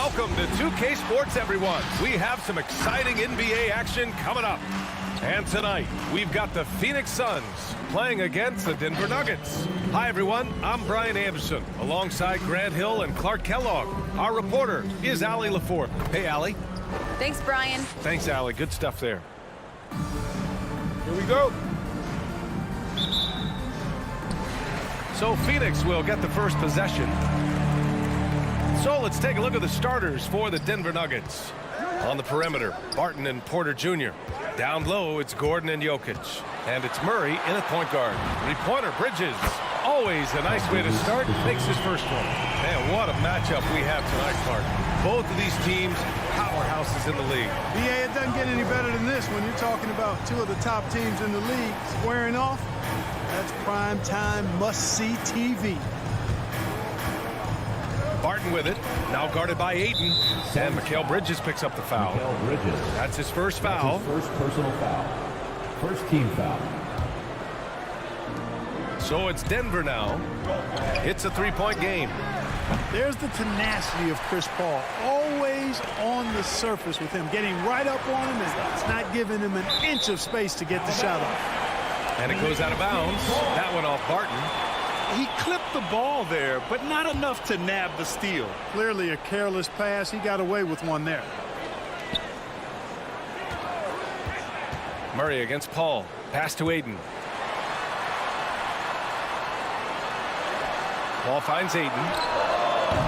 Welcome to 2K Sports, everyone. We have some exciting NBA action coming up. And tonight, we've got the Phoenix Suns playing against the Denver Nuggets. Hi, everyone. I'm Brian Anderson, alongside Grant Hill and Clark Kellogg. Our reporter is Allie LaForte. Hey, Allie. Thanks, Brian. Thanks, Allie. Good stuff there. Here we go. So Phoenix will get the first possession. So let's take a look at the starters for the Denver Nuggets. On the perimeter, Barton and Porter Jr. Down low, it's Gordon and Jokic. And it's Murray in at point guard. Three-pointer, Bridges. Always a nice way to start. Makes his first one. Man, what a matchup we have tonight, Clark. Both of these teams, powerhouses in the league. Yeah, it doesn't get any better than this when you're talking about two of the top teams in the league squaring off. That's prime time must-see TV. Barton with it, now guarded by Ayton, and Mikal Bridges picks up the foul. That's his first foul. His first personal foul. First team foul. So it's Denver now. It's a three-point game. There's the tenacity of Chris Paul. Always on the surface with him, getting right up on him, and it's not giving him an inch of space to get the shot off. And it goes out of bounds. That one off Barton. He clipped the ball there, but not enough to nab the steal. Clearly a careless pass. He got away with one there. Murray against Paul. Pass to Ayton. Paul finds Ayton.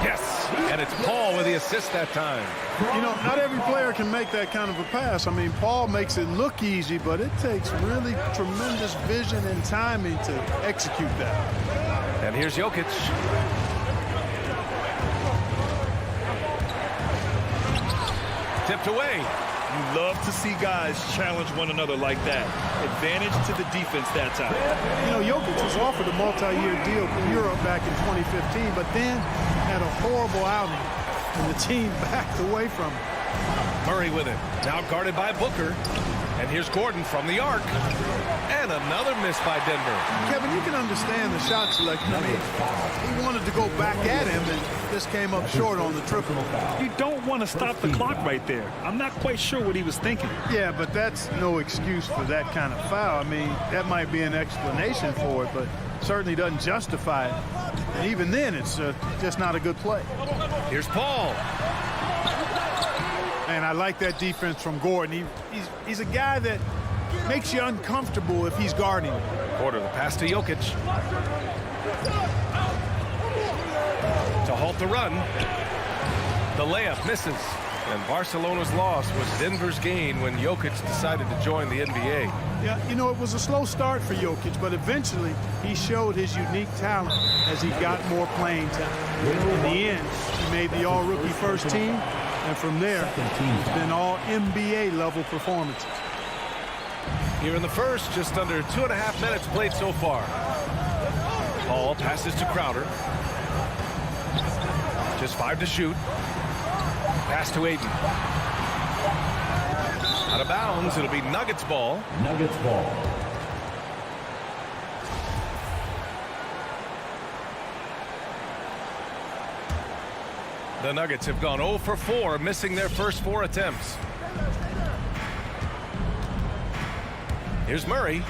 Yes, and it's Paul with the assist that time. You know, not every player can make that kind of a pass. I mean, Paul makes it look easy, but it takes really tremendous vision and timing to execute that. And here's Jokic. Tipped away. You love to see guys challenge one another like that. Advantage to the defense that time. You know, Jokic was offered a multi-year deal in Europe back in 2015, but then had a horrible outing, and the team backed away from him. Murray with it. Now guarded by Booker. And here's Gordon from the arc. And another miss by Denver. Kevin, you can understand the shot selection. I mean, he wanted to go back at him, and just came up short on the triple. You don't want to stop the clock right there. I'm not quite sure what he was thinking. Yeah, but that's no excuse for that kind of foul. I mean, that might be an explanation for it, but certainly doesn't justify it. And even then, it's just not a good play. Here's Paul. And I like that defense from Gordon. He's a guy that makes you uncomfortable if he's guarding him. Porter, the pass to Jokic. To halt the run. The layup misses. And Barcelona's loss was Denver's gain when Jokic decided to join the NBA. Yeah, you know, it was a slow start for Jokic, but eventually he showed his unique talent as he got more playing time. In the end, he made the all-rookie first team, and from there, it's been all NBA level performances. Here in the first, just under 2.5 minutes played so far. Paul passes to Crowder. Just 5 to shoot. Pass to Ayton. Out of bounds, it'll be Nuggets ball. Nuggets ball. The Nuggets have gone 0 for 4, missing their first 4 attempts. Here's Murray.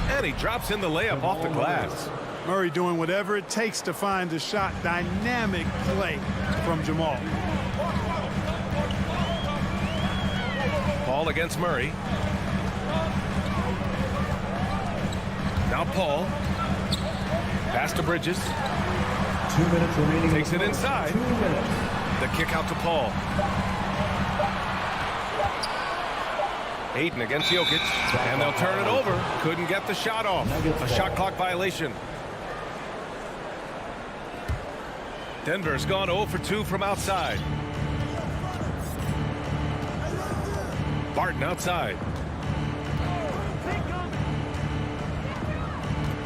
And he drops in the layup off the glass. Murray doing whatever it takes to find a shot. Dynamic play from Jamal. Paul against Murray. Now Paul. Pass to Bridges. 2 minutes remaining. Takes it inside. 2 minutes. The kick out to Paul. Ayton against Jokic. And they'll turn it over. Couldn't get the shot off. A shot clock violation. Denver's gone 0 for 2 from outside. Barton outside.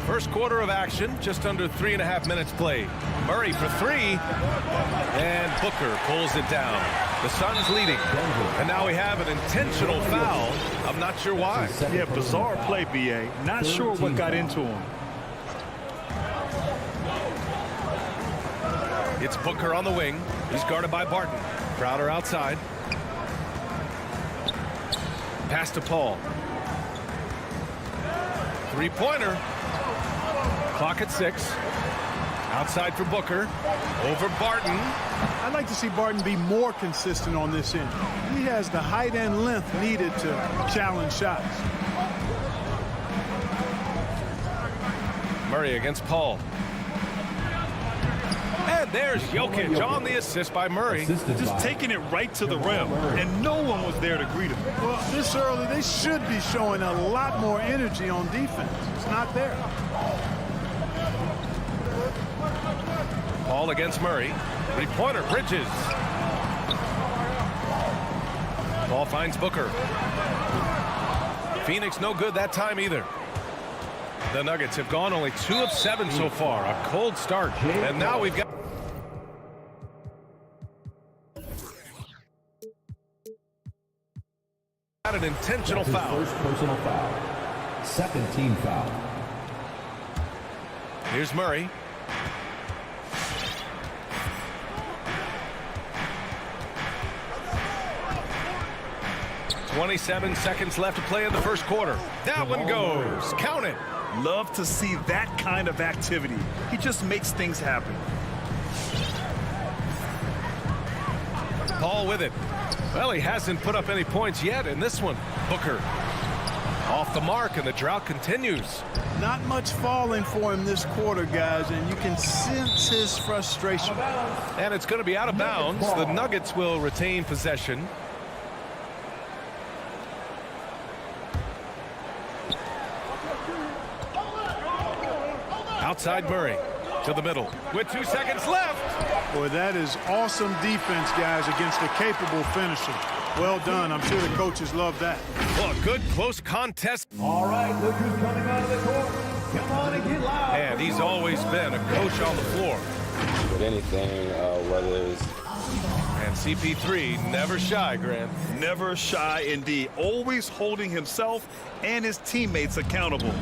First quarter of action, just under 3.5 minutes played. Murray for 3, and Booker pulls it down. The Suns leading, and now we have an intentional foul. I'm not sure why. Yeah, bizarre play, B.A. Not sure what got into him. It's Booker on the wing. He's guarded by Barton. Crowder outside. Pass to Paul. Three-pointer. Clock at 6. Outside for Booker. Over Barton. I'd like to see Barton be more consistent on this end. He has the height and length needed to challenge shots. Murray against Paul. And there's Jokic on the assist by Murray. Just taking it right to the rim, and no one was there to greet him. Well, this early, they should be showing a lot more energy on defense. It's not there. Paul against Murray. Three-pointer, Bridges. Paul finds Booker. Phoenix no good that time either. The Nuggets have gone only 2 of 7 so far. A cold start. And now we've got... an intentional foul. First personal foul. Second team foul. Here's Murray. .27 seconds left to play in the first quarter. That one goes. Count it. Love to see that kind of activity. He just makes things happen. Paul with it. Well, he hasn't put up any points yet in this one. Booker off the mark, and the drought continues. Not much falling for him this quarter, guys, and you can sense his frustration. And it's going to be out of bounds. The Nuggets will retain possession. Outside Murray to the middle with 2 seconds left. Boy, that is awesome defense, guys, against a capable finisher. Well done. I'm sure the coaches love that. Well, a good close contest. All right, look who's coming out of the court. Come on and get loud. And he's always been a coach on the floor. With anything, whether it's... And CP3 never shy, Grant. Never shy indeed. Always holding himself and his teammates accountable.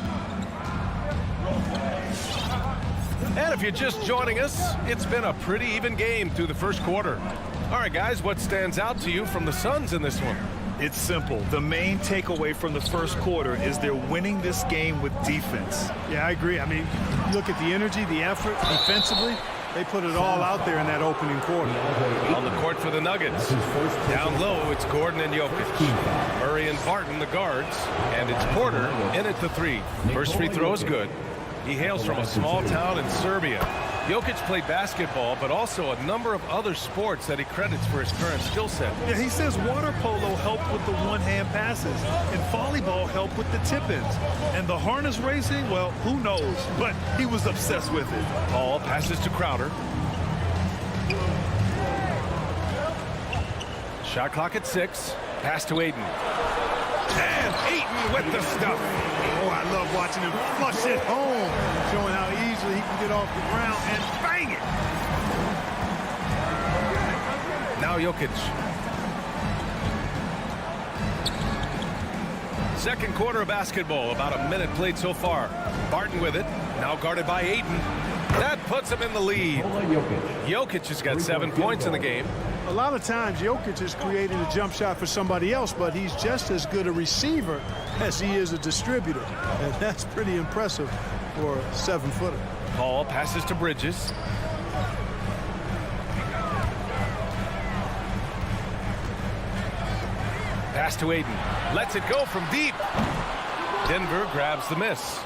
And if you're just joining us, it's been a pretty even game through the first quarter. All right, guys, what stands out to you from the Suns in this one? It's simple. The main takeaway from the first quarter is they're winning this game with defense. Yeah, I agree. I mean, look at the energy, the effort defensively. They put it all out there in that opening quarter. On the court for the Nuggets. Down low, it's Gordon and Jokic. Murray and Barton, the guards. And it's Porter in at the 3. First free throw is good. He hails from a small town in Serbia. Jokic played basketball, but also a number of other sports that he credits for his current skill set. Yeah, he says water polo helped with the one-hand passes, and volleyball helped with the tip-ins. And the harness racing, well, who knows? But he was obsessed with it. Paul passes to Crowder. Shot clock at 6. Pass to Aiden. And Aiden with the stuff. Oh, I love watching him flush it home, showing how easily he can get off the ground and bang it. Now Jokic. Second quarter of basketball, about a minute played so far. Barton with it, now guarded by Aiden. That puts him in the lead. Jokic has got 7 points in the game. A lot of times, Jokic is creating a jump shot for somebody else, but he's just as good a receiver as he is a distributor. And that's pretty impressive for a 7-footer. Paul passes to Bridges. Pass to Aiden. Lets it go from deep. Denver grabs the miss.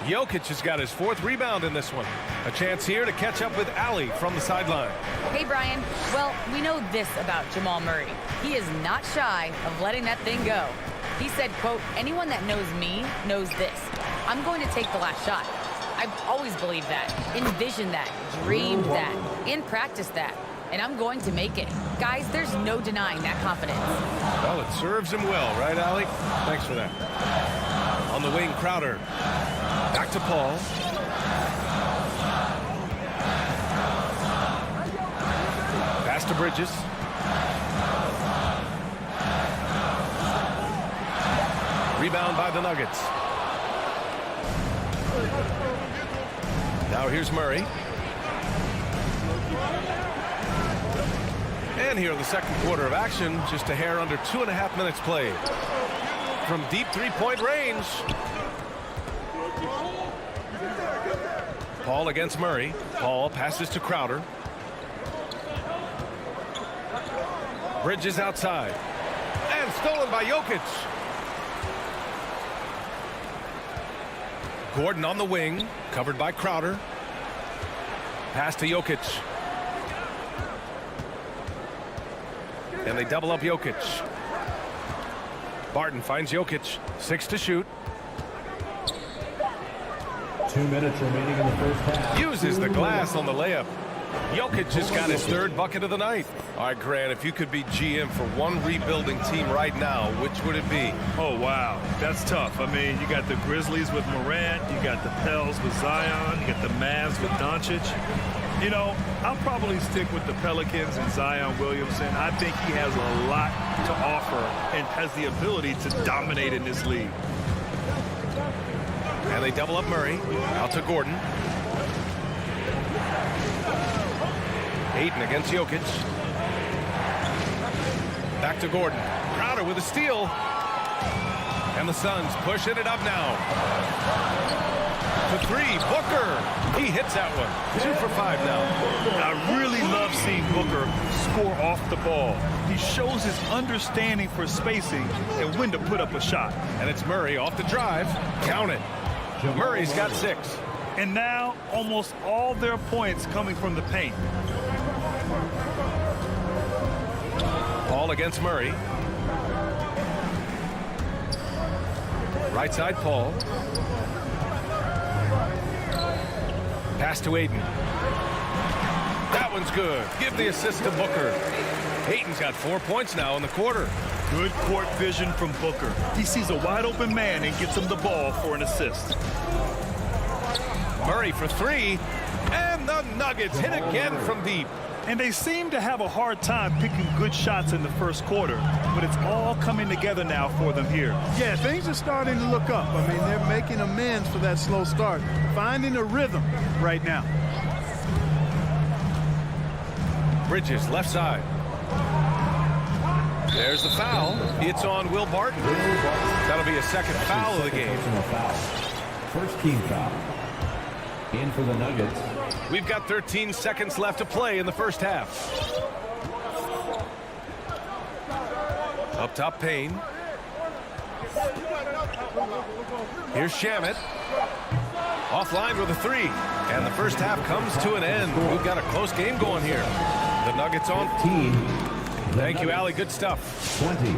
Jokic has got his 4th rebound in this one. A chance here to catch up with Allie from the sideline. Hey, Brian. Well, we know this about Jamal Murray. He is not shy of letting that thing go. He said, quote, anyone that knows me knows this. I'm going to take the last shot. I've always believed that, envisioned that, dreamed that, and practiced that. And I'm going to make it. Guys, there's no denying that confidence. Well, it serves him well, right, Allie? Thanks for that. On the wing, Crowder. Back to Paul. Pass to Bridges. Rebound by the Nuggets. Now here's Murray. And here in the second quarter of action, just a hair under 2.5 minutes played. From deep three-point range. Paul against Murray. Paul passes to Crowder. Bridges outside. And stolen by Jokic. Gordon on the wing, covered by Crowder. Pass to Jokic. And they double up Jokic. Barton finds Jokic. 6 to shoot. 2 minutes remaining in the first half. Uses the glass on the layup. Jokic just got his 3rd bucket of the night. All right, Grant, if you could be GM for one rebuilding team right now, which would it be? Oh, wow. That's tough. I mean, you got the Grizzlies with Morant. You got the Pels with Zion. You got the Mavs with Doncic. You know, I'll probably stick with the Pelicans and Zion Williamson. I think he has a lot to offer and has the ability to dominate in this league. And they double up Murray. Out to Gordon. Ayton against Jokic. Back to Gordon. Crowder with a steal. And the Suns pushing it up now. To 3, Booker. He hits that one. 2 for 5 now. I really love seeing Booker score off the ball. He shows his understanding for spacing and when to put up a shot. And it's Murray off the drive. Count it. Murray's got 6. And now almost all their points coming from the paint. Paul against Murray. Right side, Paul. Pass to Ayton. That one's good. Give the assist to Booker. Ayton's got 4 points now in the quarter. Good court vision from Booker. He sees a wide open man and gets him the ball for an assist. Murray for 3. And the Nuggets hit again from deep. And they seem to have a hard time picking good shots in the first quarter, but it's all coming together now for them here. Yeah, things are starting to look up. I mean, they're making amends for that slow start, finding a rhythm right now. Bridges, left side. There's the foul. It's on Will Barton. That'll be a second foul of the game. First team foul. In for the Nuggets. We've got 13 seconds left to play in the first half. Up top, Payne. Here's Shamet. Offline with a 3. And the first half comes to an end. We've got a close game going here. The Nuggets on. 15. Thank you, Allie. Good stuff. 20.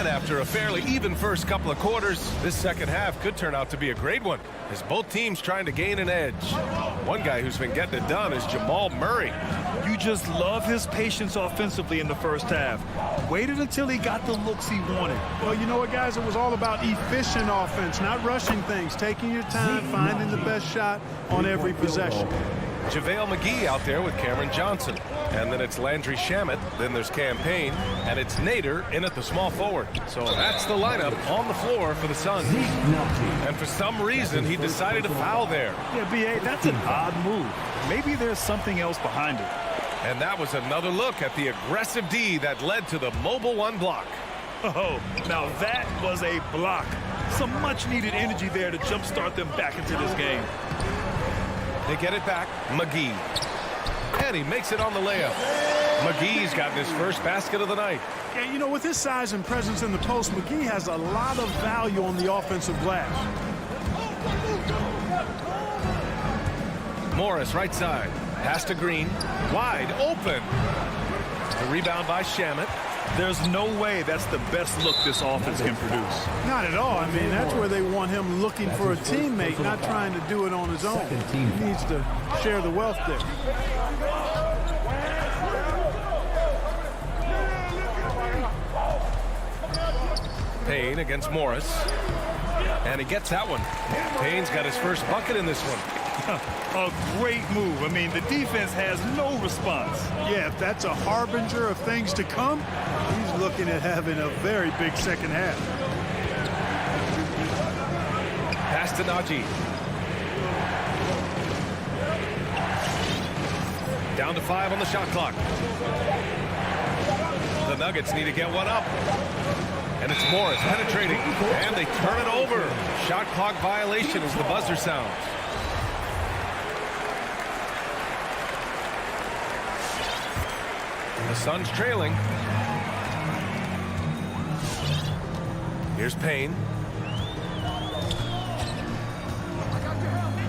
After a fairly even first couple of quarters, this second half could turn out to be a great one as both teams trying to gain an edge. One guy who's been getting it done is Jamal Murray. You just love his patience offensively in the first half. Waited until he got the looks he wanted. Well, you know what, guys? It was all about efficient offense, not rushing things, taking your time, finding the best shot on every possession. JaVale McGee out there with Cameron Johnson. And then it's Landry Shamet. Then there's Cam Payne. And it's Nader in at the small forward. So that's the lineup on the floor for the Suns. And for some reason, he decided to foul there. Yeah, B.A., that's an odd move. Maybe there's something else behind it. And that was another look at the aggressive D that led to the mobile 1 block. Oh, now that was a block. Some much-needed energy there to jumpstart them back into this game. They get it back. McGee. And he makes it on the layup. McGee's gotten his first basket of the night. Yeah, you know, with his size and presence in the post, McGee has a lot of value on the offensive glass. Morris, right side. Pass to Green. Wide open. The rebound by Shamet. There's no way that's the best look this offense can produce. Not at all. I mean, that's where they want him looking for a teammate, not trying to do it on his own. He needs to share the wealth there. Payne against Morris. And he gets that one. Payne's got his first bucket in this one. A great move. I mean, the defense has no response. Yeah, if that's a harbinger of things to come, he's looking at having a very big second half. Pass to Najee. Down to 5 on the shot clock. The Nuggets need to get one up. And it's Morris penetrating. And they turn it over. Shot clock violation as the buzzer sounds. The Suns trailing. Here's Payne.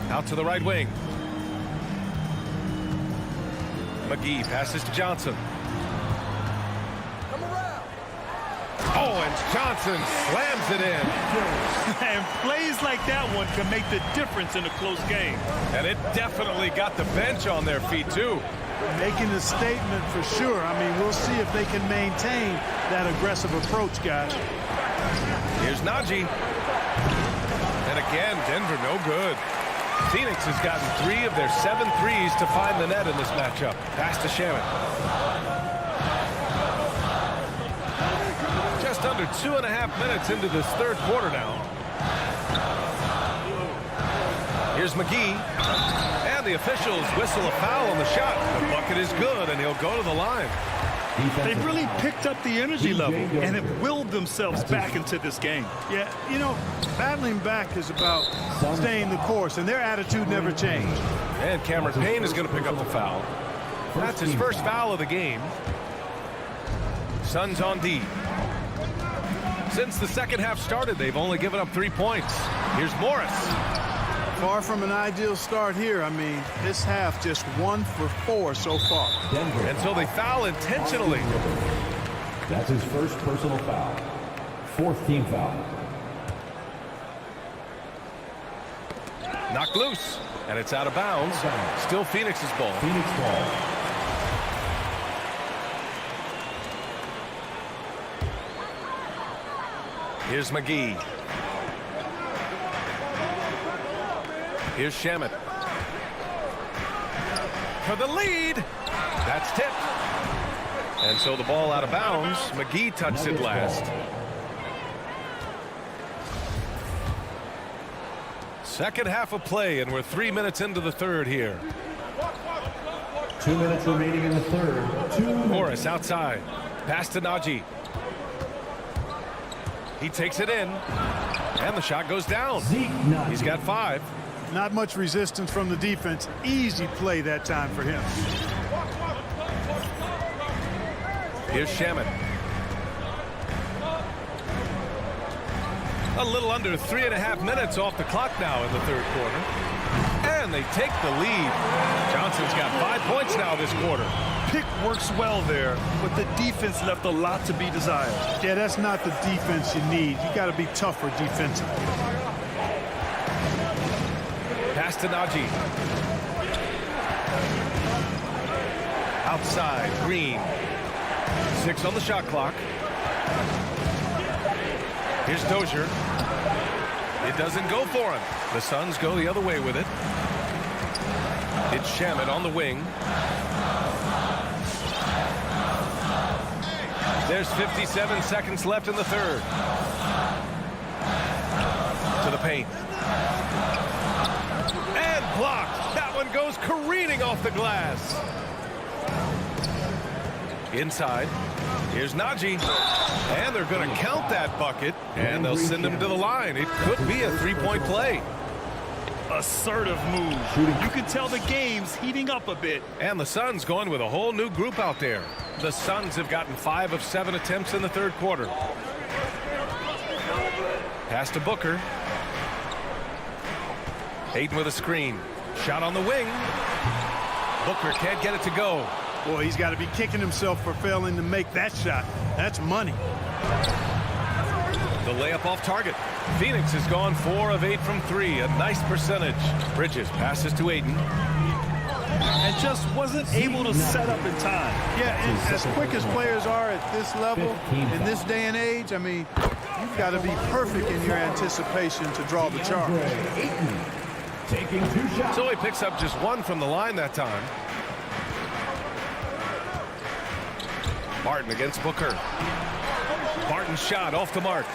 Out to the right wing. McGee passes to Johnson. Oh, and Johnson slams it in. And plays like that one can make the difference in a close game. And it definitely got the bench on their feet, too. Making a statement for sure. I mean, we'll see if they can maintain that aggressive approach, guys. Here's Najee. And again, Denver no good. Phoenix has gotten 3 of their 7 threes to find the net in this matchup. Pass to Shamit. Just under 2.5 minutes into this third quarter now. Here's McGee. And the officials whistle a foul on the shot. The bucket is good, and he'll go to the line. They've really picked up the energy level and have willed themselves back into this game. Yeah, you know, battling back is about staying the course, and their attitude never changed. And Cameron Payne is going to pick up the foul. That's his first foul of the game. Suns on D. Since the second half started, they've only given up 3 points. Here's Morris. Far from an ideal start here. I mean, this half just 1 for 4 so far. And so they foul intentionally. That's his first personal foul. 4th team foul. Knocked loose. And it's out of bounds. Still Phoenix's ball. Phoenix ball. Here's McGee. Here's Shamit. For the lead. That's tipped. And so the ball out of bounds. McGee touched it last. Second half of play, and we're 3 minutes into the third here. 2 minutes remaining in the third. Morris outside. Pass to Najee. He takes it in. And the shot goes down. He's got 5. Not much resistance from the defense. Easy play that time for him. Here's Shamit. A little under 3.5 minutes off the clock now in the third quarter. And they take the lead. Johnson's got 5 points now this quarter. Pick works well there, but the defense left a lot to be desired. Yeah, that's not the defense you need. You got to be tougher defensively. Pass to Najee. Outside, Green. 6 on the shot clock. Here's Dozier. It doesn't go for him. The Suns go the other way with it. It's Shamit on the wing. There's 57 seconds left in the third. To the paint. And blocked. That one goes careening off the glass. Inside. Here's Najee. And they're going to count that bucket. And they'll send him to the line. It could be a three-point play. Assertive move. You can tell the game's heating up a bit. And the Suns going with a whole new group out there. The Suns have gotten 5 of 7 attempts in the third quarter. Pass to Booker. Ayton with a screen. Shot on the wing. Booker can't get it to go. Boy, he's got to be kicking himself for failing to make that shot. That's money. The layup off target. Phoenix has gone 4 of 8 from 3. A nice percentage. Bridges passes to Ayton. And just wasn't able to set up in time. Yeah, and as quick as players are at this level, in this day and age, I mean, you've got to be perfect in your anticipation to draw the charge. taking 2 shots. So he picks up just 1 from the line that time. Barton against Booker. Barton's shot off the mark.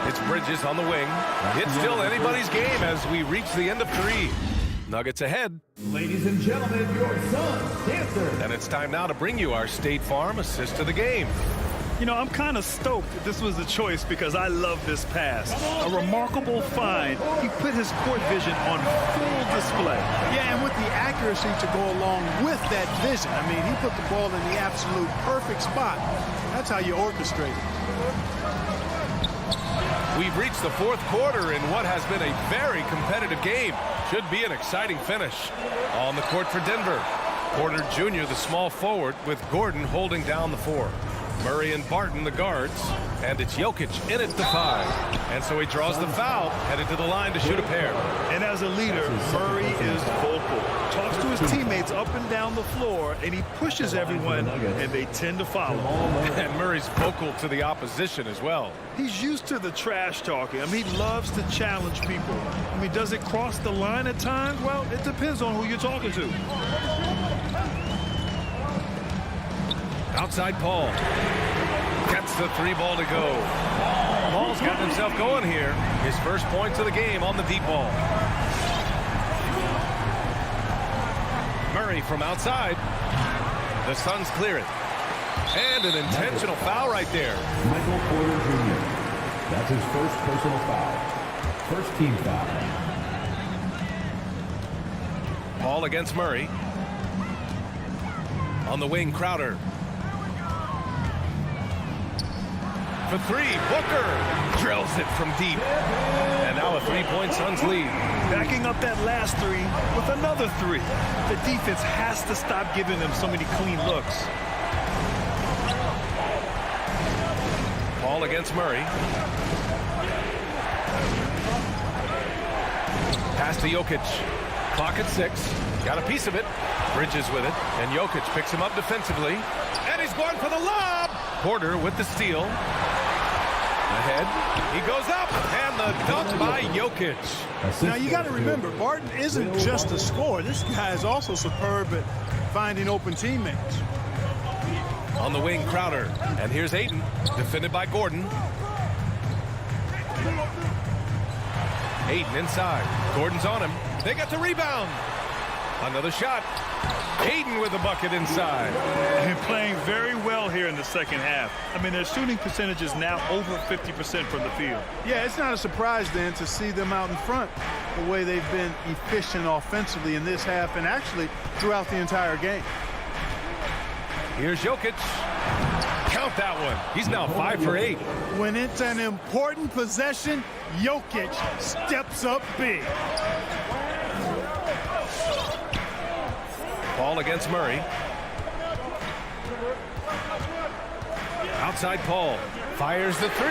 It's Bridges on the wing. It's still anybody's game as we reach the end of 3. Nuggets ahead. Ladies and gentlemen, your son's dancer. And it's time now to bring you our State Farm assist of the game. You know, I'm kind of stoked that this was the choice because I love this pass. A remarkable find. He put his court vision on full display. Yeah, and with the accuracy to go along with that vision. I mean, he put the ball in the absolute perfect spot. That's how you orchestrate it. We've reached the 4th quarter in what has been a very competitive game. Should be an exciting finish. On the court for Denver, Porter Jr., the small forward, with Gordon holding down the 4. Murray and Barton, the guards, and it's Jokic in at the 5. And so he draws the foul, headed to the line to shoot a pair. And as a leader, Murray is vocal. Talks to his teammates up and down the floor, and he pushes everyone, and they tend to follow. And Murray's vocal to the opposition as well. He's used to the trash talking. I mean, he loves to challenge people. I mean, does it cross the line at times? Well, it depends on who you're talking to. Outside Paul. Gets the 3 ball to go. Paul's got himself going here. His first points of the game on the deep ball. Murray from outside. The Suns clear it. And an intentional foul right there. Michael Porter Jr. That's his first personal foul. First team foul. Paul against Murray. On the wing, Crowder. For 3, Booker drills it from deep. And now a 3-point Suns lead. Backing up that last 3 with another 3. The defense has to stop giving them so many clean looks. Paul against Murray. Pass to Jokic. Clock at 6. Got a piece of it. Bridges with it. And Jokic picks him up defensively. And he's going for the lob. Porter with the steal. Ahead. He goes up. And the dunk by Jokic. Now, you got to remember, Barton isn't just a scorer. This guy is also superb at finding open teammates. On the wing, Crowder. And here's Ayton. Defended by Gordon. Ayton inside. Gordon's on him. They got the rebound. Another shot. Ayton with a bucket inside. And playing very well here in the second half. I mean, their shooting percentage is now over 50% from the field. Yeah, it's not a surprise then to see them out in front the way they've been efficient offensively in this half and actually throughout the entire game. Here's Jokic. Count that one. He's now 5 for 8. When it's an important possession, Jokic steps up big. Paul against Murray. Outside Paul. Fires the 3.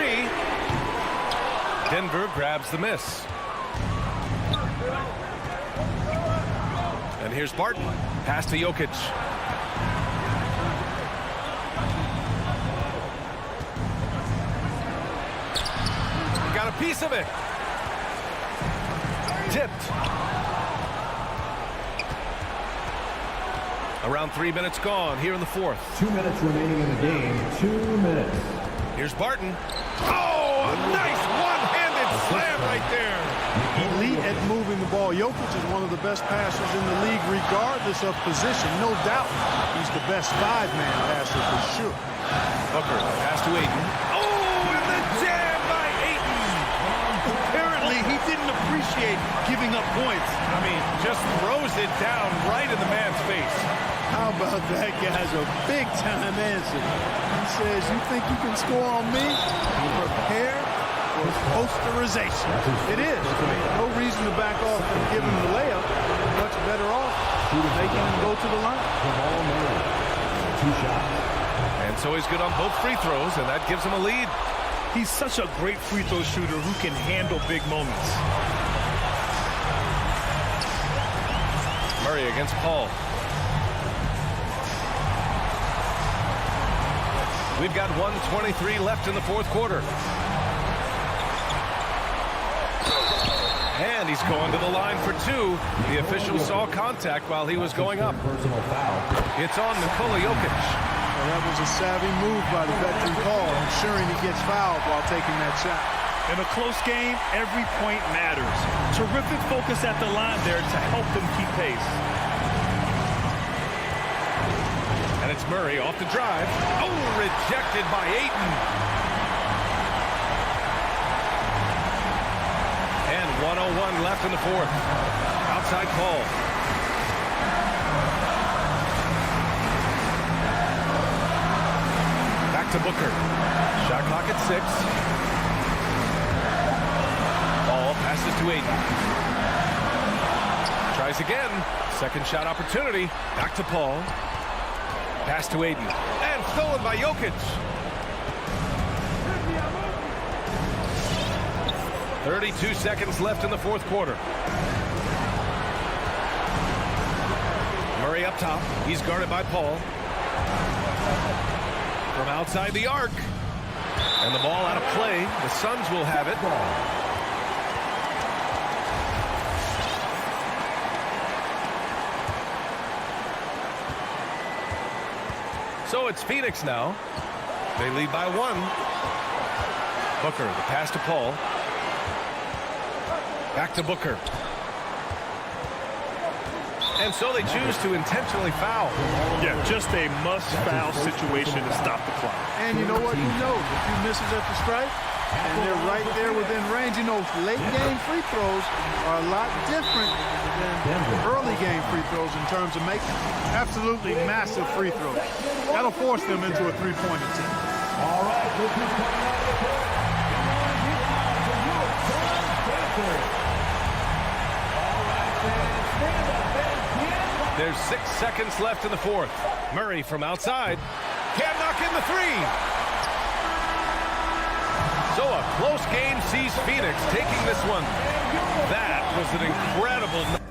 Denver grabs the miss. And here's Barton. Pass to Jokic. Got a piece of it. Tipped. Around 3 minutes gone here in the 4th. 2 minutes remaining in the game. 2 minutes. Here's Barton. Oh, a nice one-handed slam right there. Elite at moving the ball. Jokic is one of the best passers in the league regardless of position. No doubt he's the best 5-man passer for sure. Booker, pass to Ayton. Oh, and the jam by Ayton. Apparently, he didn't appreciate giving up points. I mean, just throws it down right in the man's face. How about that guy's a big-time answer. He says, you think you can score on me? Prepare for posterization. It is. I mean, no reason to back off and give him the layup. Much better off making him go to the line. 2 shots. And so he's good on both free throws, and that gives him a lead. He's such a great free throw shooter who can handle big moments. Murray against Paul. We've got 1:23 left in the 4th quarter. And he's going to the line for two. The official saw contact while he was going up. Personal foul. It's on Nikola Jokic. Well, that was a savvy move by the veteran Paul, ensuring he gets fouled while taking that shot. In a close game, every point matters. Terrific focus at the line there to help them keep pace. And it's Murray off the drive. Oh, rejected by Ayton. And 1:01 left in the fourth. Outside Paul. Back to Booker. Shot clock at 6. Ball passes to Ayton. Tries again. Second shot opportunity. Back to Paul. Pass to Ayton. And stolen by Jokic. 32 seconds left in the fourth quarter. Murray up top. He's guarded by Paul. From outside the arc. And the ball out of play. The Suns will have it. So it's Phoenix now. They lead by 1. Booker, the pass to Paul. Back to Booker. And so they choose to intentionally foul. Yeah, just a must-foul situation to stop the clock. And you know what? He knows if he misses at the stripe, and they're right there within range. You know, late-game free throws are a lot different than early-game free throws in terms of making absolutely massive free throws. That'll force them into a three-point attempt. All right, this is coming out of the court. There's 6 seconds left in the fourth. Murray from outside. Can't knock in the three. So a close game sees Phoenix taking this one. That was an incredible...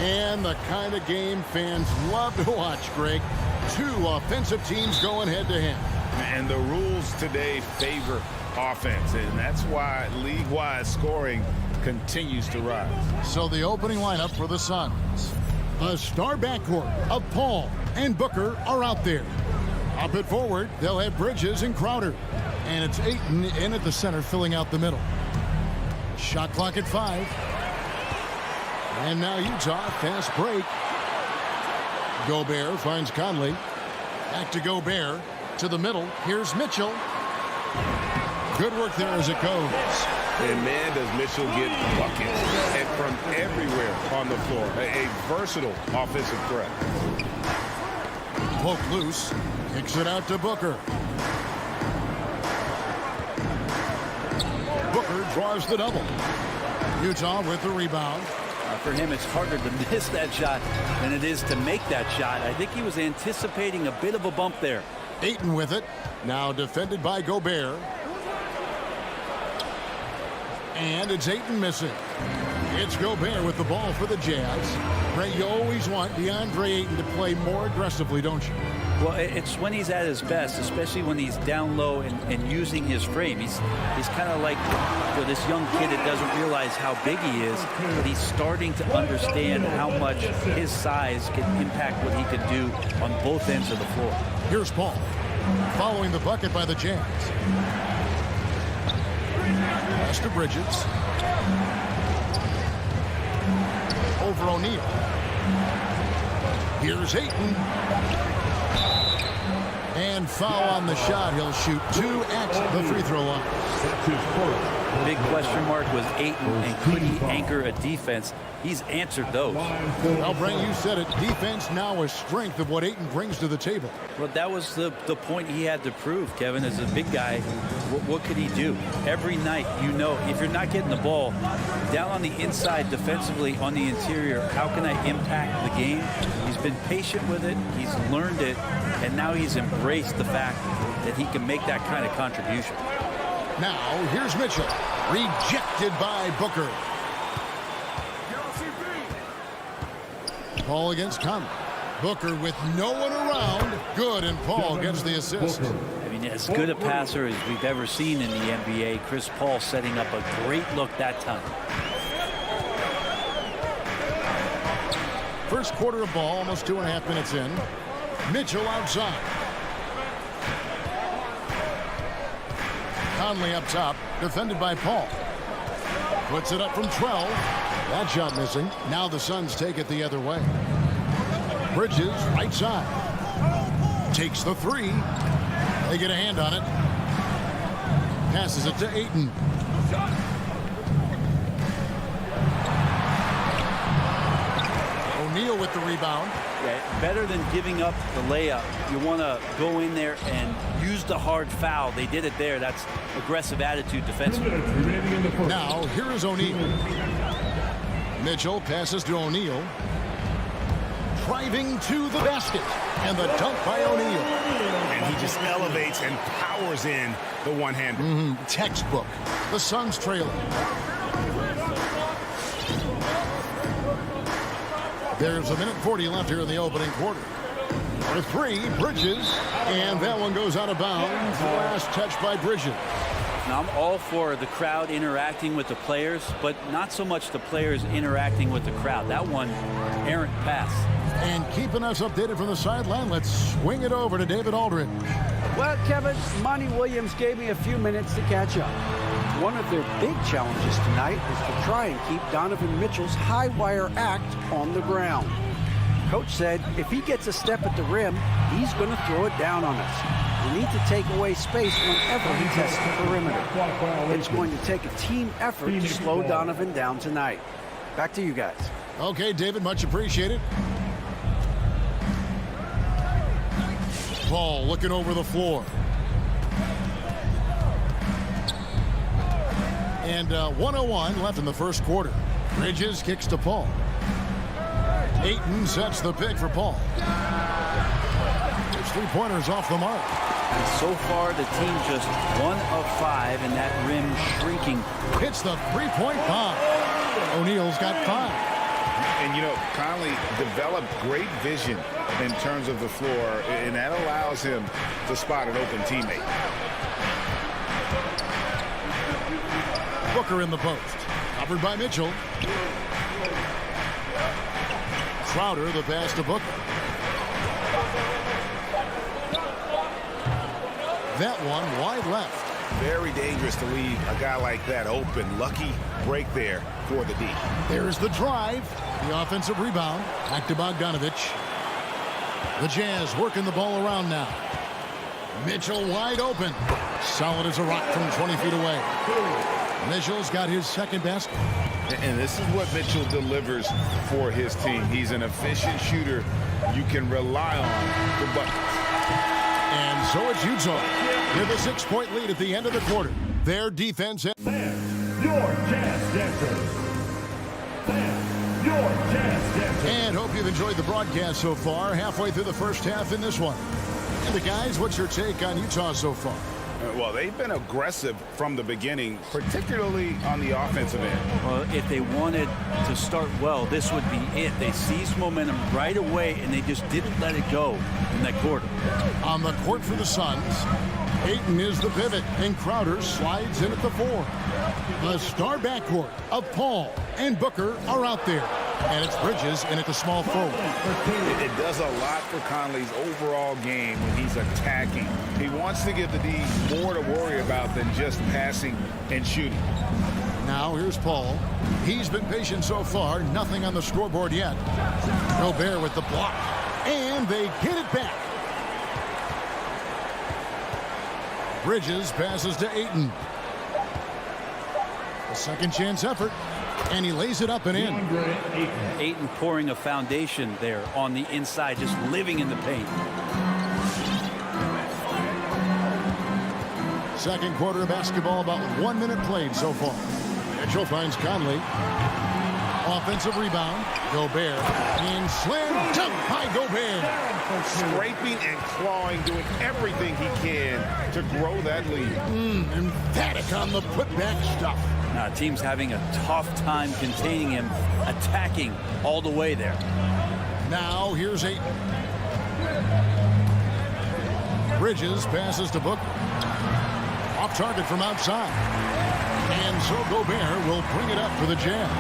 And the kind of game fans love to watch, Greg. Two offensive teams going head-to-head. And the rules today favor offense, and that's why league-wide scoring continues to rise. So the opening lineup for the Suns. A star backcourt of Paul and Booker are out there. Up at forward, they'll have Bridges and Crowder. And it's Ayton in at the center, filling out the middle. Shot clock at 5. And now Utah, fast break. Gobert finds Conley. Back to Gobert. To the middle. Here's Mitchell. Good work there as it goes. And man, does Mitchell get buckets and from everywhere on the floor. A versatile offensive threat. Poke loose. Kicks it out to Booker. Booker draws the double. Utah with the rebound. For him, it's harder to miss that shot than it is to make that shot. I think he was anticipating a bit of a bump there. Ayton with it. Now defended by Gobert. And it's Ayton missing. It's Gobert with the ball for the Jazz. Ray, you always want DeAndre Ayton to play more aggressively, don't you? Well, it's when he's at his best, especially when he's down low and using his frame. He's kind of like this young kid that doesn't realize how big he is, but he's starting to understand how much his size can impact what he can do on both ends of the floor. Here's Paul, following the bucket by the Jazz. Pass to Bridges. Over O'Neal. Here's Ayton. And foul on the shot. He'll shoot 2 at the free throw line. The big question mark was Ayton, and could he anchor a defense? He's answered those. Well, Brent, you said it. Defense now a strength of what Ayton brings to the table. Well, that was the point he had to prove, Kevin. As a big guy, what could he do? Every night, you know, if you're not getting the ball down on the inside defensively on the interior, how can I impact the game? He's been patient with it. He's learned it. And now he's embraced the fact that he can make that kind of contribution. Now, here's Mitchell. Rejected by Booker. Paul against Conley. Booker with no one around. Good, and Paul gets the assist. I mean, as good a passer as we've ever seen in the NBA. Chris Paul setting up a great look that time. First quarter of ball, almost 2.5 minutes in. Mitchell outside. Conley up top, defended by Paul. Puts it up from 12. That shot missing. Now the Suns take it the other way. Bridges, right side. Takes the 3. They get a hand on it. Passes it to Ayton. O'Neal with the rebound. Yeah, better than giving up the layup. You want to go in there and use the hard foul. They did it there. That's aggressive attitude defensively. Now, here is O'Neal. Mitchell passes to O'Neal. Driving to the basket. And the dunk by O'Neal. And he just elevates and powers in the one-hander. Textbook. The Suns trailing. There's 1:40 left here in the opening quarter. For 3, Bridges. And that one goes out of bounds. Last touch by Bridges. Now, I'm all for the crowd interacting with the players, but not so much the players interacting with the crowd. That one, errant pass. And keeping us updated from the sideline, let's swing it over to David Aldridge. Well, Kevin, Monty Williams gave me a few minutes to catch up. One of their big challenges tonight is to try and keep Donovan Mitchell's high wire act on the ground. Coach said if he gets a step at the rim, he's going to throw it down on us. We need to take away space whenever he tests the perimeter. It's going to take a team effort to slow Donovan down tonight. Back to you guys. Okay, David, much appreciated. Paul looking over the floor. And 1:01 left in the first quarter. Bridges kicks to Paul. Ayton sets the pick for Paul. His 3-pointers off the mark. And so far, the team just 1 of 5, and that rim shrinking. Hits the 3-point bomb. O'Neal's got 5. And, you know, Conley developed great vision in terms of the floor, and that allows him to spot an open teammate. Booker in the post. Covered by Mitchell. Crowder, the pass to Booker. That one wide left. Very dangerous to leave a guy like that open. Lucky break there for the D. There's the drive. The offensive rebound. Back to Bogdanovich. The Jazz working the ball around now. Mitchell wide open. Solid as a rock from 20 feet away. Mitchell's got his second basket. And this is what Mitchell delivers for his team. He's an efficient shooter you can rely on for buckets. And so it's Utah with a 6-point lead at the end of the quarter. Their defense. Fans, your Jazz dancers. Fans, your Jazz dancers. And hope you've enjoyed the broadcast so far. Halfway through the first half in this one. And the guys, what's your take on Utah so far? Well, they've been aggressive from the beginning, particularly on the offensive end. Well, if they wanted to start well, this would be it. They seized momentum right away, and they just didn't let it go in that quarter. On the court for the Suns, Ayton is the pivot, and Crowder slides in at the 4. The star backcourt of Paul and Booker are out there. And it's Bridges in at the small forward. It does a lot for Conley's overall game when he's attacking. He wants to give the D more to worry about than just passing and shooting. Now here's Paul. He's been patient so far. Nothing on the scoreboard yet. Gobert with the block. And they get it back. Bridges passes to Ayton. A second chance effort. And he lays it up and in. Ayton pouring a foundation there on the inside, just living in the paint. Second quarter of basketball, about 1 minute played so far. Mitchell finds Conley. Offensive rebound. Gobert. And slam dunk by Gobert. Scraping and clawing, doing everything he can to grow that lead. Emphatic on the putback stuff. Team's having a tough time containing him, attacking all the way there. Now here's Ayton. Bridges passes to Booker. Off target from outside. And so Gobert will bring it up for the Jazz.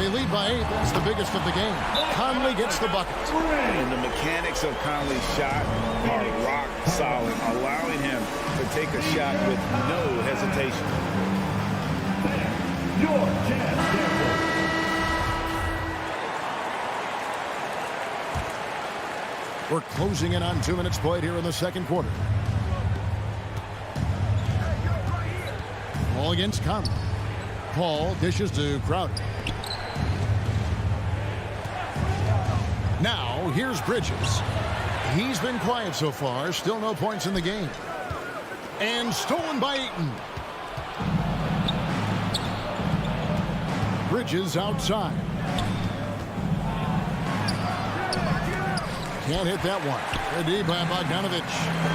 They lead by 8. That's the biggest of the game. Conley gets the bucket. And the mechanics of Conley's shot are rock solid, allowing him to take a shot with no hesitation. Your Jazz dancers. We're closing in on 2 minutes played here in the second quarter. Ball against Conley. Paul dishes to Crowder. Now here's Bridges. He's been quiet so far. Still no points in the game. And stolen by Ayton. Bridges outside. Can't hit that one. Good D by Bogdanovich.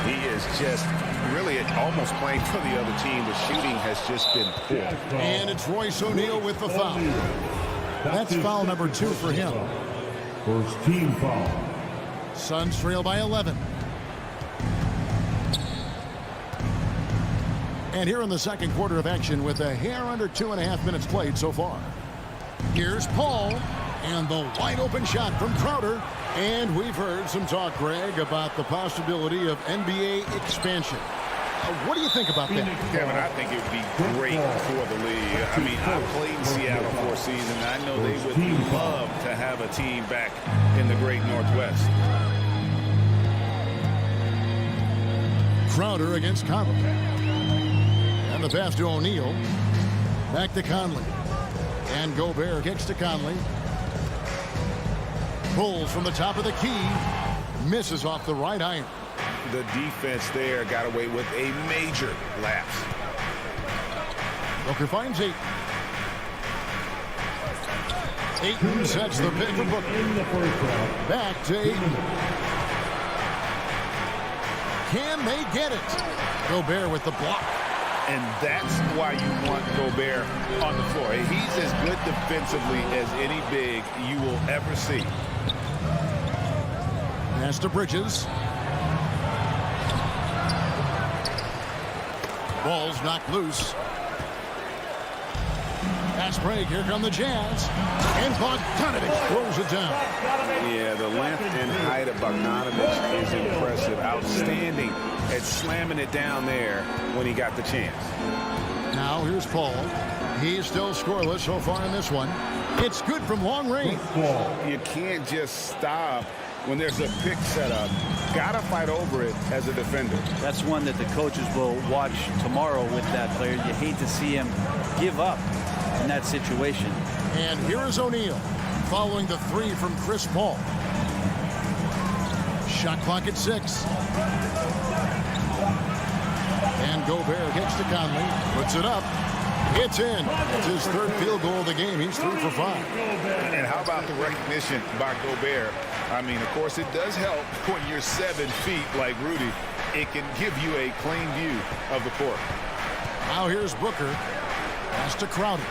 He is just really almost playing for the other team. The shooting has just been poor. And it's Royce O'Neal with the foul. That's foul number 2 for him. First team foul. Suns trail by 11. And here in the second quarter of action with a hair under 2.5 minutes played so far. Here's Paul and the wide open shot from Crowder. And we've heard some talk, Greg, about the possibility of NBA expansion. What do you think about that? Kevin, I think it would be great for the league. I mean, I played in Seattle for a season. I know they would love to have a team back in the great Northwest. Crowder against Conley. And the pass to O'Neal. Back to Conley. And Gobert kicks to Conley. Pulls from the top of the key. Misses off the right iron. The defense there got away with a major lapse. Booker finds Ayton. Ayton sets the pick for Booker. Back to Ayton. Can they get it? Gobert with the block. And that's why you want Gobert on the floor. He's as good defensively as any big you will ever see. Pass to Bridges. Ball's knocked loose. Pass break. Here come the Jazz. And Bogdanovich throws it down. Yeah, the length and height of Bogdanovich is impressive. Outstanding at slamming it down there when he got the chance. Now here's Paul. He's still scoreless so far in this one. It's good from long range. You can't just stop when there's a pick set up. Got to fight over it as a defender. That's one that the coaches will watch tomorrow with that player. You hate to see him give up in that situation. And here is O'Neal following the three from Chris Paul. Shot clock at 6. And Gobert kicks to Conley. Puts it up. It's in. It's his third field goal of the game. He's 3 for 5. And how about the recognition by Gobert? I mean, of course, it does help when you're 7 feet like Rudy. It can give you a clean view of the court. Now here's Booker. Pass to Crowder.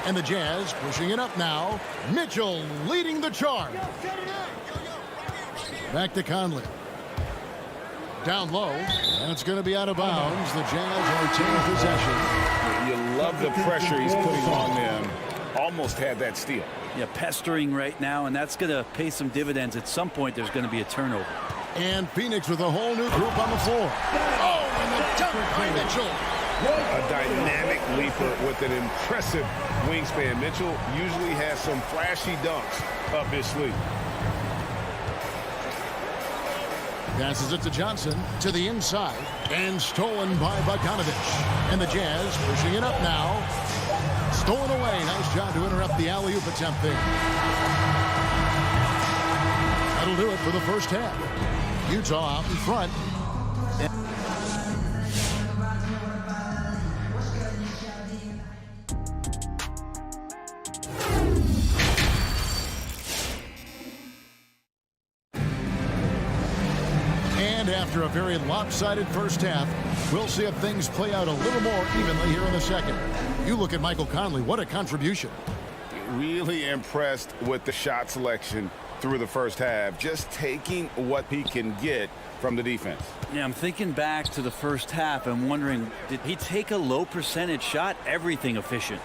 And the Jazz pushing it up now. Mitchell leading the charge. Back to Conley. Down low, and it's going to be out of bounds. The Jazz retain possession. You love the pressure he's putting on them. Almost had that steal. Yeah, pestering right now, and that's going to pay some dividends. At some point, there's going to be a turnover. And Phoenix with a whole new group on the floor. Oh, and the dunk by Mitchell. A dynamic leaper with an impressive wingspan. Mitchell usually has some flashy dunks up his sleeve. Passes it to Johnson to the inside and stolen by Bogdanovich. And the Jazz pushing it up now. Stolen away. Nice job to interrupt the alley-oop attempt there. That'll do it for the first half. Utah out in front. And after a very lopsided first half, we'll see if things play out a little more evenly here in the second. You look at Michael Conley, what a contribution. Really impressed with the shot selection through the first half, just taking what he can get from the defense. Yeah, I'm thinking back to the first half and wondering, did he take a low percentage shot? Everything efficient.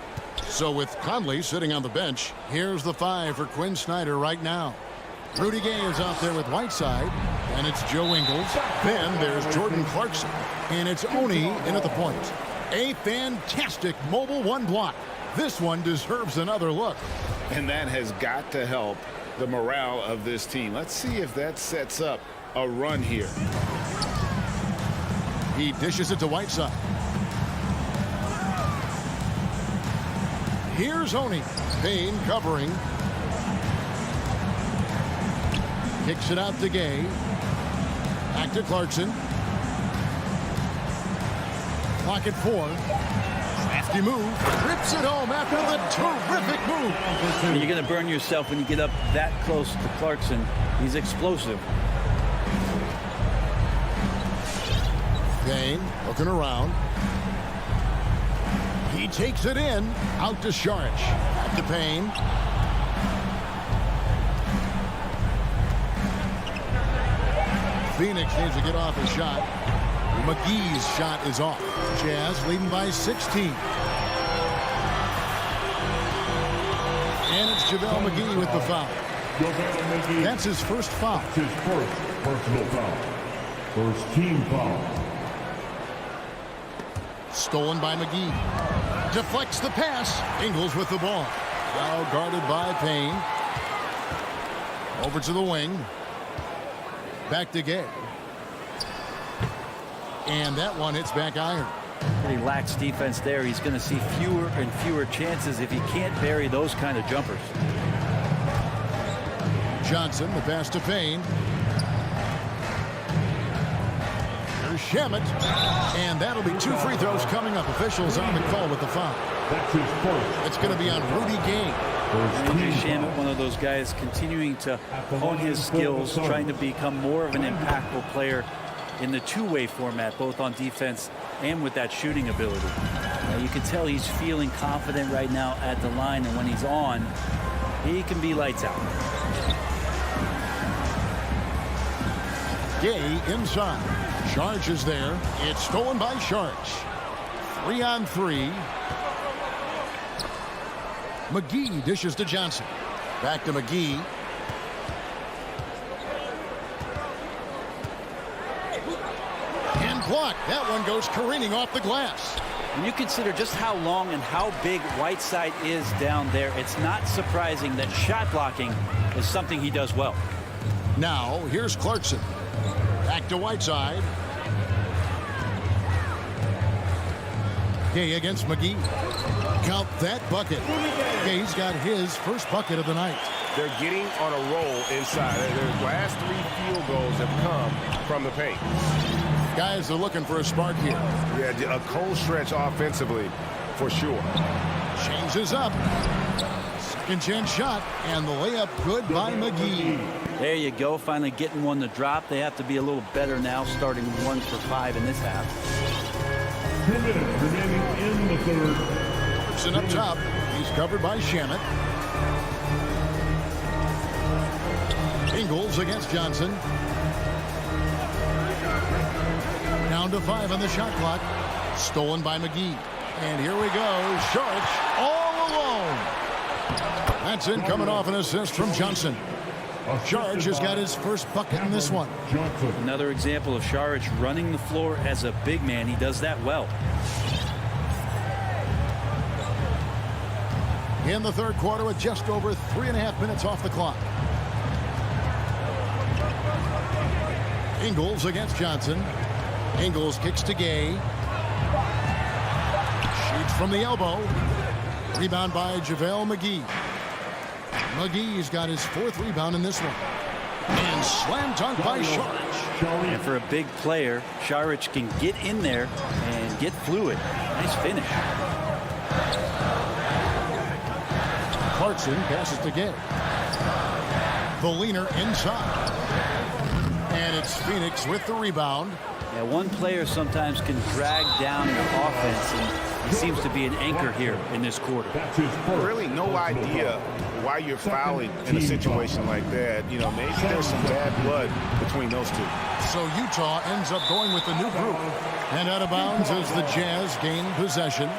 So with Conley sitting on the bench, here's the 5 for Quinn Snyder right now. Rudy Gay is out there with Whiteside, and it's Joe Ingles. Then there's Jordan Clarkson, and it's Oni in at the point. A fantastic mobile 1 block. This one deserves another look. And that has got to help the morale of this team. Let's see if that sets up a run here. He dishes it to Whiteside. Here's Oni. Payne covering. Kicks it out to Gay. Back to Clarkson. Clock at 4. Crafty move. Rips it home after the terrific move. You're going to burn yourself when you get up that close to Clarkson. He's explosive. Payne looking around. He takes it in. Out to Saric. Back to Payne. Phoenix needs to get off a shot. McGee's shot is off. Jazz leading by 16. And it's JaVale McGee with the foul. That's his first foul. His first personal foul. First team foul. Stolen by McGee. Deflects the pass. Ingles with the ball. Now guarded by Payne. Over to the wing. Back to Gay. And that one hits back iron. Pretty lax defense there. He's going to see fewer and fewer chances if he can't bury those kind of jumpers. Johnson, the pass to Payne. There's Shamet. And that'll be 2 free throws coming up. Officials on the call with the foul. That's his first. It's going to be on Rudy Gay. Andrew Shamet, one of those guys continuing to hone his skills, trying to become more of an impactful player in the two-way format, both on defense and with that shooting ability. You can tell he's feeling confident right now at the line, and when he's on, he can be lights out. Gay inside. Sharge is there. It's stolen by Sharge. 3-on-3. McGee dishes to Johnson. Back to McGee. And blocked. That one goes careening off the glass. When you consider just how long and how big Whiteside is down there, it's not surprising that shot blocking is something he does well. Now, here's Clarkson. Back to Whiteside. Gay against McGee. Count that bucket. Gay's got his first bucket of the night. They're getting on a roll inside. Their last 3 field goals have come from the paint. Guys are looking for a spark here. Yeah, a cold stretch offensively for sure. Changes up. Second chance shot, and the layup good by McGee. There you go, finally getting one to drop. They have to be a little better now, starting 1 for 5 in this half. 2 minutes remaining in the third. Clarkson up top. He's covered by Shamet. Ingles against Johnson. Down to 5 on the shot clock. Stolen by McGee. And here we go. Sharks all alone. That's in, coming off an assist from Johnson. Sharge has got his first bucket in this one. Another example of Sharge running the floor as a big man. He does that well. In the third quarter with just over 3.5 minutes off the clock. Ingles against Johnson. Ingles kicks to Gay. Shoots from the elbow. Rebound by JaVale McGee. McGee's got his 4th rebound in this one. And slam dunk by Sharge. And for a big player, Sharge can get in there and get fluid. Nice finish. Clarkson passes to Gay. The leaner inside. And it's Phoenix with the rebound. Yeah, one player sometimes can drag down your offense, and he seems to be an anchor here in this quarter. Really no idea why you're fouling in a situation like that. You know, maybe there's some bad blood between those two. So Utah ends up going with the new group. And out of bounds as the Jazz gain possession.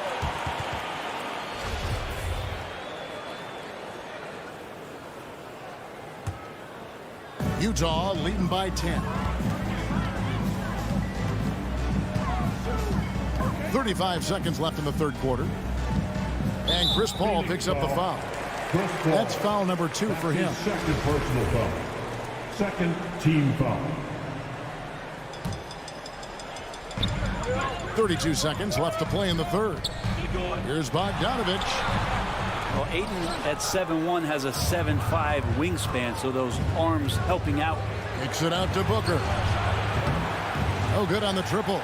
Utah leading by 10. 35 seconds left in the third quarter. And Chris Paul picks up the foul. That's foul number 2 for him. Second personal foul. Second team foul. 32 seconds left to play in the third. Here's Bogdanovich. Well, Ayton at 7'1" has a 7'5" wingspan, so those arms helping out. Kicks it out to Booker. No good on the triple.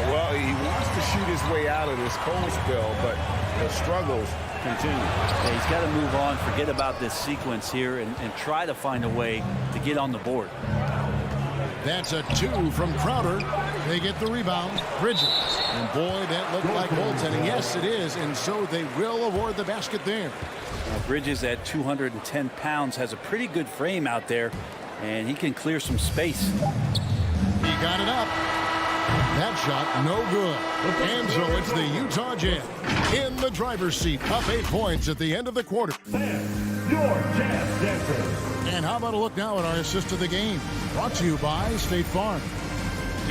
Well, he wants to shoot his way out of this cold spell, but the struggles continue. Yeah, he's got to move on, forget about this sequence here, and try to find a way to get on the board. That's a 2 from Crowder. They get the rebound. Bridges. And boy, that looked like goaltending. Yes, it is. And so they will award the basket there. Bridges at 210 pounds has a pretty good frame out there, and he can clear some space. He got it up. That shot no good. And so it's the Utah Jazz in the driver's seat, up 8 points at the end of the quarter. Your Jazz Dancers. And how about a look now at our assist of the game? Brought to you by State Farm.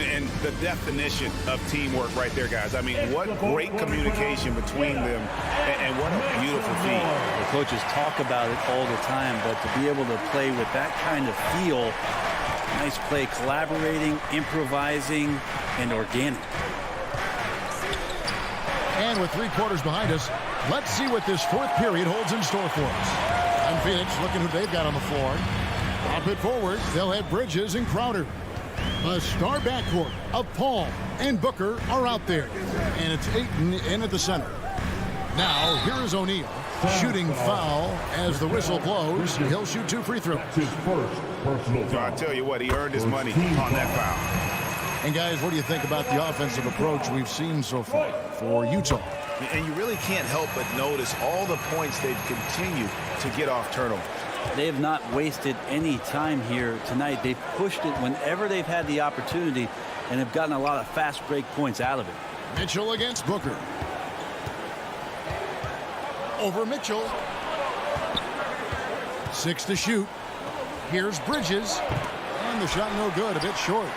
And the definition of teamwork right there, guys. I mean, what great communication between them, and what a beautiful feat. The coaches talk about it all the time, but to be able to play with that kind of feel, nice play, collaborating, improvising, and organic. And with 3 quarters behind us, let's see what this 4th period holds in store for us. And Phoenix looking who they've got on the floor. Up it forward, they'll have Bridges and Crowder. A star backcourt of Paul and Booker are out there. And it's Ayton in at the center. Now, here is O'Neal. Shooting foul as the whistle blows. He'll shoot 2 free throws. His first personal foul. I tell you what, he earned his money on that foul. And guys, what do you think about the offensive approach we've seen so far for Utah? And you really can't help but notice all the points they've continued to get off turnover. They have not wasted any time here tonight. They've pushed it whenever they've had the opportunity and have gotten a lot of fast break points out of it. Mitchell against Booker. Over Mitchell. 6 to shoot. Here's Bridges. And the shot no good, a bit short.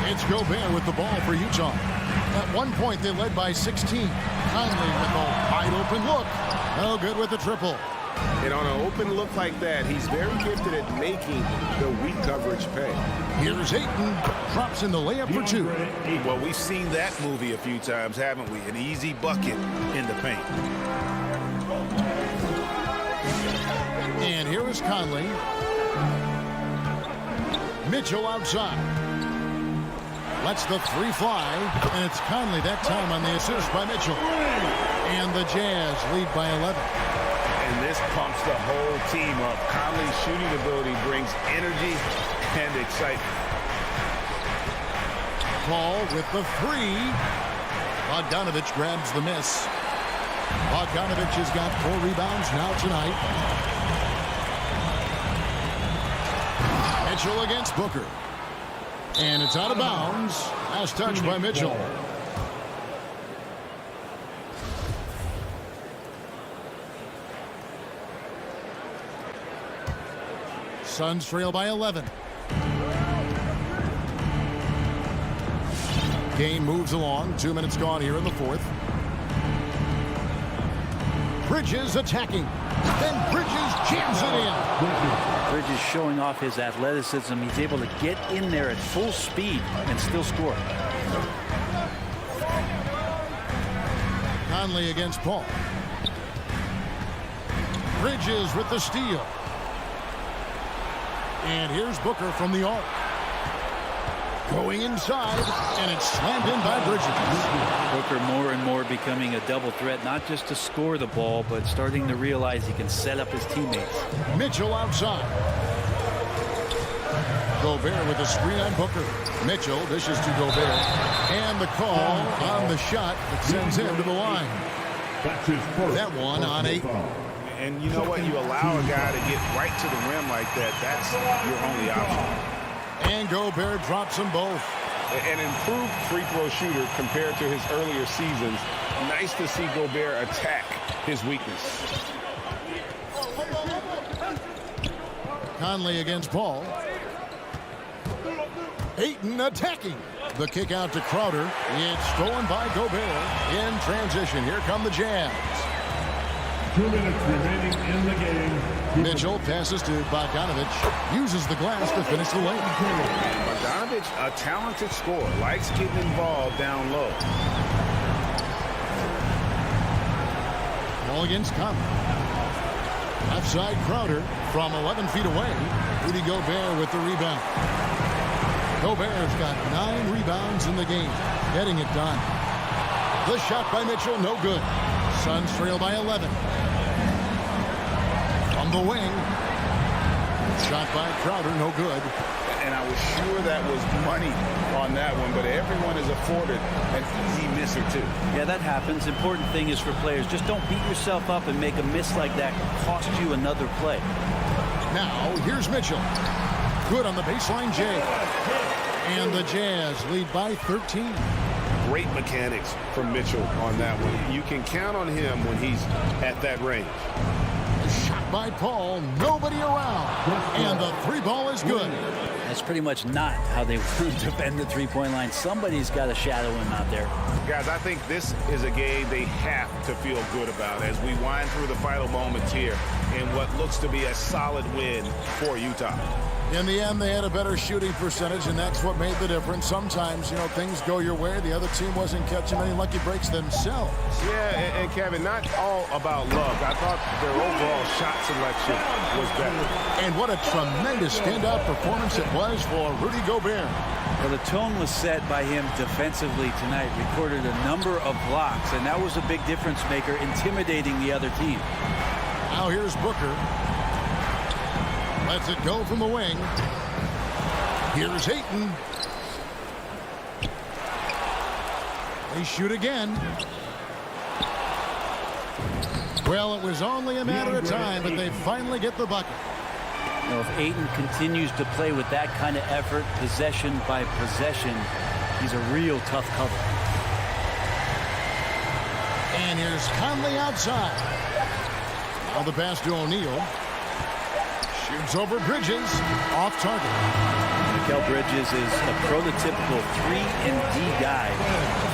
It's Gobert with the ball for Utah. At one point, they led by 16. Conley with a wide open look. No good with the triple. And on an open look like that, he's very gifted at making the weak coverage pay. Here's Ayton. Drops in the layup for 2. Well, we've seen that movie a few times, haven't we? An easy bucket in the paint. And here is Conley. Mitchell outside. Lets the 3 fly. And it's Conley that time on the assist by Mitchell. And the Jazz lead by 11. And this pumps the whole team up. Conley's shooting ability brings energy and excitement. Paul with the 3. Bogdanovich grabs the miss. Bogdanovich has got 4 rebounds now tonight. Mitchell against Booker. And it's out of bounds. Last touch by Mitchell. Suns trail by 11. Game moves along. 2 minutes gone here in the fourth. Bridges attacking. Then Bridges jams it in. Bridges showing off his athleticism. He's able to get in there at full speed and still score. Conley against Paul. Bridges with the steal. And here's Booker from the arc. Going inside, and it's slammed in by Bridges. Booker more and more becoming a double threat, not just to score the ball, but starting to realize he can set up his teammates. Mitchell outside. Gobert with a screen on Booker. Mitchell dishes to Gobert. And the call on the shot that sends him to the line. That one on 8. And you know what? You allow a guy to get right to the rim like that. That's your only option. And Gobert drops them both. An improved free throw shooter compared to his earlier seasons. Nice to see Gobert attack his weakness. Conley against Paul. Ayton attacking. The kick out to Crowder. It's stolen by Gobert. In transition, here come the Jazz. 2 minutes remaining in the game. Mitchell passes to Bogdanovich. Uses the glass to finish the lane. Bogdanovich, a talented scorer, likes getting involved down low. Ball against Conley. Outside Crowder from 11 feet away. Rudy Gobert with the rebound. Gobert's got 9 rebounds in the game. Getting it done. The shot by Mitchell, no good. Suns trail by 11. From the wing. Shot by Crowder, no good. And I was sure that was money on that one, but everyone is afforded an easy miss or 2. Yeah, that happens. Important thing is for players, just don't beat yourself up and make a miss like that cost you another play. Now, here's Mitchell. Good on the baseline, Jay. And the Jazz lead by 13. Great mechanics from Mitchell on that one. You can count on him when he's at that range. Shot by Paul, nobody around. And the 3 ball is good. That's pretty much not how they want to defend the three-point line. Somebody's got to shadow him out there. Guys, I think this is a game they have to feel good about as we wind through the final moments here in what looks to be a solid win for Utah. In the end, they had a better shooting percentage, and that's what made the difference. Sometimes, you know, things go your way. The other team wasn't catching many lucky breaks themselves. Yeah, and Kevin, not all about luck. I thought their overall shot selection was better. And what a tremendous standout performance it was for Rudy Gobert. Well, the tone was set by him defensively tonight. Recorded a number of blocks, and that was a big difference maker, intimidating the other team. Now here's Booker. Lets it go from the wing. Here's Ayton. They shoot again. Well, it was only a matter of time, but they finally get the bucket. You know, if Ayton continues to play with that kind of effort, possession by possession, he's a real tough cover. And here's Conley outside. Now the pass to O'Neal. Shoots over Bridges. Off target. Mikal Bridges is a prototypical 3-and-D guy,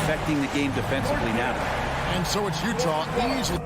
affecting the game defensively now. And so it's Utah easily.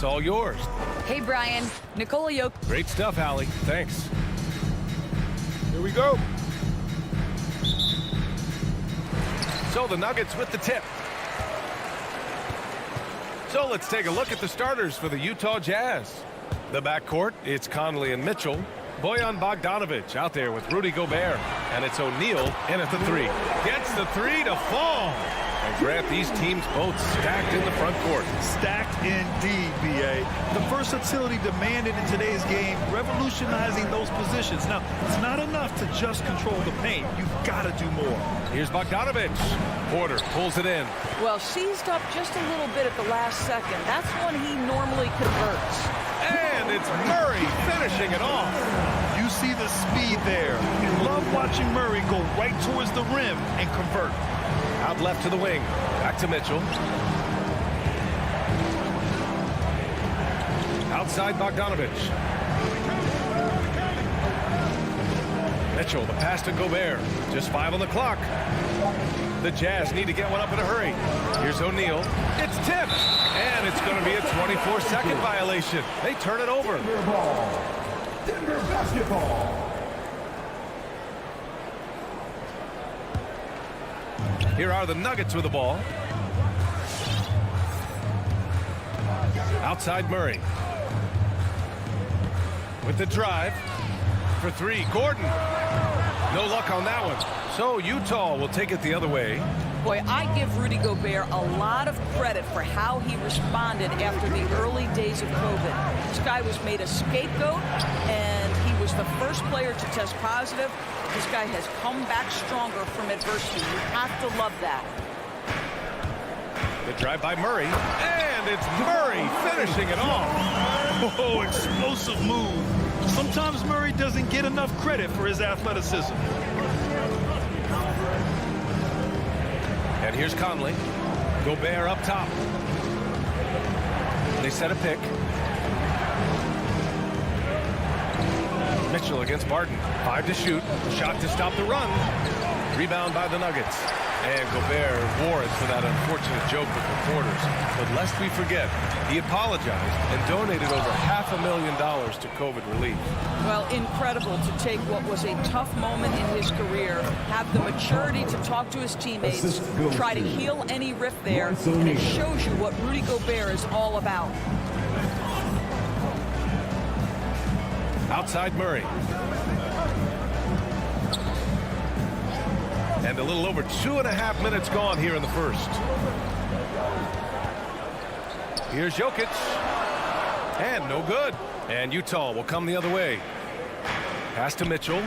It's all yours. Hey, Brian. Nikola Jokic. Great stuff, Allie. Thanks. Here we go. So the Nuggets with the tip. So let's take a look at the starters for the Utah Jazz. The backcourt, it's Conley and Mitchell. Bojan Bogdanovic out there with Rudy Gobert. And it's O'Neal in at the three. Gets the three to fall. And Grant, these teams both stacked in the front court. Stacked indeed, B.A. The versatility demanded in today's game, revolutionizing those positions. Now, it's not enough to just control the paint. You've got to do more. Here's Bogdanovic. Porter pulls it in. Well, seized up just a little bit at the last second. That's when he normally converts. And it's Murray finishing it off. You see the speed there. You love watching Murray go right towards the rim and convert. Out left to the wing. Back to Mitchell. Outside Bogdanovic. Mitchell, the pass to Gobert. Just 5 on the clock. The Jazz need to get one up in a hurry. Here's O'Neal. It's tipped. And it's going to be a 24-second violation. They turn it over. Denver ball. Denver basketball. Here are the Nuggets with the ball. Outside Murray. With the drive. For three, Gordon. No luck on that one. So Utah will take it the other way. Boy, I give Rudy Gobert a lot of credit for how he responded after the early days of COVID. This guy was made a scapegoat, and he was the first player to test positive. This guy has come back stronger from adversity. You have to love that. The drive by Murray, and it's Murray finishing it off. Oh, explosive move. Sometimes Murray doesn't get enough credit for his athleticism. And here's Conley. Gobert up top. They set a pick. Mitchell against Barton. 5 to shoot. Shot to stop the run. Rebound by the Nuggets. And Gobert warrants for that unfortunate joke with reporters. But lest we forget, he apologized and donated over $500,000 to COVID relief. Well, incredible to take what was a tough moment in his career, have the maturity to talk to his teammates, try to heal any rift there, and it shows you what Rudy Gobert is all about. Outside Murray. And a little over 2.5 minutes gone here in the first. Here's Jokic. And no good. And Utah will come the other way. Pass to Mitchell.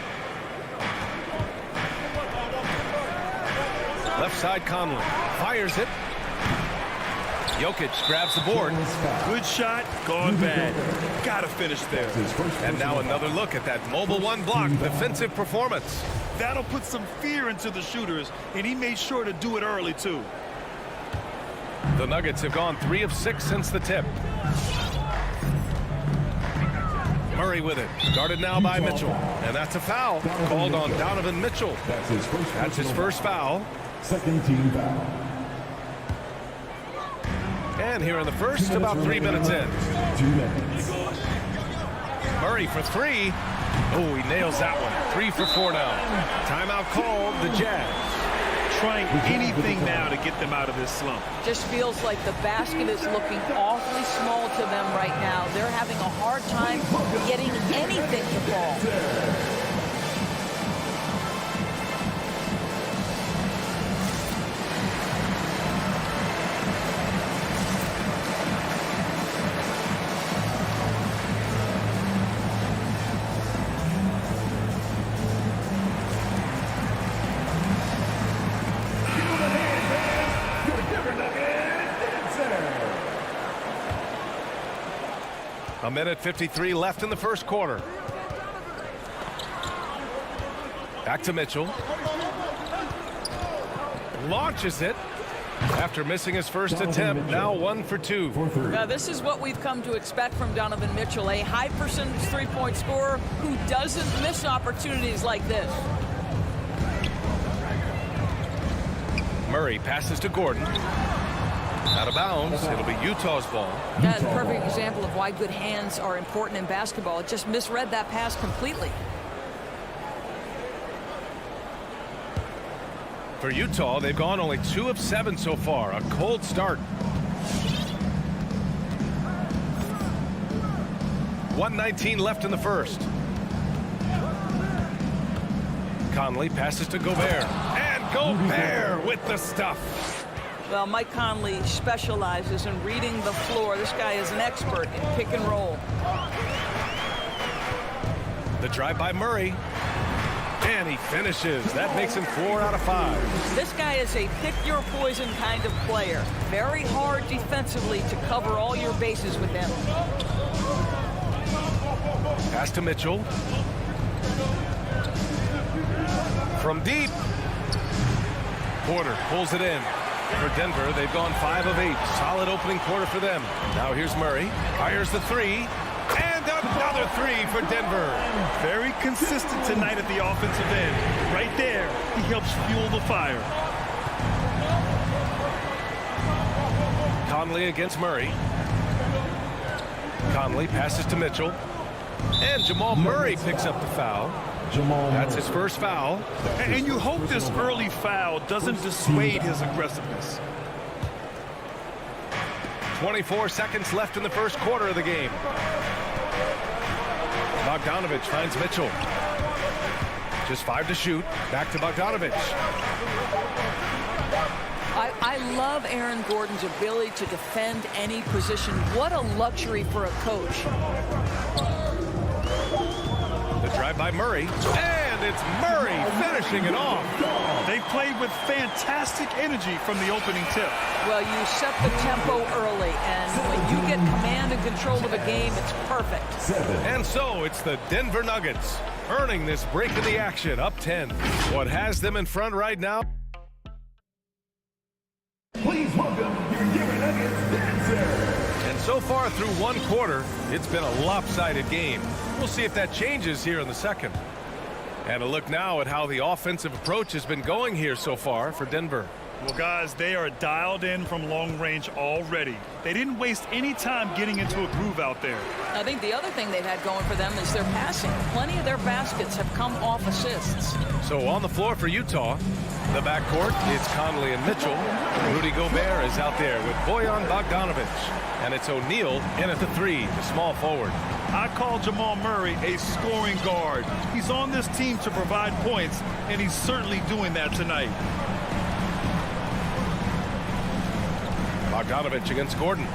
Left side Conley. Fires it. Jokic grabs the board. Good shot, gone bad. Gotta finish there. And now another look at that mobile one block defensive performance. That'll put some fear into the shooters, and he made sure to do it early, too. The Nuggets have gone 3 of 6 since the tip. Murray with it. Guarded now by Mitchell. And that's a foul called on Donovan Mitchell. That's his first foul. Second team foul. And here in the first, about 3 minutes in. 2 minutes. Murray for 3. Oh, he nails that one. 3 for 4 now. Timeout called the Jazz. Trying anything now to get them out of this slump. Just feels like the basket is looking awfully small to them right now. They're having a hard time getting anything to fall. A minute 53 left in the first quarter. Back to Mitchell. Launches it after missing his first attempt. Now 1 for 2. Now, this is what we've come to expect from Donovan Mitchell, a high percentage three-point scorer who doesn't miss opportunities like this. Murray passes to Gordon. Out of of bounds. It'll be Utah's ball. That's a perfect example of why good hands are important in basketball. It just misread that pass completely. For Utah, they've gone only 2 of 7 so far. A cold start. 1:19 left in the first. Conley passes to Gobert. And Gobert with the stuff. Well, Mike Conley specializes in reading the floor. This guy is an expert in pick and roll. The drive by Murray. And he finishes. That makes him 4 out of 5. This guy is a pick your poison kind of player. Very hard defensively to cover all your bases with him. Pass to Mitchell. From deep. Porter pulls it in. For Denver, they've gone 5 of 8. Solid opening quarter for them. Now here's Murray. Fires the 3. And another 3 for Denver. Very consistent tonight at the offensive end. Right there, he helps fuel the fire. Conley against Murray. Conley passes to Mitchell. And Jamal Murray picks up the foul. That's his first foul. And you hope this early foul doesn't dissuade his aggressiveness. 24 seconds left in the first quarter of the game. Bogdanovich finds Mitchell. Just 5 to shoot. Back to Bogdanovich. I love Aaron Gordon's ability to defend any position. What a luxury for a coach. The drive by Murray. And it's Murray finishing it off. They played with fantastic energy from the opening tip. Well, you set the tempo early, and when you get command and control of a game, it's perfect. And so it's the Denver Nuggets earning this break in the action, up 10. What has them in front right now? Please welcome your Denver Nuggets dancer. And so far through one quarter, it's been a lopsided game. We'll see if that changes here in the second. And a look now at how the offensive approach has been going here so far for Denver. Well, guys, they are dialed in from long range already. They didn't waste any time getting into a groove out there. I think the other thing they've had going for them is their passing. Plenty of their baskets have come off assists. So on the floor for Utah, the backcourt, it's Conley and Mitchell. Rudy Gobert is out there with Bojan Bogdanovich. And it's O'Neal in at the 3, the small forward. I call Jamal Murray a scoring guard. He's on this team to provide points, and he's certainly doing that tonight. Bogdanovich against Gordon.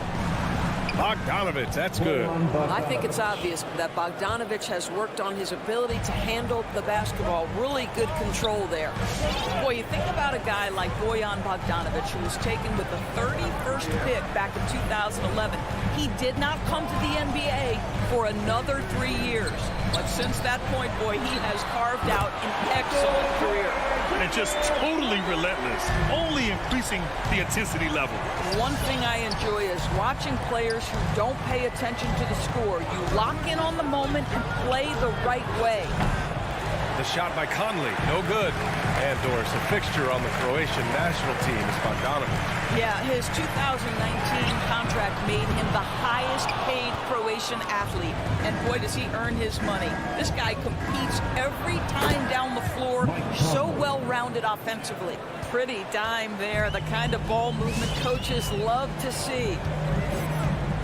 Bogdanovich, that's good. I think it's obvious that Bogdanovich has worked on his ability to handle the basketball. Really good control there. Boy, you think about a guy like Bojan Bogdanovich, who was taken with the 31st pick back in 2011. He did not come to the NBA for another 3 years. But since that point, boy, he has carved out an excellent career. And just totally relentless, only increasing the intensity level. One thing I enjoy is watching players who don't pay attention to the score. You lock in on the moment and play the right way. The shot by Conley, no good. And Doris, a fixture on the Croatian national team is Bogdanovich. Yeah, his 2019 contract made him the highest paid Croatian athlete. And boy, does he earn his money. This guy competes every time down the floor, so well-rounded offensively. Pretty dime there, the kind of ball movement coaches love to see.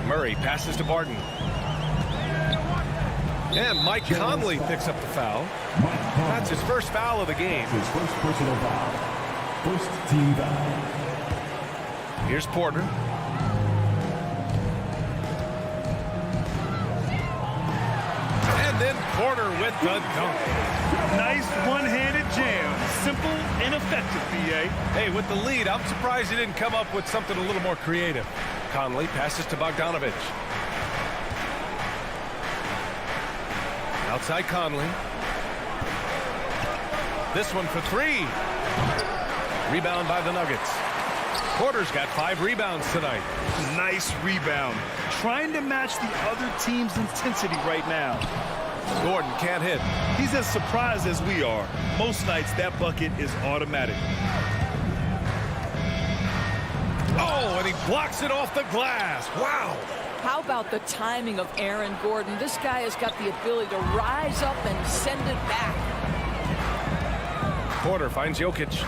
Murray passes to Barton. And Mike Conley picks up the foul. That's his first foul of the game. His first personal foul. First team foul. Here's Porter. And then Porter with the dunk. Nice one-handed jam. Simple and effective, B.A. Hey, with the lead, I'm surprised he didn't come up with something a little more creative. Conley passes to Bogdanovich. Outside Conley. This one for 3. Rebound by the Nuggets. Porter's got 5 rebounds tonight. Nice rebound. Trying to match the other team's intensity right now. Gordon can't hit. He's as surprised as we are. Most nights that bucket is automatic. Oh, and he blocks it off the glass. Wow. How about the timing of Aaron Gordon? This guy has got the ability to rise up and send it back. Porter finds Jokic.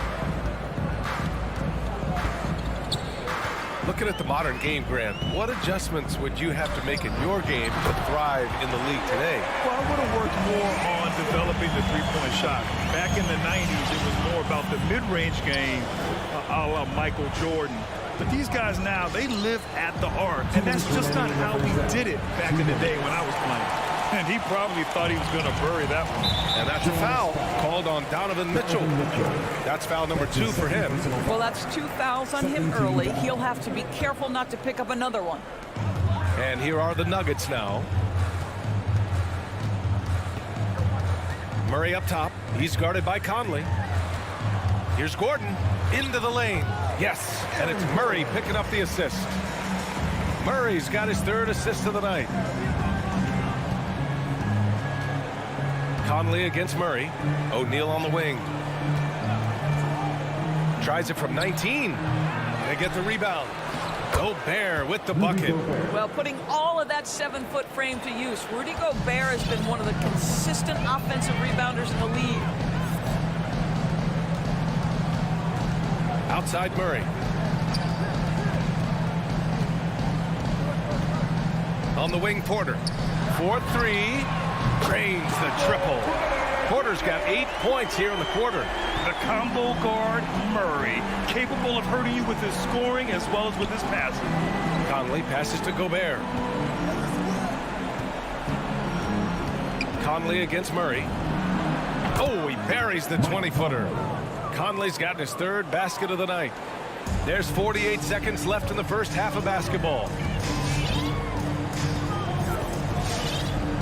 Looking at the modern game, Grant, what adjustments would you have to make in your game to thrive in the league today? Well, I would have worked more on developing the three-point shot. Back in the 90s, it was more about the mid-range game, a la Michael Jordan. But these guys now, they live at the arc, and that's just not how we did it back in the day when I was playing. And he probably thought he was going to bury that one. And that's a foul called on Donovan Mitchell. That's foul number 2 for him. Well, that's 2 fouls on him early. He'll have to be careful not to pick up another one. And here are the Nuggets now. Murray up top. He's guarded by Conley. Here's Gordon into the lane. Yes, and it's Murray picking up the assist. Murray's got his 3rd assist of the night. Conley against Murray. O'Neal on the wing. Tries it from 19. They get the rebound. Gobert with the bucket. Well, putting all of that 7-foot frame to use, Rudy Gobert has been one of the consistent offensive rebounders in the league. Outside Murray. On the wing, Porter. 4-3. Drains the triple. Porter's got 8 points here in the quarter. The combo guard, Murray, capable of hurting you with his scoring as well as with his passing. Conley passes to Gobert. Conley against Murray. Oh, he buries the 20-footer. Conley's gotten his 3rd basket of the night. There's 48 seconds left in the first half of basketball.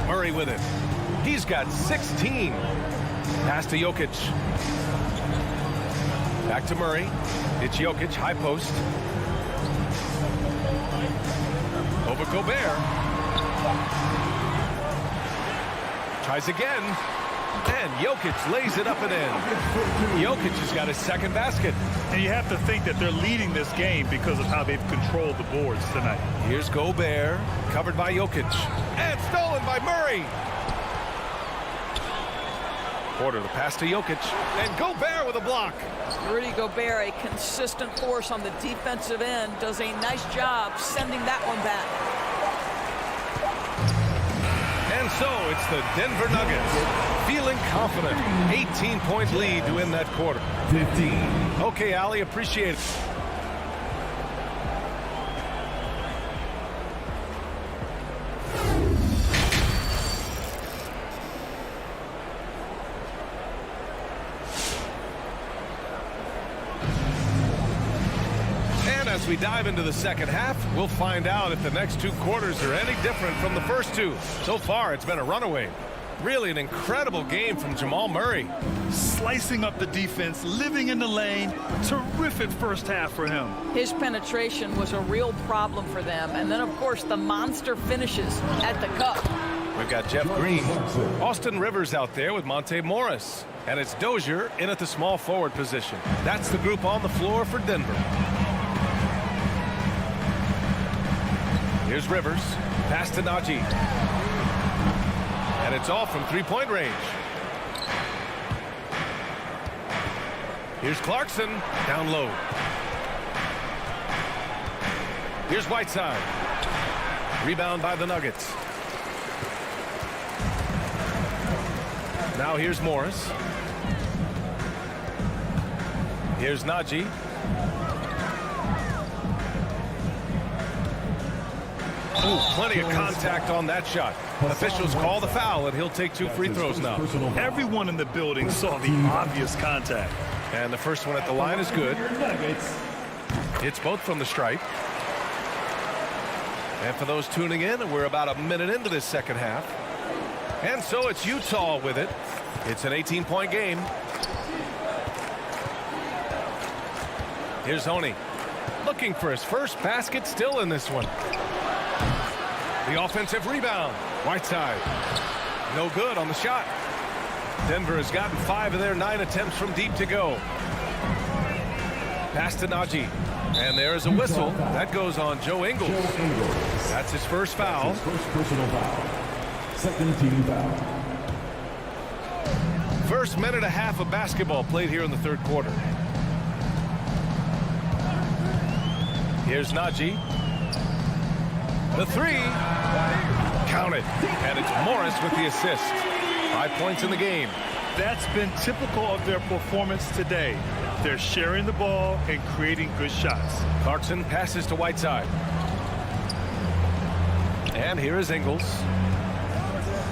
Murray with it. He's got 16. Pass to Jokic. Back to Murray. It's Jokic, high post. Over Gobert. Tries again. And Jokic lays it up and in. Jokic has got his 2nd basket. And you have to think that they're leading this game because of how they've controlled the boards tonight. Here's Gobert, covered by Jokic. And stolen by Murray. Porter, the pass to Jokic. And Gobert with a block. Rudy Gobert, a consistent force on the defensive end, does a nice job sending that one back. And so it's the Denver Nuggets feeling confident. 18-point lead to win that quarter. 15. Okay, Allie, appreciate it. As we dive into the second half, we'll find out if the next 2 quarters are any different from the first 2. So far, it's been a runaway. Really an incredible game from Jamal Murray. Slicing up the defense, living in the lane. Terrific first half for him. His penetration was a real problem for them. And then, of course, the monster finishes at the cup. We've got Jeff Green. Austin Rivers out there with Monte Morris. And it's Dozier in at the small forward position. That's the group on the floor for Denver. Here's Rivers. Pass to Najee. And it's all from 3-point range. Here's Clarkson. Down low. Here's Whiteside. Rebound by the Nuggets. Now here's Morris. Here's Najee. Ooh, plenty of contact on that shot. Officials call the foul, and he'll take 2 free throws now. Everyone in the building saw the obvious contact. And the first one at the line is good. It's both from the stripe. And for those tuning in, we're about a minute into this second half. And so it's Utah with it. It's an 18-point game. Here's Honey. Looking for his first basket still in this one. The offensive rebound. Whiteside. No good on the shot. Denver has gotten 5 of their 9 attempts from deep to go. Pass to Najee. And there is a whistle. That goes on Joe Ingles. That's his first foul. First personal foul. Second team foul. First minute and a half of basketball played here in the third quarter. Here's Najee. The three. Count it. And it's Morris with the assist. 5 points in the game. That's been typical of their performance today. They're sharing the ball and creating good shots. Clarkson passes to Whiteside. And here is Ingles.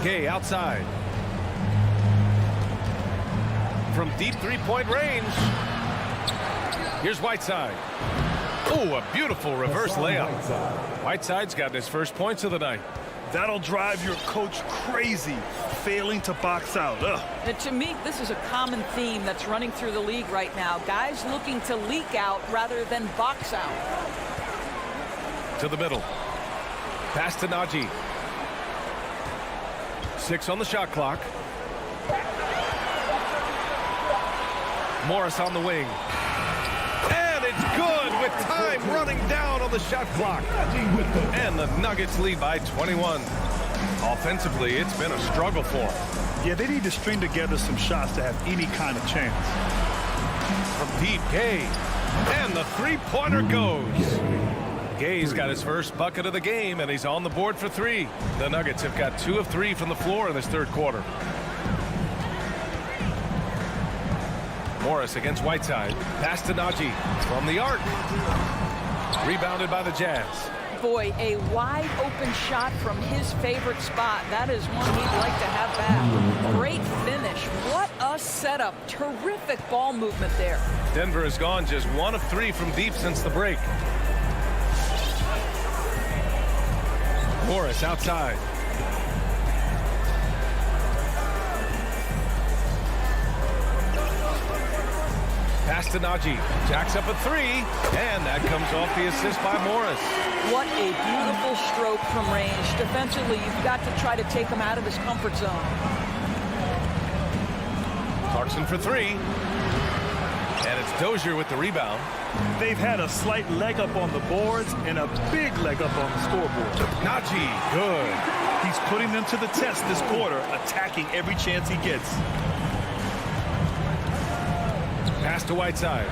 Gay outside. From deep three-point range. Here's Whiteside. Oh, a beautiful reverse layup. Whiteside's gotten his first points of the night. That'll drive your coach crazy, failing to box out. And to me, this is a common theme that's running through the league right now. Guys looking to leak out rather than box out. To the middle. Pass to Najee. 6 on the shot clock. Morris on the wing. And it's good with time running down on the shot clock. And the Nuggets lead by 21. Offensively, it's been a struggle for them. Yeah, they need to string together some shots to have any kind of chance. From deep, Gay. And the three-pointer goes. Gay's got his first bucket of the game, and he's on the board for 3. The Nuggets have got 2 of 3 from the floor in this third quarter. Morris against Whiteside. Pass to Najee from the arc. Rebounded by the Jazz. Boy, a wide open shot from his favorite spot. That is one he'd like to have back. Great finish. What a setup. Terrific ball movement there. Denver has gone just 1 of 3 from deep since the break. Morris outside. Pass to Najee. Jacks up a 3, and that comes off the assist by Morris. What a beautiful stroke from range. Defensively, you've got to try to take him out of his comfort zone. Clarkson for 3. And it's Dozier with the rebound. They've had a slight leg up on the boards and a big leg up on the scoreboard. Najee, good. He's putting them to the test this quarter, attacking every chance he gets. Pass to Whiteside.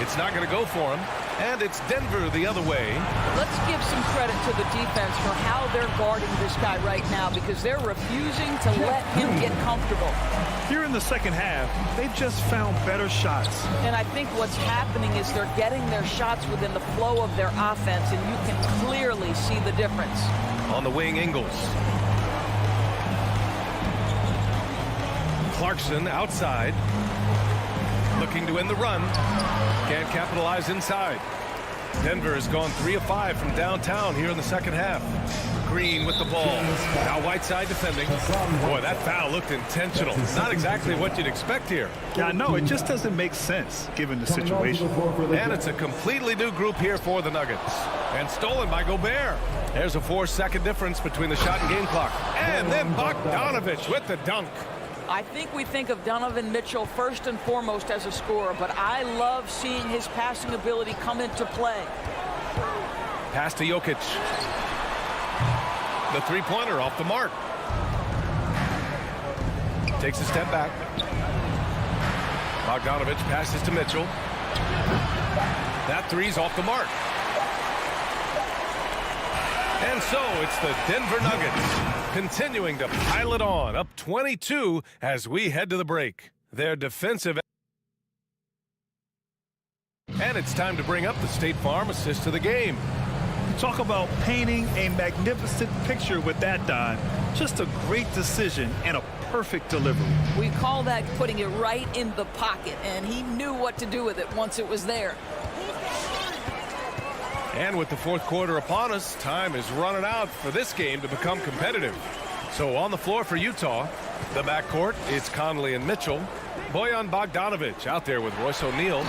It's not going to go for him. And it's Denver the other way. Let's give some credit to the defense for how they're guarding this guy right now, because they're refusing to let him get comfortable. Here in the second half, they've just found better shots. And I think what's happening is they're getting their shots within the flow of their offense, and you can clearly see the difference. On the wing, Ingles. Clarkson outside. Looking to end the run. Can't capitalize inside. Denver has gone 3 of 5 from downtown here in the second half. Green with the ball. Now Whiteside defending. Boy, that foul looked intentional. Not exactly what you'd expect here. Yeah, I know. It just doesn't make sense given the situation. And it's a completely new group here for the Nuggets. And stolen by Gobert. There's a 4-second difference between the shot and game clock. And then Bogdanovich with the dunk. I think we think of Donovan Mitchell first and foremost as a scorer, but I love seeing his passing ability come into play. Pass to Jokic. The three-pointer off the mark. Takes a step back. Bogdanovich passes to Mitchell. That three's off the mark. And so it's the Denver Nuggets continuing to pile it on, up 22 as we head to the break. Their defensive. And it's time to bring up the State Farm assist of the game. Talk about painting a magnificent picture with that, Don. Just a great decision and a perfect delivery. We call that putting it right in the pocket, and he knew what to do with it once it was there. And with the fourth quarter upon us, time is running out for this game to become competitive. So on the floor for Utah, the backcourt, it's Conley and Mitchell. Bojan Bogdanovich out there with Royce O'Neal.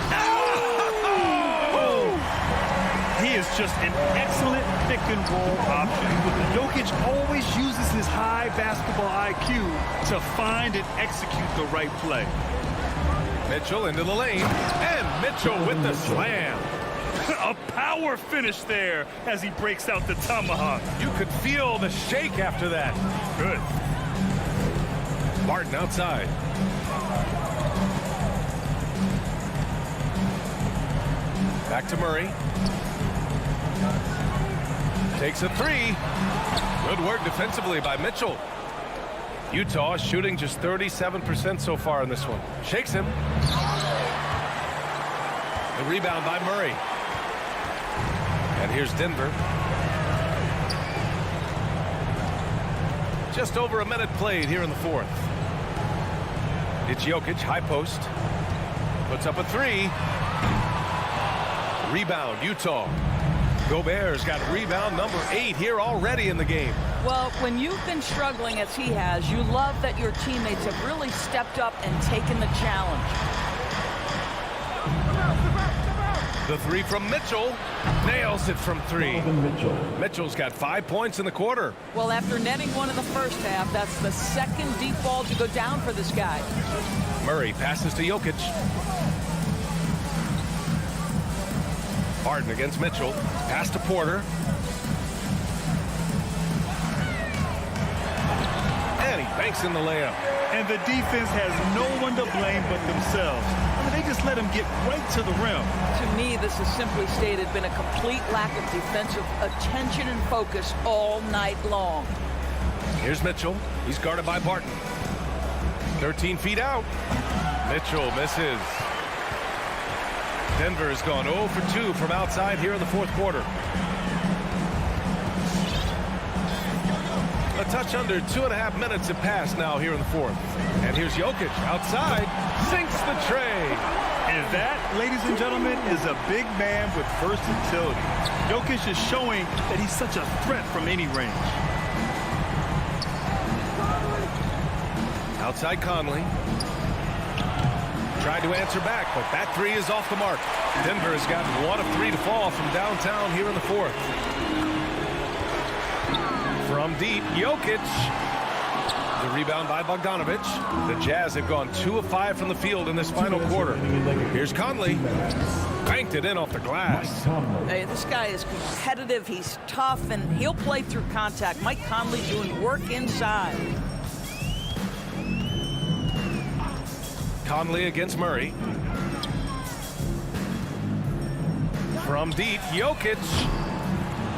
He is just an excellent pick-and-roll option. Jokic always uses his high basketball IQ to find and execute the right play. Mitchell into the lane, and Mitchell with the slam. A power finish there as he breaks out the tomahawk. You could feel the shake after that. Good. Barton outside. Back to Murray. Takes a three. Good work defensively by Mitchell. Utah shooting just 37% so far in this one. Shakes him. The rebound by Murray. And here's Denver. Just over a minute played here in the fourth. It's Jokic, high post. Puts up a three. Rebound, Utah. Gobert's got rebound number 8 here already in the game. Well, when you've been struggling as he has, you love that your teammates have really stepped up and taken the challenge. The three from Mitchell. Nails it from 3. Mitchell's got 5 points in the quarter. Well, after netting one in the first half, that's the second deep ball to go down for this guy. Murray passes to Jokic. Barton against Mitchell. Pass to Porter. And he banks in the layup. And the defense has no one to blame but themselves. I mean, they just let him get right to the rim. To me, this has simply stated been a complete lack of defensive attention and focus all night long. Here's Mitchell. He's guarded by Barton. 13 feet out. Mitchell misses. Denver has gone 0 for 2 from outside here in the fourth quarter. A touch under 2.5 minutes have passed now here in the fourth. And here's Jokic outside, sinks the tray. And that, ladies and gentlemen, is a big man with versatility. Jokic is showing that he's such a threat from any range. Outside Conley. Tried to answer back, but that three is off the mark. Denver has got 1 of 3 to fall from downtown here in the fourth. From deep, Jokic. The rebound by Bogdanovic. The Jazz have gone 2 of 5 from the field in this final quarter. Here's Conley. Banked it in off the glass. Hey, this guy is competitive. He's tough, and he'll play through contact. Mike Conley doing work inside. Conley against Murray. From deep, Jokic.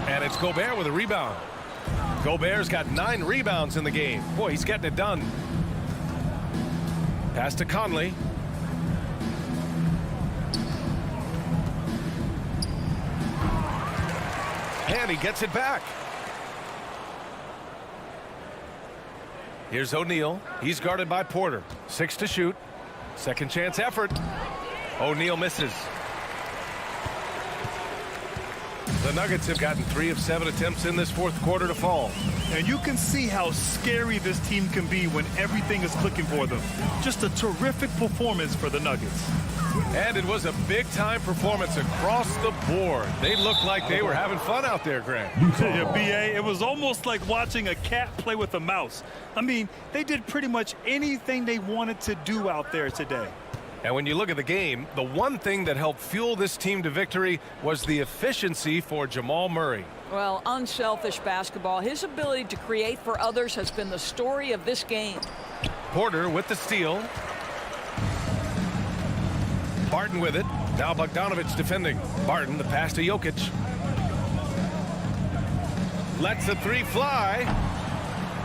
And it's Gobert with a rebound. Gobert's got 9 rebounds in the game. Boy, he's getting it done. Pass to Conley. And he gets it back. Here's O'Neal. He's guarded by Porter. 6 to shoot. Second chance effort. O'Neal misses. The Nuggets have gotten 3 of 7 attempts in this fourth quarter to fall. And you can see how scary this team can be when everything is clicking for them. Just a terrific performance for the Nuggets. And it was a big-time performance across the board. They looked like they were having fun out there, Grant. Yeah, B.A., it was almost like watching a cat play with a mouse. I mean, they did pretty much anything they wanted to do out there today. And when you look at the game, the one thing that helped fuel this team to victory was the efficiency for Jamal Murray. Well, unselfish basketball. His ability to create for others has been the story of this game. Porter with the steal. Barton with it. Now Bogdanovic defending. Barton, the pass to Jokic. Lets the three fly.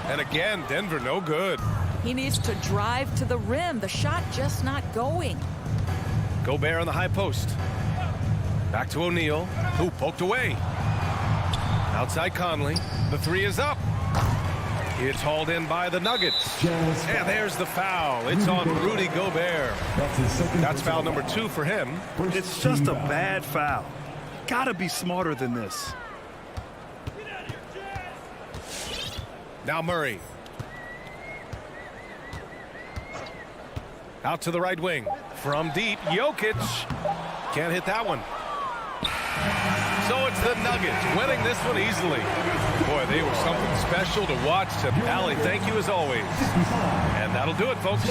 And again, Denver no good. He needs to drive to the rim. The shot just not going. Gobert on the high post. Back to O'Neal, who poked away. Outside Conley. The three is up. It's hauled in by the Nuggets. And there's the foul. It's on Rudy Gobert. That's foul number 2 for him. It's just a bad foul. Gotta be smarter than this. Now Murray. Out to the right wing. From deep, Jokic. Can't hit that one. So it's the Nuggets winning this one easily. Boy, they were something special to watch. Allie, thank you as always. And that'll do it, folks.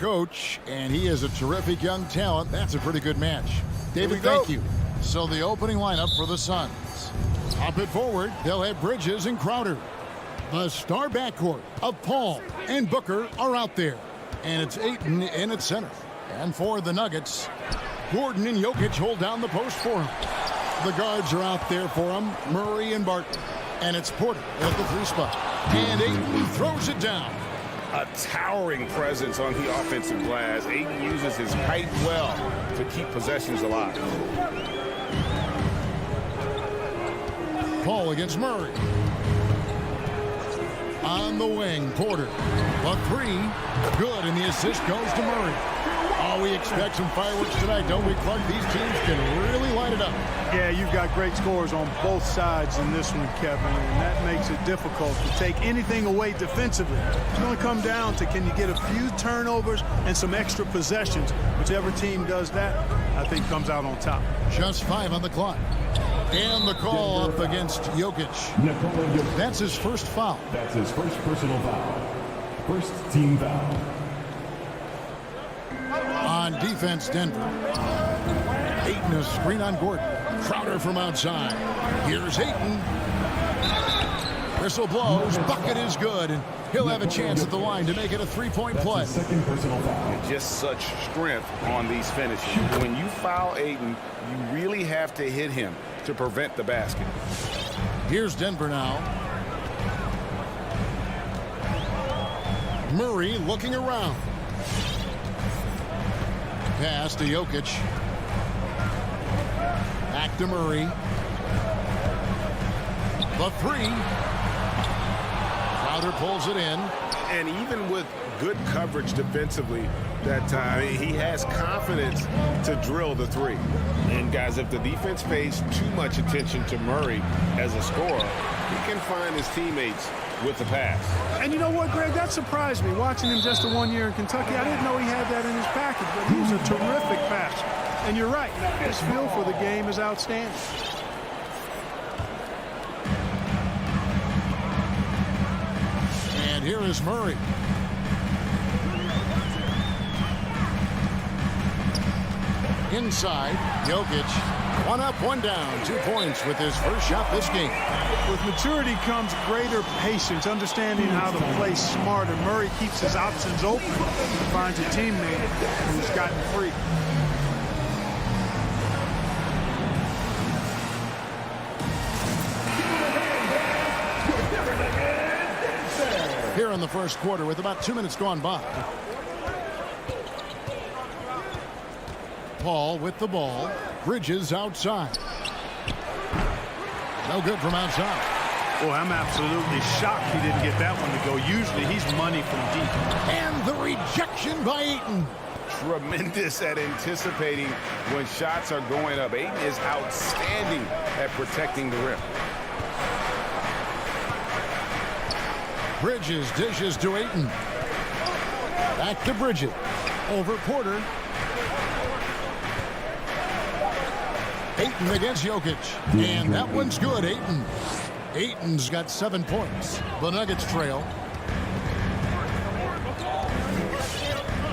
coach, and he is a terrific young talent. That's a pretty good match. David, go. thank you. So the opening lineup for the Suns. Up it forward, they'll have Bridges and Crowder. The star backcourt of Paul and Booker are out there. And it's Ayton in at center. And for the Nuggets, Gordon and Jokic hold down the post for him. The guards are out there for him, Murray and Barton. And it's Porter at the 3 spot. And Ayton throws it down. A towering presence on the offensive glass. Ayton uses his height well to keep possessions alive. Paul against Murray. On the wing, Porter. The 3, good, and the assist goes to Murray. Oh, we expect some fireworks tonight, don't we, Clark? These teams can really light it up. Yeah, you've got great scores on both sides in this one, Kevin, and that makes it difficult to take anything away defensively. It's going to come down to, can you get a few turnovers and some extra possessions? Whichever team does that, I think comes out on top. Just 5 on the clock. And the call up against Jokic. That's his first foul. That's his first personal foul. First team foul. On defense, Denver. Ayton a screen on Gordon. Crowder from outside. Here's Ayton. Whistle blows. Bucket is good. And he'll have a chance at the line to make it a 3-point play. Second personal foul. Just such strength on these finishes. When you foul Ayton, you really have to hit him to prevent the basket. Here's Denver now. Murray looking around. Pass to Jokic. Back to Murray. The 3. Crowder pulls it in. And even with good coverage defensively that time, he has confidence to drill the 3. And guys, if the defense pays too much attention to Murray as a scorer, he can find his teammates with the pass. And you know what, Greg? That surprised me. Watching him just 1 year in Kentucky, I didn't know he had that in his package, but he was a terrific passer. And you're right, his feel for the game is outstanding. And here is Murray. Inside, Jokic. 1 up, 1 down. 2 points with his first shot this game. With maturity comes greater patience, understanding how to play smarter. Murray keeps his options open and finds a teammate who's gotten free. Here in the first quarter with about 2 minutes gone by. Paul with the ball. Bridges outside. No good from outside. Well, I'm absolutely shocked he didn't get that one to go. Usually he's money from deep. And the rejection by Ayton. Tremendous at anticipating when shots are going up. Ayton is outstanding at protecting the rim. Bridges dishes to Ayton. Back to Bridges. Over Porter. Ayton against Jokic. And that one's good, Ayton. Ayton's got 7 points. The Nuggets trail.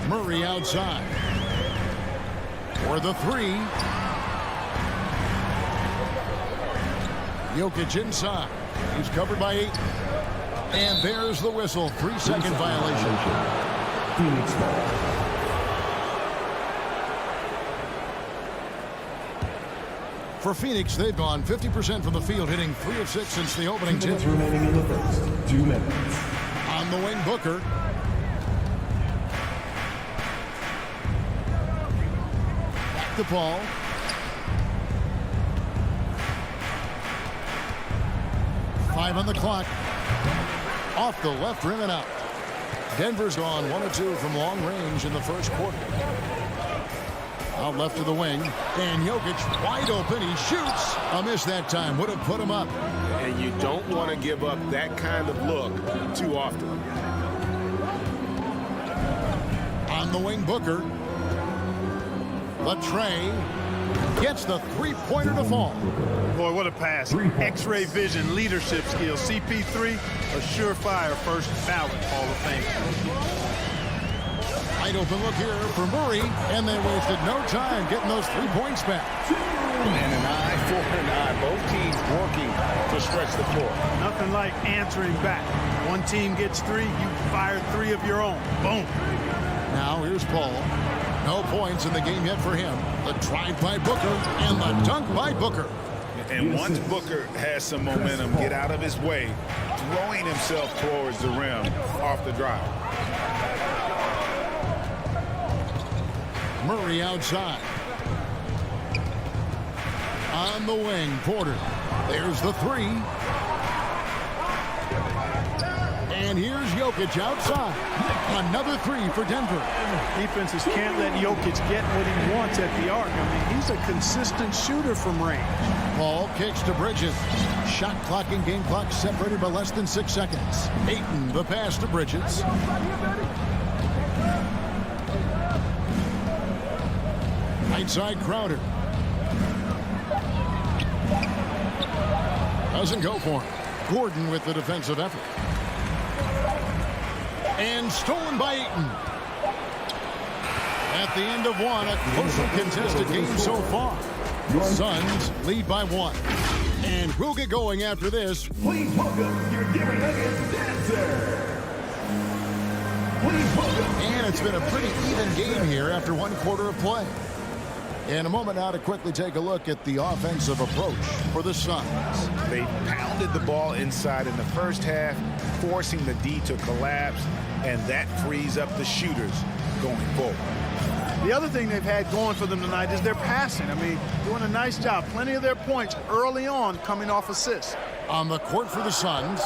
Murray outside. For the 3. Jokic inside. He's covered by Ayton. And there's the whistle. 3-second violation. Phoenix ball. For Phoenix, they've gone 50% from the field, hitting 3 of 6 since the opening 2 tip. minutes remaining in the first. 2 minutes. On the wing, Booker. Back to Paul. Five on the clock. Off the left rim and out. Denver's gone 1 of 2 from long range in the first quarter. Out left to the wing, and Jokic wide open. He shoots. A miss that time. Would have put him up. And you don't want to give up that kind of look too often. On the wing, Booker. Latrey gets the 3-pointer to fall. Boy, what a pass. X-ray vision, leadership skills. CP3, a surefire first ballot Hall of Fame. Wide open look here for Murray, and they wasted no time getting those 3 points back. And an eye for an eye. Both teams working to stretch the floor. Nothing like answering back. One team gets 3, you fire 3 of your own. Boom. Now here's Paul. No points in the game yet for him. The drive by Booker and the dunk by Booker. And once Booker has some momentum, get out of his way, throwing himself towards the rim off the drive. Murray outside. On the wing, Porter. There's the 3. And here's Jokic outside. Another 3 for Denver. Defenses can't let Jokic get what he wants at the arc. I mean, he's a consistent shooter from range. Paul kicks to Bridges. Shot clock and game clock separated by less than 6 seconds. Ayton, the pass to Bridges. Right side, Crowder. Doesn't go for him. Gordon with the defensive effort. And stolen by Ayton. At the end of one, a closely contested game so far. Suns lead by 1. And we'll get going after this. Please welcome your Denver Nuggets dancer. Please welcome. And it's been a pretty even game here after 1 quarter of play. In a moment now to quickly take a look at the offensive approach for the Suns. They pounded the ball inside in the first half, forcing the D to collapse, and that frees up the shooters going forward. The other thing they've had going for them tonight is their passing. I mean, doing a nice job. Plenty of their points early on coming off assists. On the court for the Suns,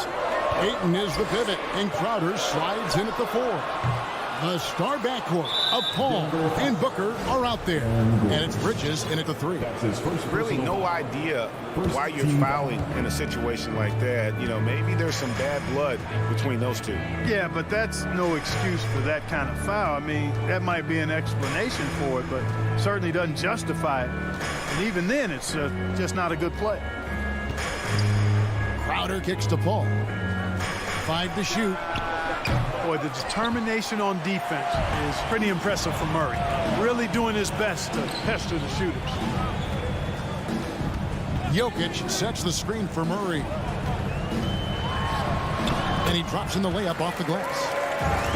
Ayton is the pivot, and Crowder slides in at the 4. The star backcourt of Paul and Booker are out there. And it's Bridges in at the 3. Really no idea why you're fouling in a situation like that. You know, maybe there's some bad blood between those two. Yeah, but that's no excuse for that kind of foul. I mean, that might be an explanation for it, but certainly doesn't justify it. And even then, it's just not a good play. Crowder kicks to Paul. 5 to shoot. Boy, the determination on defense is pretty impressive for Murray. Really doing his best to pester the shooters. Jokic sets the screen for Murray. And he drops in the layup off the glass.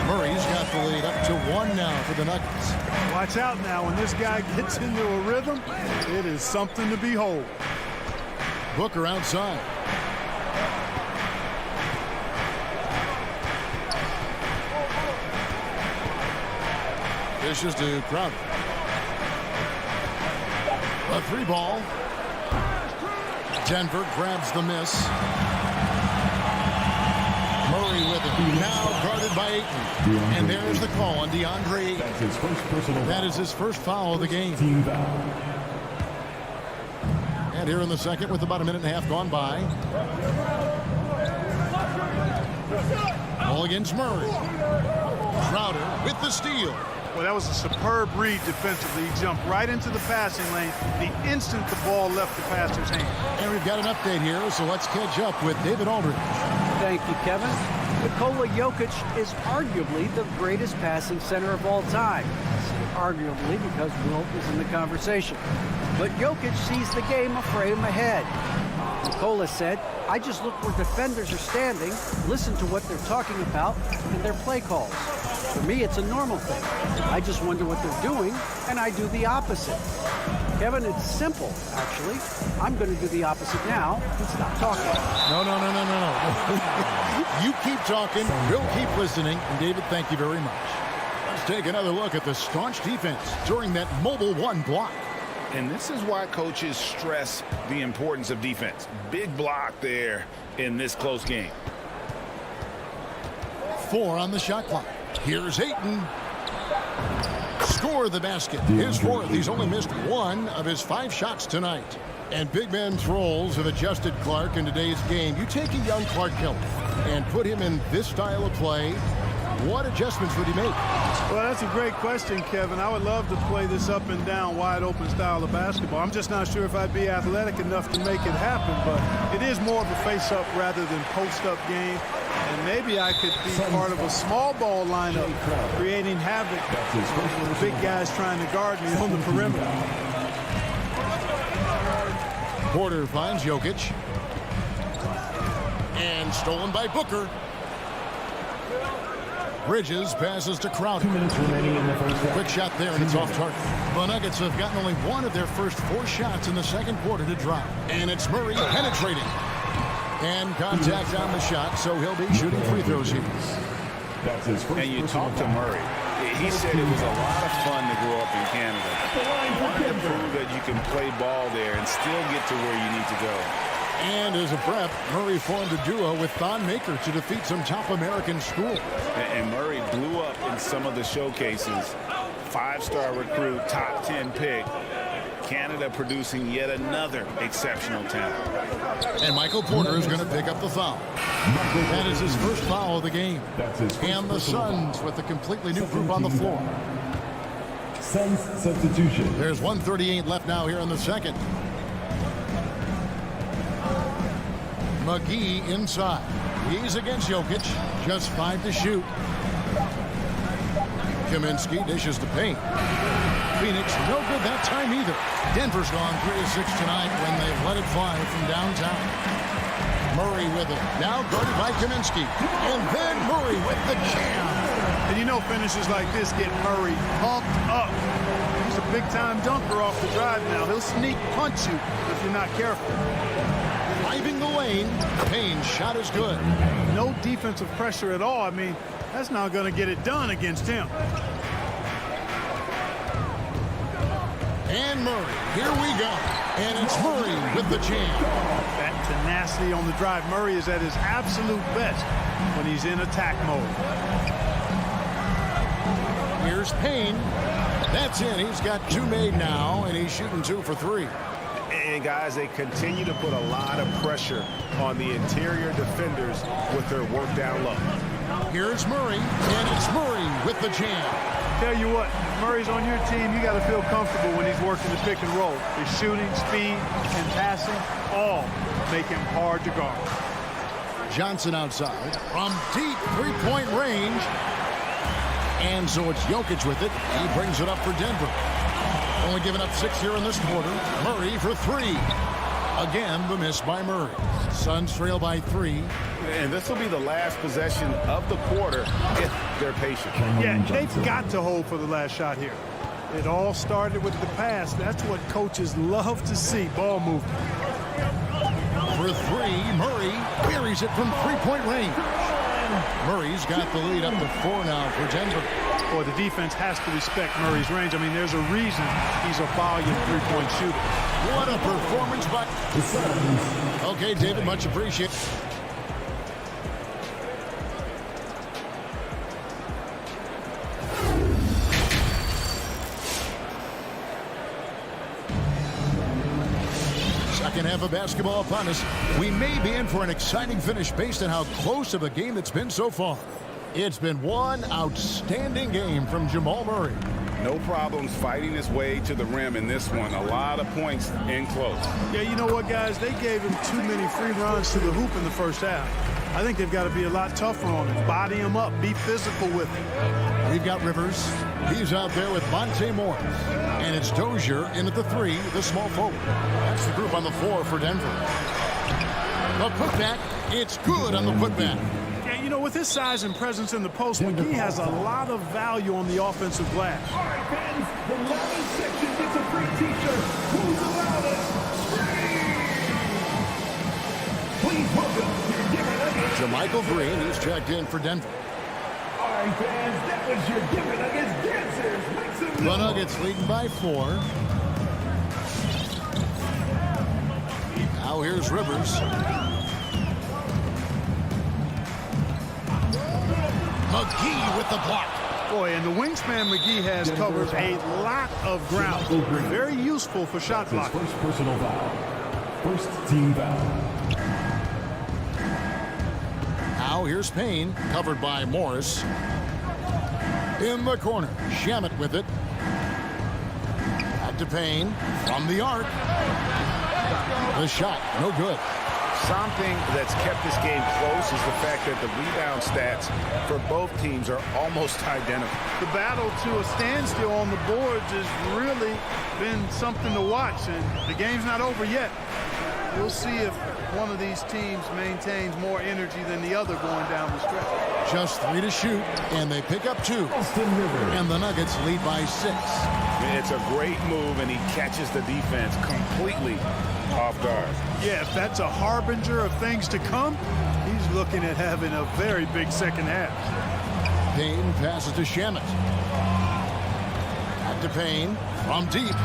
Murray's got the lead up to 1 now for the Nuggets. Watch out now. When this guy gets into a rhythm, it is something to behold. Booker outside. Dishes to Crowder. A 3 ball. Denver grabs the miss. Murray with it. Now guarded by Ayton. And there's the call on DeAndre Ayton. That is his first foul of the game. And here in the second with about a minute and a half gone by. Ball against Murray. Crowder with the steal. Well, that was a superb read defensively. He jumped right into the passing lane the instant the ball left the passer's hand. And we've got an update here, so let's catch up with David Aldridge. Thank you, Kevin. Nikola Jokic is arguably the greatest passing center of all time. I say arguably because Wilt is in the conversation. But Jokic sees the game a frame ahead. Nikola said, I just look where defenders are standing, listen to what they're talking about, and their play calls. For me, it's a normal thing. I just wonder what they're doing, and I do the opposite. Kevin, it's simple, actually. I'm going to do the opposite now and stop talking. No. You keep talking, we'll keep listening. And David, thank you very much. Let's take another look at the staunch defense during that mobile 1 block. And this is why coaches stress the importance of defense. Big block there in this close game. 4 on the shot clock. Here's Ayton. Score the basket. His 4th. He's only missed 1 of his 5 shots tonight. And big men's roles have adjusted Clark in today's game. You take a young Clark Killer and put him in this style of play. What adjustments would he make? Well, that's a great question, Kevin. I would love to play this up and down, wide open style of basketball. I'm just not sure if I'd be athletic enough to make it happen, but it is more of a face-up rather than post-up game. And maybe I could be part of a small ball lineup, creating havoc with big guys trying to guard me on the perimeter. Porter finds Jokic. And stolen by Booker. Bridges passes to Crowder. 2 minutes remaining in the first half. Quick shot there, and it's off target. The Nuggets have gotten only one of their first 4 shots in the second quarter to drop. And it's Murray penetrating. And contact on the shot, so he'll be shooting free throws here. That's his first. And you talk to Murray. He said it was a lot of fun to grow up in Canada. To prove that you can play ball there and still get to where you need to go. And as a prep, Murray formed a duo with Thon Maker to defeat some top American schools. And Murray blew up in some of the showcases. 5-star recruit, top 10 pick. Canada producing yet another exceptional talent. And Michael Porter is going to pick up the foul. That is his first foul of the game. And the Suns with a completely new group on the floor. Suns substitution. There's 1:38 left now here in the second. McGee inside. He's against Jokic. Just 5 to shoot. Kaminsky dishes to Payne. Phoenix, no good that time either. Denver's gone 3 of 6 tonight when they've let it fly from downtown. Murray with it. Now guarded by Kaminsky. And then Murray with the jam. And you know finishes like this get Murray pumped up. He's a big-time dunker off the drive now. He'll sneak punch you if you're not careful. Driving the lane. Payne's shot is good. No defensive pressure at all. I mean, that's not going to get it done against him. And Murray, here we go. And it's Murray with the jam. That tenacity on the drive. Murray is at his absolute best when he's in attack mode. Here's Payne. That's in. He's got 2 made now, and he's shooting 2 for 3. And guys, they continue to put a lot of pressure on the interior defenders with their work down low. Here's Murray, and it's Murray with the jam. Tell you what, if Murray's on your team, you got to feel comfortable when he's working the pick and roll. His shooting, speed, and passing all make him hard to guard. Johnson outside from deep 3-point range. And so it's Jokic with it. He brings it up for Denver. Only giving up 6 here in this quarter. Murray for 3. Again, the miss by Murray. Suns trail by 3. And this will be the last possession of the quarter if they're patient. Yeah, they've got to hold for the last shot here. It all started with the pass. That's what coaches love to see, ball movement. For 3, Murray buries it from 3-point range. Murray's got the lead up to 4 now for Denver. Boy, the defense has to respect Murray's range. I mean, there's a reason he's a volume 3-point shooter. What a performance by the Suns. Okay, David, much appreciated. Second half of basketball upon us. We may be in for an exciting finish based on how close of a game it's been so far. It's been one outstanding game from Jamal Murray. No problems fighting his way to the rim in this one. A lot of points in close. Yeah, you know what, guys? They gave him too many free runs to the hoop in the first half. I think they've got to be a lot tougher on him. Body him up. Be physical with him. We've got Rivers. He's out there with Monte Morris. And it's Dozier in at the 3, the small forward. That's the group on the floor for Denver. The putback. It's good on the putback. Yeah, you know, with his size and presence in the post, McGee has a lot of value on the offensive glass. All right, fans, the loudest section gets a free t-shirt. Who's the loudest? Please welcome your Denver Nuggets. Jermichael Green, he's checked in for Denver. All right, fans, that was your Denver Nuggets dancers. Make some The noise. Nuggets leading by 4. Now here's Rivers. McGee with the block. Boy, and the wingspan McGee has covered a lot of ground. Very useful for shot His blocking. first personal foul. First team foul. Now here's Payne, covered by Morris. In the corner, Shamet with it. Back to Payne from the arc. The shot, no good. Something that's kept this game close is the fact that the rebound stats for both teams are almost identical. The battle to a standstill on the boards has really been something to watch, and the game's not over yet. We'll see if one of these teams maintains more energy than the other going down the stretch. Just 3 to shoot, and they pick up 2. And the Nuggets lead by 6. It's a great move, and he catches the defense completely off guard. Yeah, if that's a harbinger of things to come, he's looking at having a very big second half. Payne passes to Shamet. Back to Payne from deep.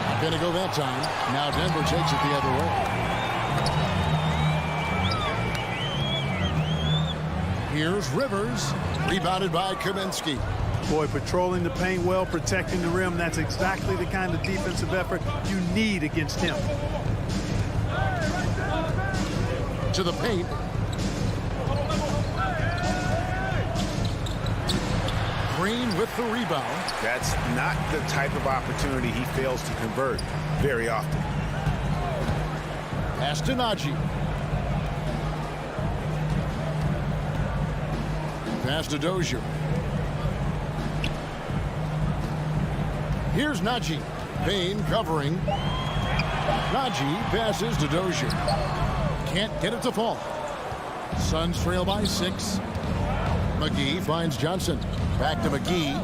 Not going to go that time. Now Denver takes it the other way. Here's Rivers, rebounded by Kaminsky. Boy, patrolling the paint well, protecting the rim. That's exactly the kind of defensive effort you need against him. To the paint. Green with the rebound. That's not the type of opportunity he fails to convert very often. Pass to Najee. Pass to Dozier. Here's Najee. Payne covering. Najee passes to Dozier. Can't get it to fall. Suns trail by 6. McGee finds Johnson. Back to McGee.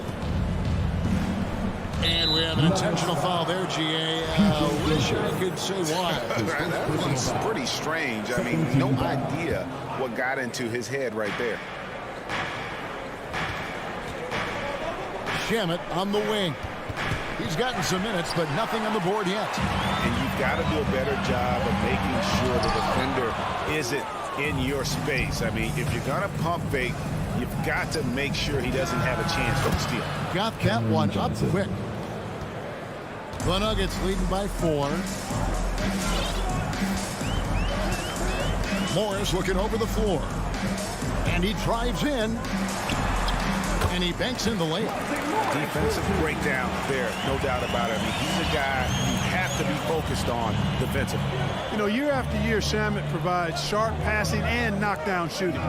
And we have an intentional foul there, GA. Wish I could say why. That one's pretty strange. I mean, no idea what got into his head right there. Shamet on the wing. He's gotten some minutes, but nothing on the board yet. And you've got to do a better job of making sure the defender isn't in your space. I mean, if you're going to pump fake, you've got to make sure he doesn't have a chance for the steal. Got that one up quick. The Nuggets leading by 4. Morris looking over the floor. And he drives in. And he banks in the layup. Defensive breakdown there, no doubt about it. I mean, he's a guy you have to be focused on defensively. You know, year after year, Shamet provides sharp passing and knockdown shooting.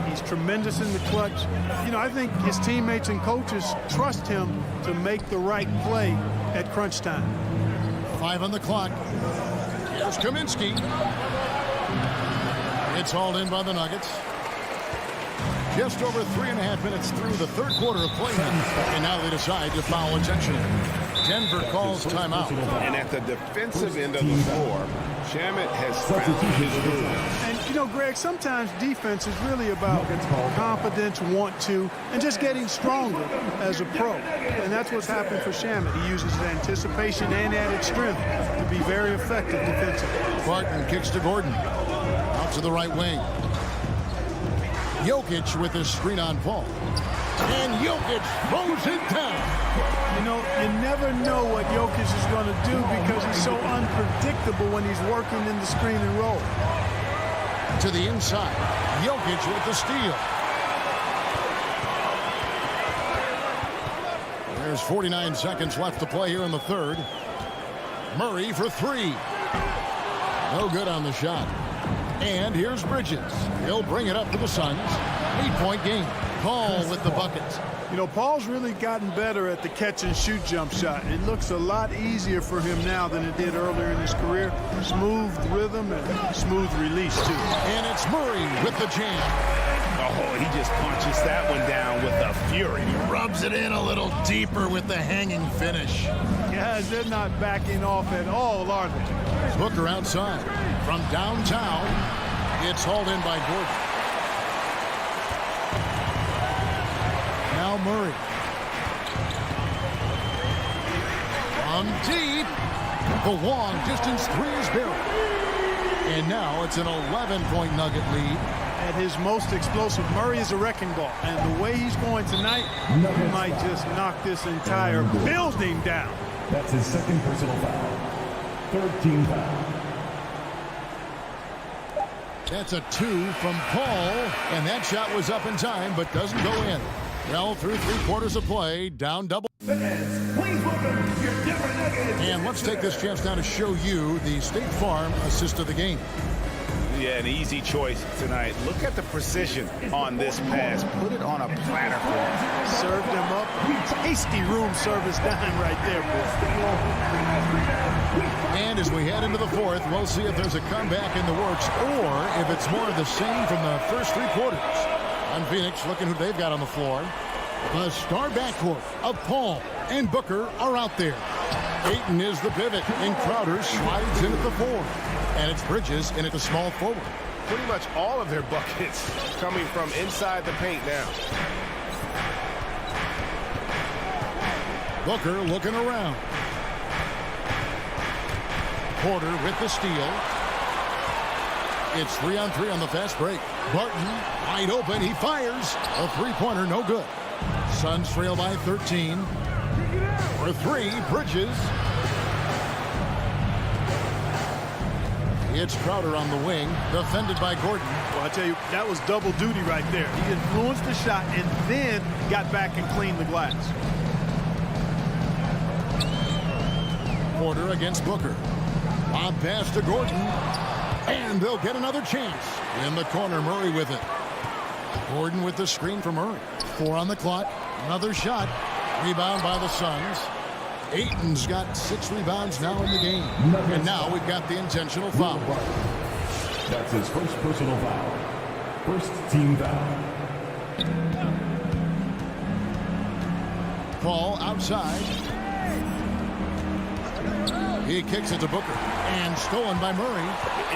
He's tremendous in the clutch. You know, I think his teammates and coaches trust him to make the right play at crunch time. 5 on the clock. Here's Kaminsky. It's hauled in by the Nuggets. Just over 3.5 minutes through the third quarter of play now. And now they decide to foul intentionally. Denver calls timeout. And at the defensive end of the floor, Shamet has found his groove. And, you know, Greg, sometimes defense is really about confidence, want to, and just getting stronger as a pro. And that's what's happened for Shamet. He uses his anticipation and added strength to be very effective defensively. Barton kicks to Gordon. Out to the right wing. Jokic with his screen on Paul. And Jokic throws it down. You know, you never know what Jokic is going to do because he's so unpredictable when he's working in the screen and roll. To the inside. Jokic with the steal. There's 49 seconds left to play here in the third. Murray for 3. No good on the shot. And here's Bridges. He'll bring it up for the Suns. 8-point game. Paul with the buckets. You know, Paul's really gotten better at the catch-and-shoot jump shot. It looks a lot easier for him now than it did earlier in his career. Smooth rhythm and smooth release, too. And it's Murray with the jam. Oh, he just punches that one down with a fury. He rubs it in a little deeper with the hanging finish. Guys, they're not backing off at all, are they? Booker outside. From downtown, it's hauled in by Gordon. Now Murray. From deep. The long distance 3 is buried. And now it's an 11-point Nugget lead. At his most explosive, Murray is a wrecking ball. And the way he's going tonight, he might just knock this entire building down. That's his second personal foul. Third team foul. That's a 2 from Paul. And that shot was up in time, but doesn't go in. Well, through 3 quarters of play, down double. And let's take this chance now to show you the State Farm assist of the game. Yeah, an easy choice tonight. Look at the precision on this pass. Put it on a platter for him. Served him up. Tasty room service dime right there, boy. And as we head into the 4th, we'll see if there's a comeback in the works or if it's more of the same from the first 3 quarters. On Phoenix, looking who they've got on the floor. The star backcourt of Paul and Booker are out there. Ayton is the pivot, and Crowder slides in at the 4. And it's Bridges in at the small forward. Pretty much all of their buckets coming from inside the paint now. Booker looking around. Porter with the steal. It's 3-on-3 on the fast break. Barton wide open. He fires. A 3-pointer, no good. Suns trail by 13. For 3, Bridges. It's Crowder on the wing, defended by Gordon. Well, I tell you, that was double duty right there. He influenced the shot and then got back and cleaned the glass. Porter against Booker. Lob pass to Gordon. And they'll get another chance. In the corner, Murray with it. Gordon with the screen for Murray. 4 on the clock. Another shot. Rebound by the Suns. Ayton's got 6 rebounds now in the game. And now we've got the intentional foul. That's his first personal foul. First team foul. Paul outside. He kicks it to Booker. And stolen by Murray.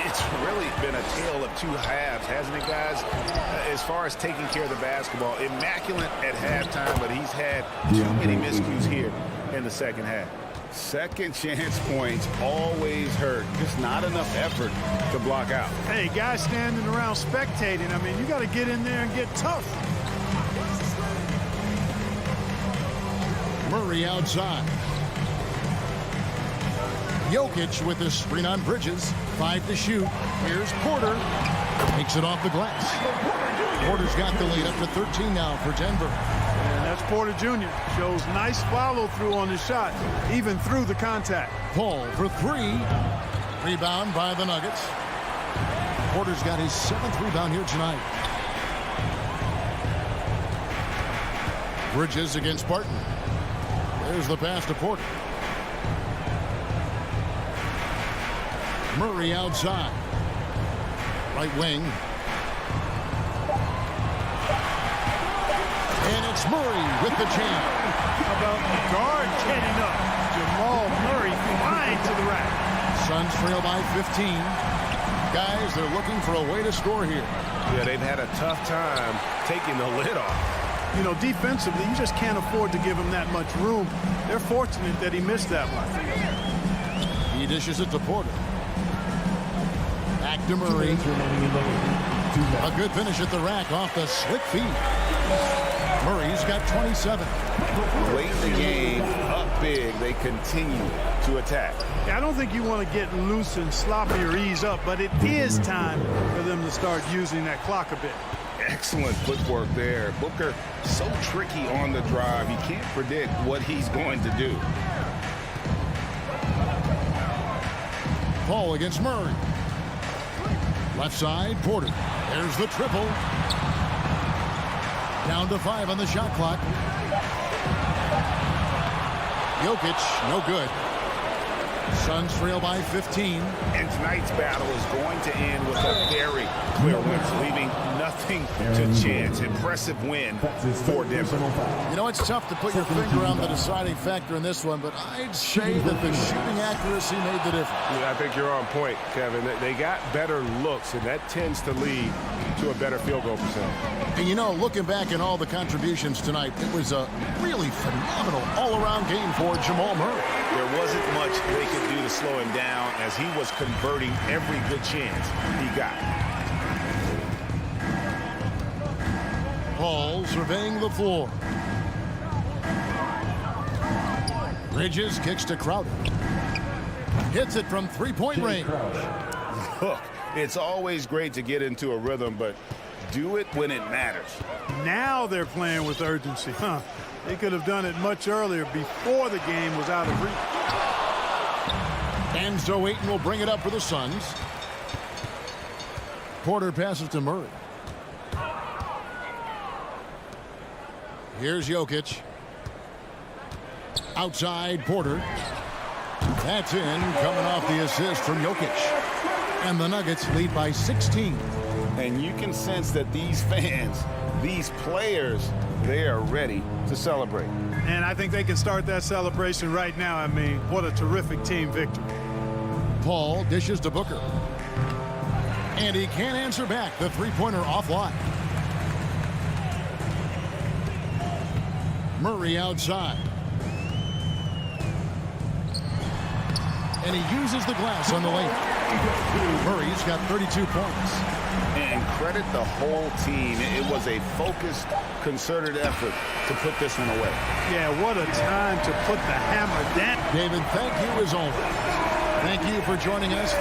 It's really been a tale of 2 halves, hasn't it, guys? As far as taking care of the basketball, immaculate at halftime, but he's had too many miscues here in the second half. Second chance points always hurt. Just not enough effort to block out. Hey, guys standing around spectating, I mean, you got to get in there and get tough. Murray outside. Jokic with the screen on Bridges. 5 to shoot. Here's Porter. Takes it off the glass. Porter's got the lead up to 13 now for Denver. And that's Porter Jr. Shows nice follow-through on his shot, even through the contact. Paul for 3. Rebound by the Nuggets. Porter's got his 7th rebound here tonight. Bridges against Barton. There's the pass to Porter. Murray outside. Right wing. And it's Murray with the jam. How about the guard getting up? Jamal Murray flying to the rack. Suns trail by 15. Guys, they're looking for a way to score here. Yeah, they've had a tough time taking the lid off. You know, defensively, you just can't afford to give him that much room. They're fortunate that he missed that one. He dishes it to Porter. Back to Murray. A good finish at the rack off the slick feet. Murray's got 27. Late in the game, up big, they continue to attack. Yeah, I don't think you want to get loose and sloppy or ease up, but it is time for them to start using that clock a bit. Excellent footwork there. Booker so tricky on the drive. You can't predict what he's going to do. Paul against Murray. Left side, Porter. There's the triple. Down to 5 on the shot clock. Jokic, no good. Suns trail by 15. And tonight's battle is going to end with a very clear win, leaving nothing to chance. Impressive win for Denver. You know, it's tough to put your finger on the deciding factor in this one, but I'd say that the shooting accuracy made the difference. Yeah, I think you're on point, Kevin. They got better looks, and that tends to lead to a better field goal percentage. And you know, looking back at all the contributions tonight, it was a really phenomenal all-around game for Jamal Murray. There wasn't much they could do to slow him down as he was converting every good chance he got. Paul surveying the floor. Bridges kicks to Crowder. Hits it from three-point range. Look, it's always great to get into a rhythm, but do it when it matters. Now they're playing with urgency. They could have done it much earlier before the game was out of reach. And so Ayton will bring it up for the Suns. Porter passes to Murray. Here's Jokic. Outside Porter. That's in, coming off the assist from Jokic. And the Nuggets lead by 16. And you can sense that these fans, these players, they are ready to celebrate. And I think they can start that celebration right now. I mean, what a terrific team victory. Paul dishes to Booker. And he can't answer back. The three-pointer offline. Murray outside. And he uses the glass on the lane. Murray's got 32 points. And credit the whole team. It was a focused, concerted effort to put this one away. Yeah, what a time to put the hammer down. David, thank you as always. Thank you for joining us.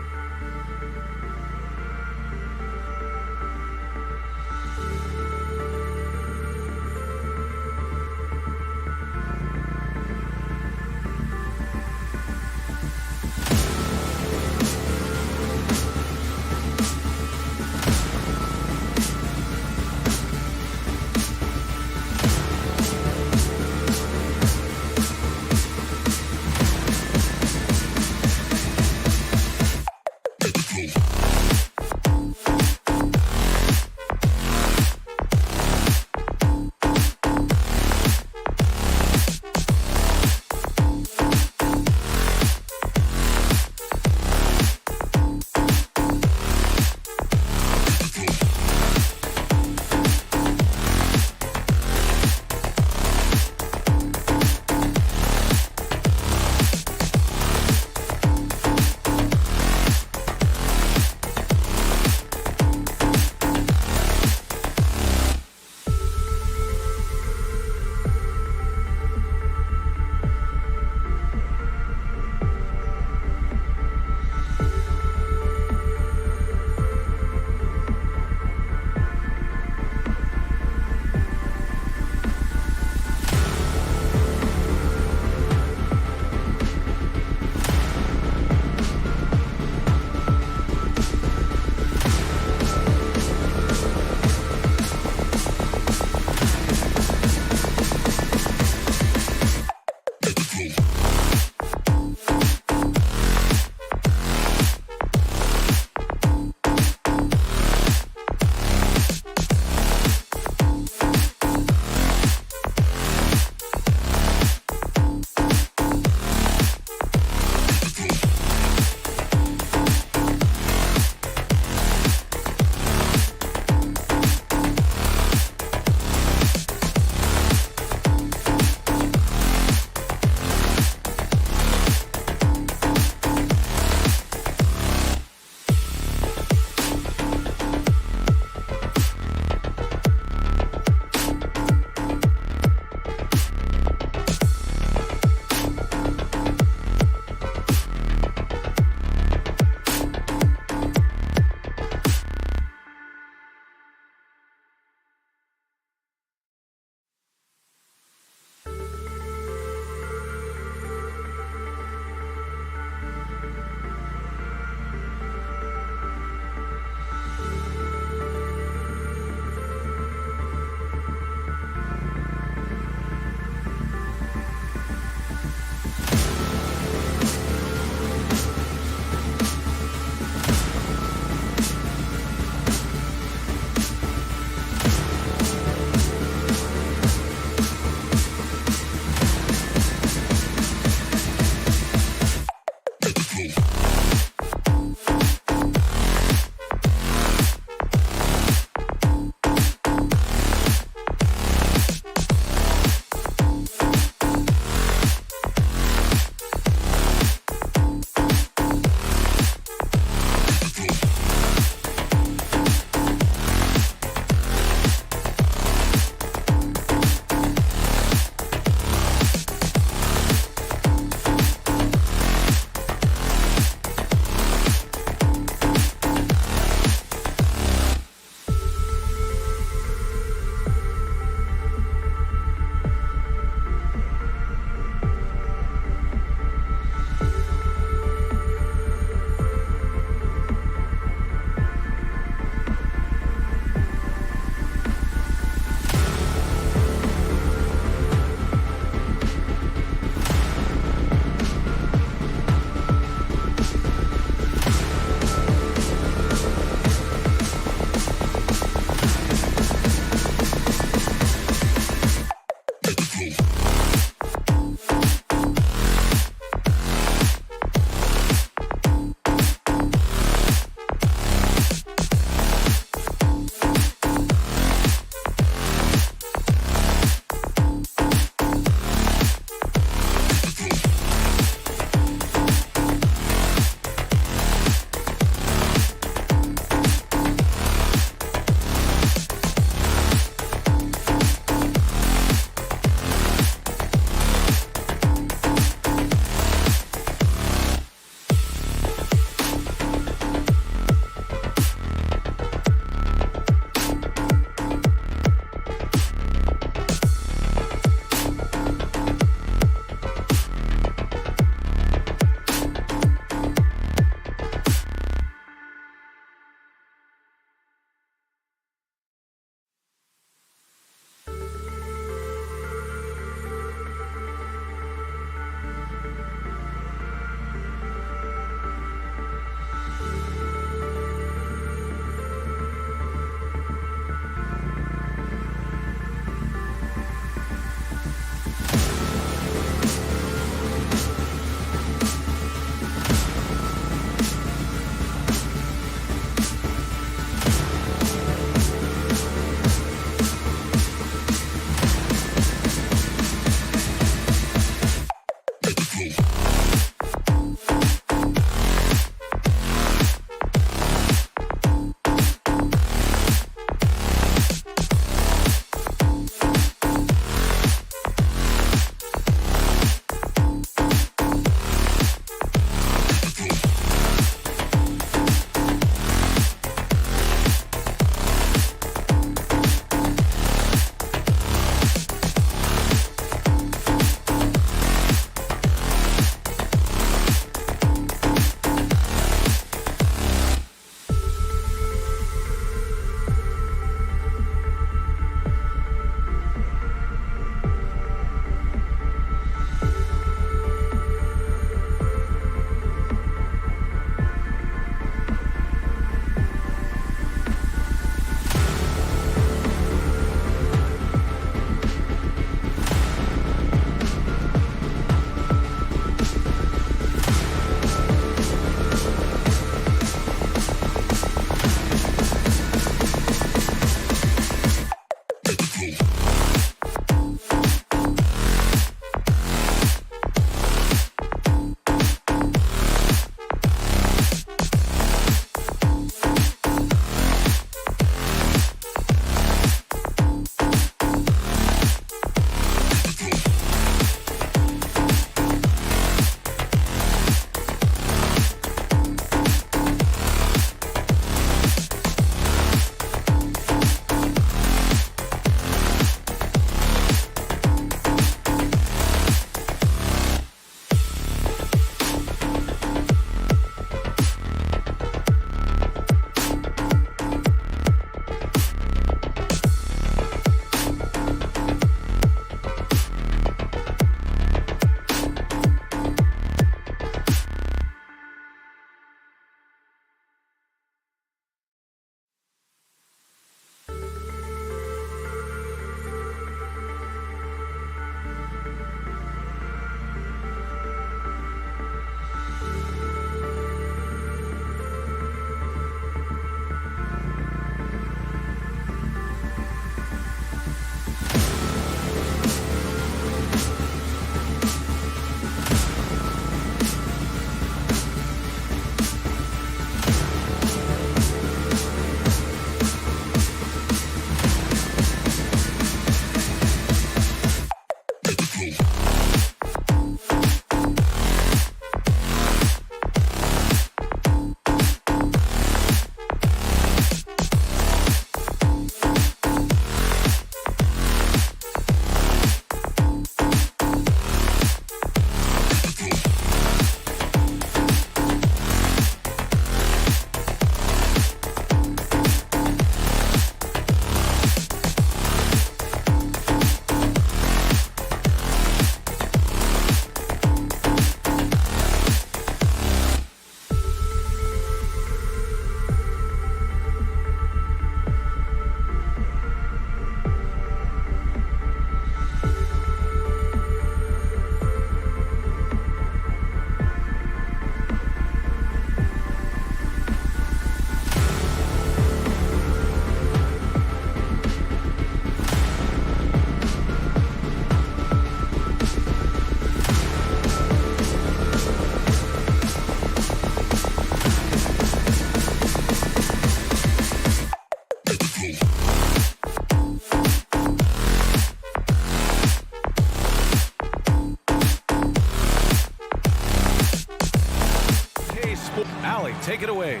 Allie, take it away.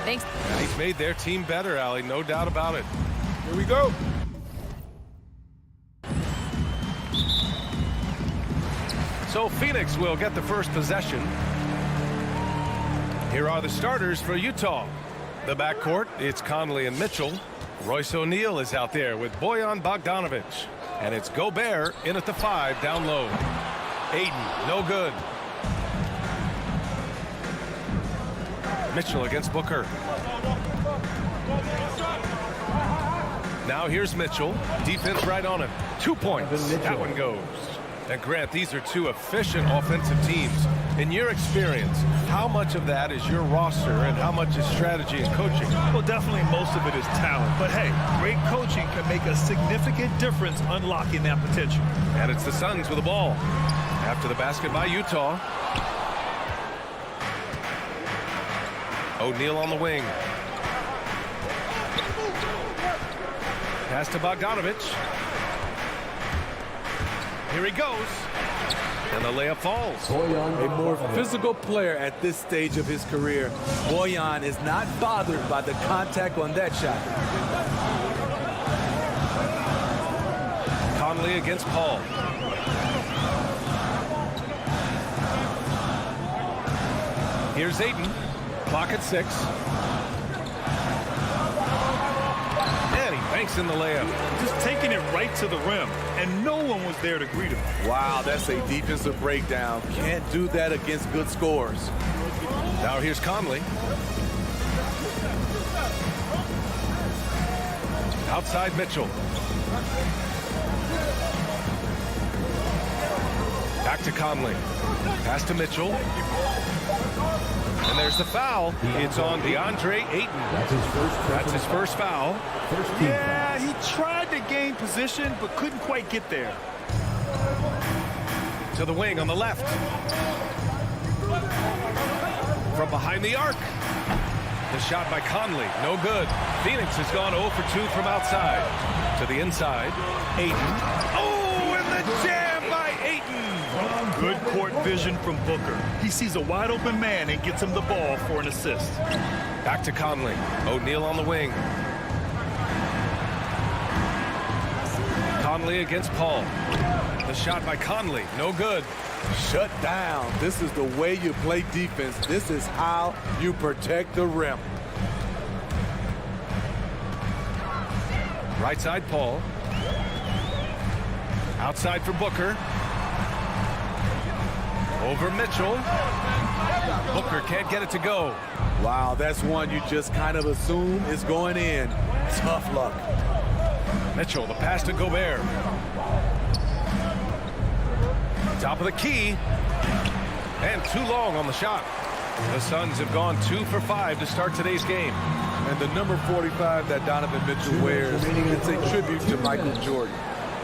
Thanks. And he's made their team better, Allie, no doubt about it. Here we go. So Phoenix will get the first possession. Here are the starters for Utah. The backcourt, it's Conley and Mitchell. Royce O'Neal is out there with Bojan Bogdanovic. And it's Gobert in at the 5 down low. Aiden, no good. Mitchell against Booker. Now here's Mitchell. Defense right on him. 2 points. That one goes. And Grant, these are two efficient offensive teams. In your experience, how much of that is your roster and how much is strategy and coaching? Well, definitely most of it is talent. But hey, great coaching can make a significant difference unlocking that potential. And it's the Suns with the ball. After the basket by Utah. O'Neal on the wing. Pass to Bogdanovich. Here he goes. And the layup falls. A more physical player at this stage of his career. Bojan is not bothered by the contact on that shot. Conley against Paul. Here's Ayton. Clock at 6. And he banks in the layup. Just taking it right to the rim, and no one was there to greet him. Wow, that's a defensive breakdown. Can't do that against good scores. Now here's Conley. Outside Mitchell. Back to Conley. Pass to Mitchell. And there's the foul. It's on DeAndre Ayton. That's his first foul. Yeah, he tried to gain position, but couldn't quite get there. To the wing on the left. From behind the arc. The shot by Conley. No good. Phoenix has gone 0 for 2 from outside. To the inside. Ayton. Oh, and the jam by Ayton. Good court vision from Booker. He sees a wide open man and gets him the ball for an assist. Back to Conley. O'Neal on the wing. Conley against Paul. The shot by Conley. No good. Shut down. This is the way you play defense. This is how you protect the rim. Right side Paul. Outside for Booker. Over Mitchell. Booker can't get it to go. Wow, that's one you just kind of assume is going in. Tough luck. Mitchell, the pass to Gobert. Top of the key. And too long on the shot. The Suns have gone 2 for 5 to start today's game. And the number 45 that Donovan Mitchell wears, it's a tribute to Michael Jordan.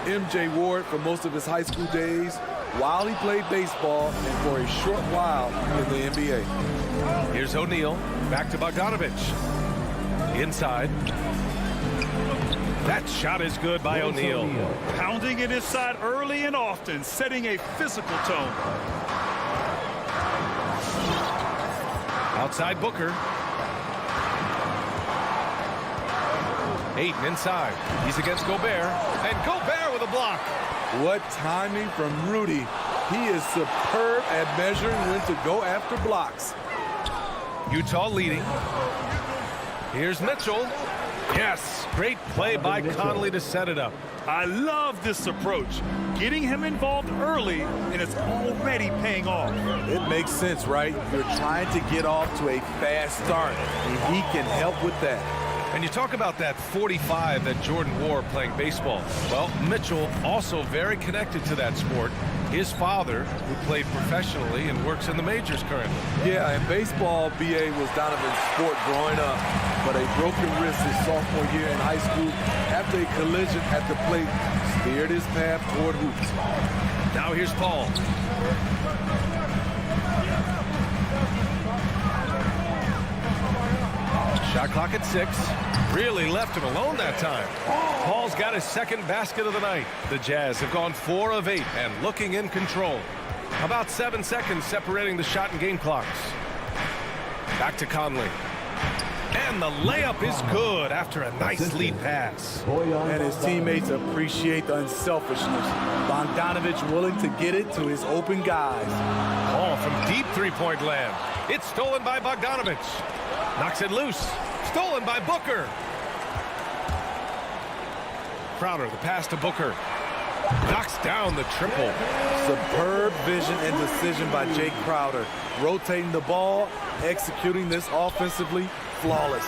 MJ wore it for most of his high school days while he played baseball and for a short while in the NBA. Here's O'Neal. Back to Bogdanovich. Inside. That shot is good by O'Neal. Pounding it inside early and often, setting a physical tone. Outside Booker. Ayton inside. He's against Gobert. And Gobert with a block. What timing from Rudy. He is superb at measuring when to go after blocks. Utah leading. Here's Mitchell. Yes, great play by Conley to set it up. I love this approach. Getting him involved early, and it's already paying off. It makes sense, right? You're trying to get off to a fast start, and he can help with that. And you talk about that 45 that Jordan wore playing baseball. Well, Mitchell also very connected to that sport. His father, who played professionally and works in the majors currently. Yeah, and baseball, BA, was Donovan's sport growing up. But a broken wrist his sophomore year in high school after a collision at the plate steered his path toward hoops. Now here's Paul. Shot clock at 6. Really left him alone that time. Paul's got his second basket of the night. The Jazz have gone 4 of 8 and looking in control. About 7 seconds separating the shot and game clocks. Back to Conley. And the layup is good after a nice lead pass. And his teammates appreciate the unselfishness. Bogdanovich willing to get it to his open guys. Ball from deep three-point land. It's stolen by Bogdanovich. Knocks it loose. Stolen by Booker. Crowder, the pass to Booker. Knocks down the triple. Superb vision and decision by Jake Crowder. Rotating the ball, executing this offensively, flawless.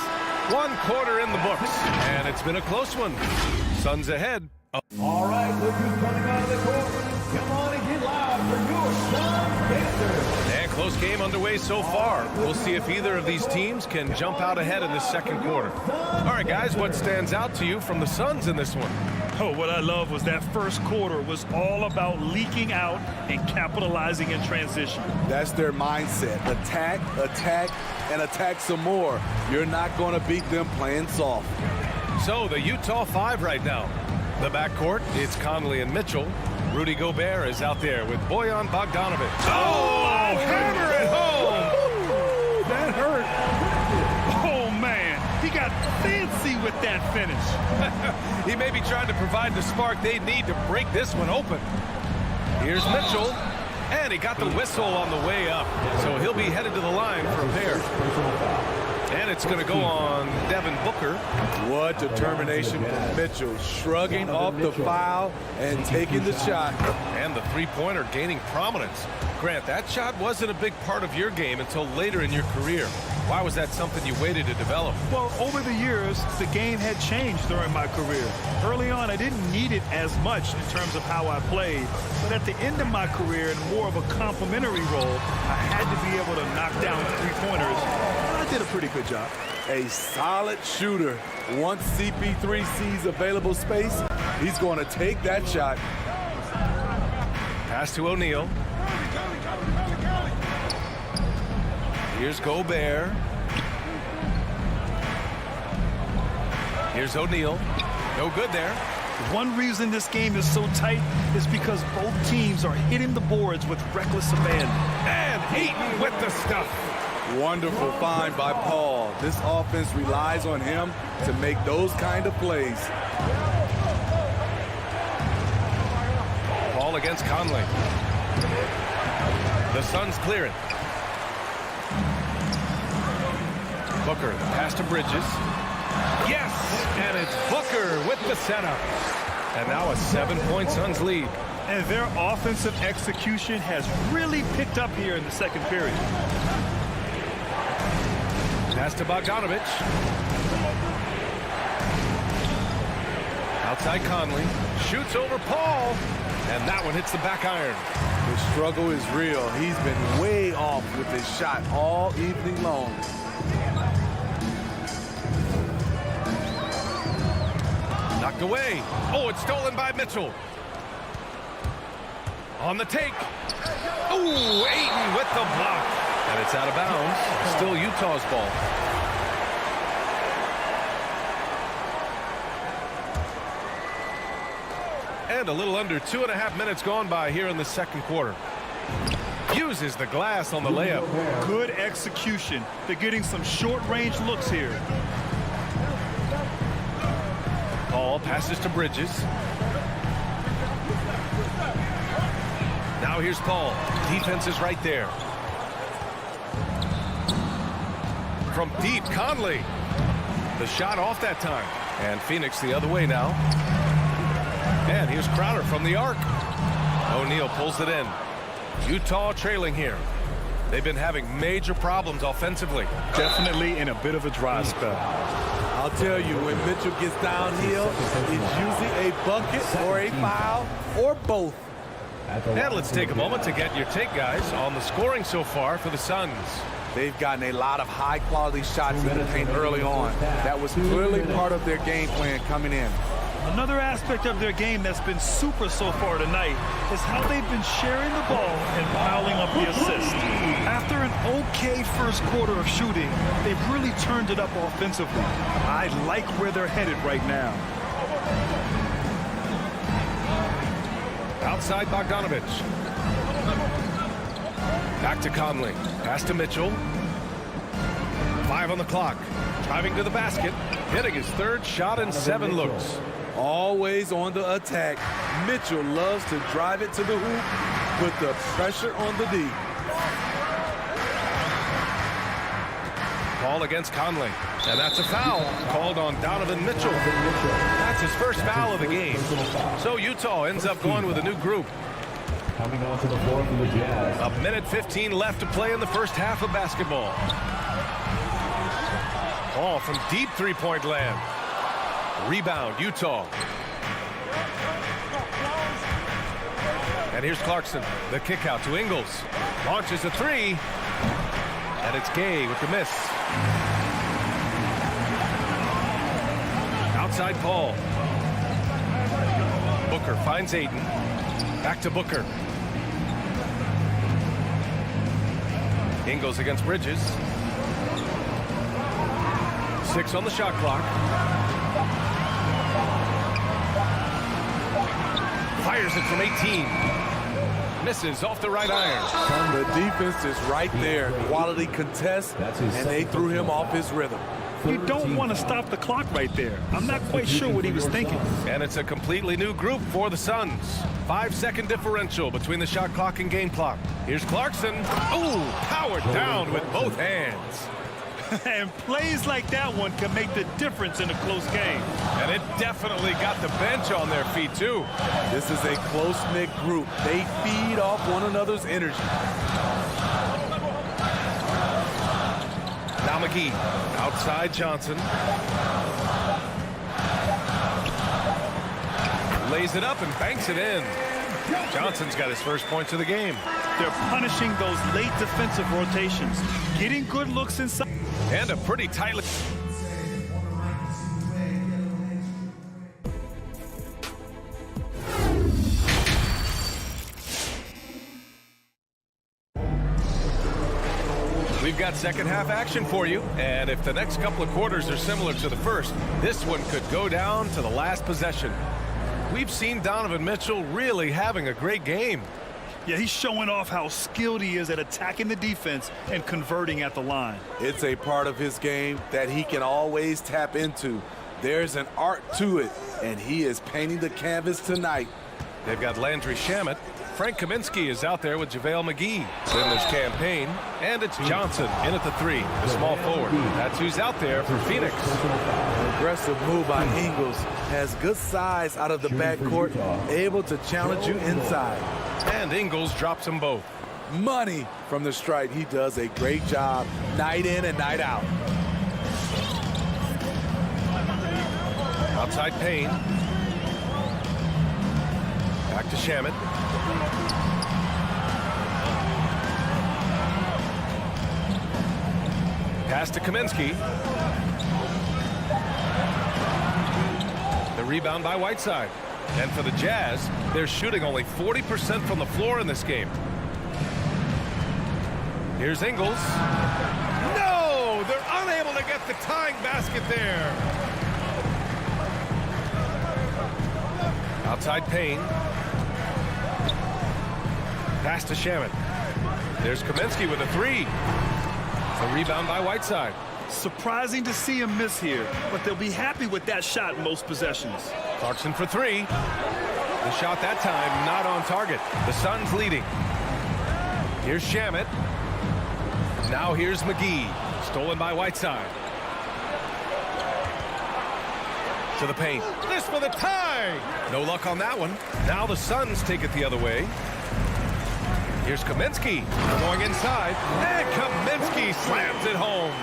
1 quarter in the books, and it's been a close one. Suns ahead. All right, look who's coming out of the court. Come on and get loud for your Suns Pacers. And close game underway so far. We'll see if either of these teams can jump out ahead in this second quarter. All right, guys, what stands out to you from the Suns in this one? Oh, what I love was that first quarter was all about leaking out and capitalizing in transition. That's their mindset. Attack, attack, and attack some more. You're not going to beat them playing soft. So the Utah 5 right now. The backcourt, it's Conley and Mitchell. Rudy Gobert is out there with Bojan Bogdanovic. Oh, hammer it home! That hurt. Oh, man. He got fancy with that finish. He may be trying to provide the spark they need to break this one open. Here's Mitchell, and he got the whistle on the way up. So he'll be headed to the line for a pair. And it's going to go on Devin Booker. What determination from Mitchell, shrugging off the foul and taking the shot. And the three-pointer gaining prominence. Grant, that shot wasn't a big part of your game until later in your career. Why was that something you waited to develop? Well, over the years, the game had changed during my career. Early on, I didn't need it as much in terms of how I played. But at the end of my career, in more of a complementary role, I had to be able to knock down three-pointers. I did a pretty good job. A solid shooter. Once CP3 sees available space, he's going to take that shot. Pass to O'Neal. Here's Gobert. Here's O'Neal. No good there. One reason this game is so tight is because both teams are hitting the boards with reckless abandon. And Ayton with the stuff. Wonderful find by Paul. This offense relies on him to make those kind of plays. Paul against Conley. The Suns clearing. Booker, pass to Bridges. Yes! And it's Booker with the setup. And now a 7-point Suns lead. And their offensive execution has really picked up here in the second period. Pass to Bogdanovic. Outside Conley. Shoots over Paul. And that one hits the back iron. The struggle is real. He's been way off with his shot all evening long. Knocked away. Oh, it's stolen by Mitchell. On the take. Oh, Ayton with the block. And it's out of bounds. Still Utah's ball. And a little under 2.5 minutes gone by here in the second quarter. Uses the glass on the layup. Good execution. They're getting some short-range looks here. Paul passes to Bridges. Now here's Paul. Defense is right there. From deep, Conley. The shot off that time. And Phoenix the other way now. And here's Crowder from the arc. O'Neal pulls it in. Utah trailing here. They've been having major problems offensively. Definitely in a bit of a dry spell. I'll tell you, when Mitchell gets downhill, it's usually a bucket or a foul or both. And let's take a moment to get your take, guys, on the scoring so far for the Suns. They've gotten a lot of high-quality shots in the paint early on. That was clearly part of their game plan coming in. Another aspect of their game that's been super so far tonight is how they've been sharing the ball and piling up the assists. After an okay first quarter of shooting, they've really turned it up offensively. I like where they're headed right now. Outside Bogdanovic. Back to Conley. Pass to Mitchell. 5 on the clock. Driving to the basket. Hitting his third shot in 7 looks. Always on the attack. Mitchell loves to drive it to the hoop, put the pressure on the D. Paul against Conley. And that's a foul called on Donovan Mitchell. That's his first foul of the game. So Utah ends up going with a new group. Coming onto the floor for the Jazz. A minute 15 left to play in the first half of basketball. Paul from deep three-point land. Rebound, Utah. And here's Clarkson. The kick out to Ingles. Launches a three. And it's Gay with the miss. Outside Paul. Booker finds Ayton. Back to Booker. Ingles against Bridges. 6 on the shot clock. Fires it from 18. Misses off the right iron. The defense is right there. Quality contest, and they threw him off his rhythm. You don't want to stop the clock right there. I'm not quite sure what he was thinking. And it's a completely new group for the Suns. 5-second differential between the shot clock and game clock. Here's Clarkson. Ooh, powered down with both hands. And plays like that one can make the difference in a close game. And it definitely got the bench on their feet, too. This is a close-knit group. They feed off one another's energy. Now McGee, outside Johnson. Lays it up and banks it in. Johnson's got his first points of the game. They're punishing those late defensive rotations, getting good looks inside. And a pretty tight... We've got second half action for you, and if the next couple of quarters are similar to the first, this one could go down to the last possession. We've seen Donovan Mitchell really having a great game. Yeah, he's showing off how skilled he is at attacking the defense and converting at the line. It's a part of his game that he can always tap into. There's an art to it, and he is painting the canvas tonight. They've got Landry Shamet. Frank Kaminsky is out there with JaVale McGee. Then there's Campaign, and it's Johnson in at the 3, the small forward. That's who's out there for Phoenix. An aggressive move by Ingles. Has good size out of the backcourt, able to challenge you inside. And Ingles drops them both. Money from the stripe. He does a great job night in and night out. Outside Payne. Back to Shamet. Pass to Kaminsky. The rebound by Whiteside. And for the Jazz, they're shooting only 40% from the floor in this game. Here's Ingles. No! They're unable to get the tying basket there. Outside Payne. Pass to Shamet. There's Kaminsky with a 3. The rebound by Whiteside. Surprising to see him miss here, but they'll be happy with that shot most possessions. Clarkson for 3. The shot that time not on target. The Suns leading. Here's Shamet. Now here's McGee. Stolen by Whiteside. To the paint. This for the tie. No luck on that one. Now the Suns take it the other way. Here's Kaminsky going inside. And Kaminsky slams it home.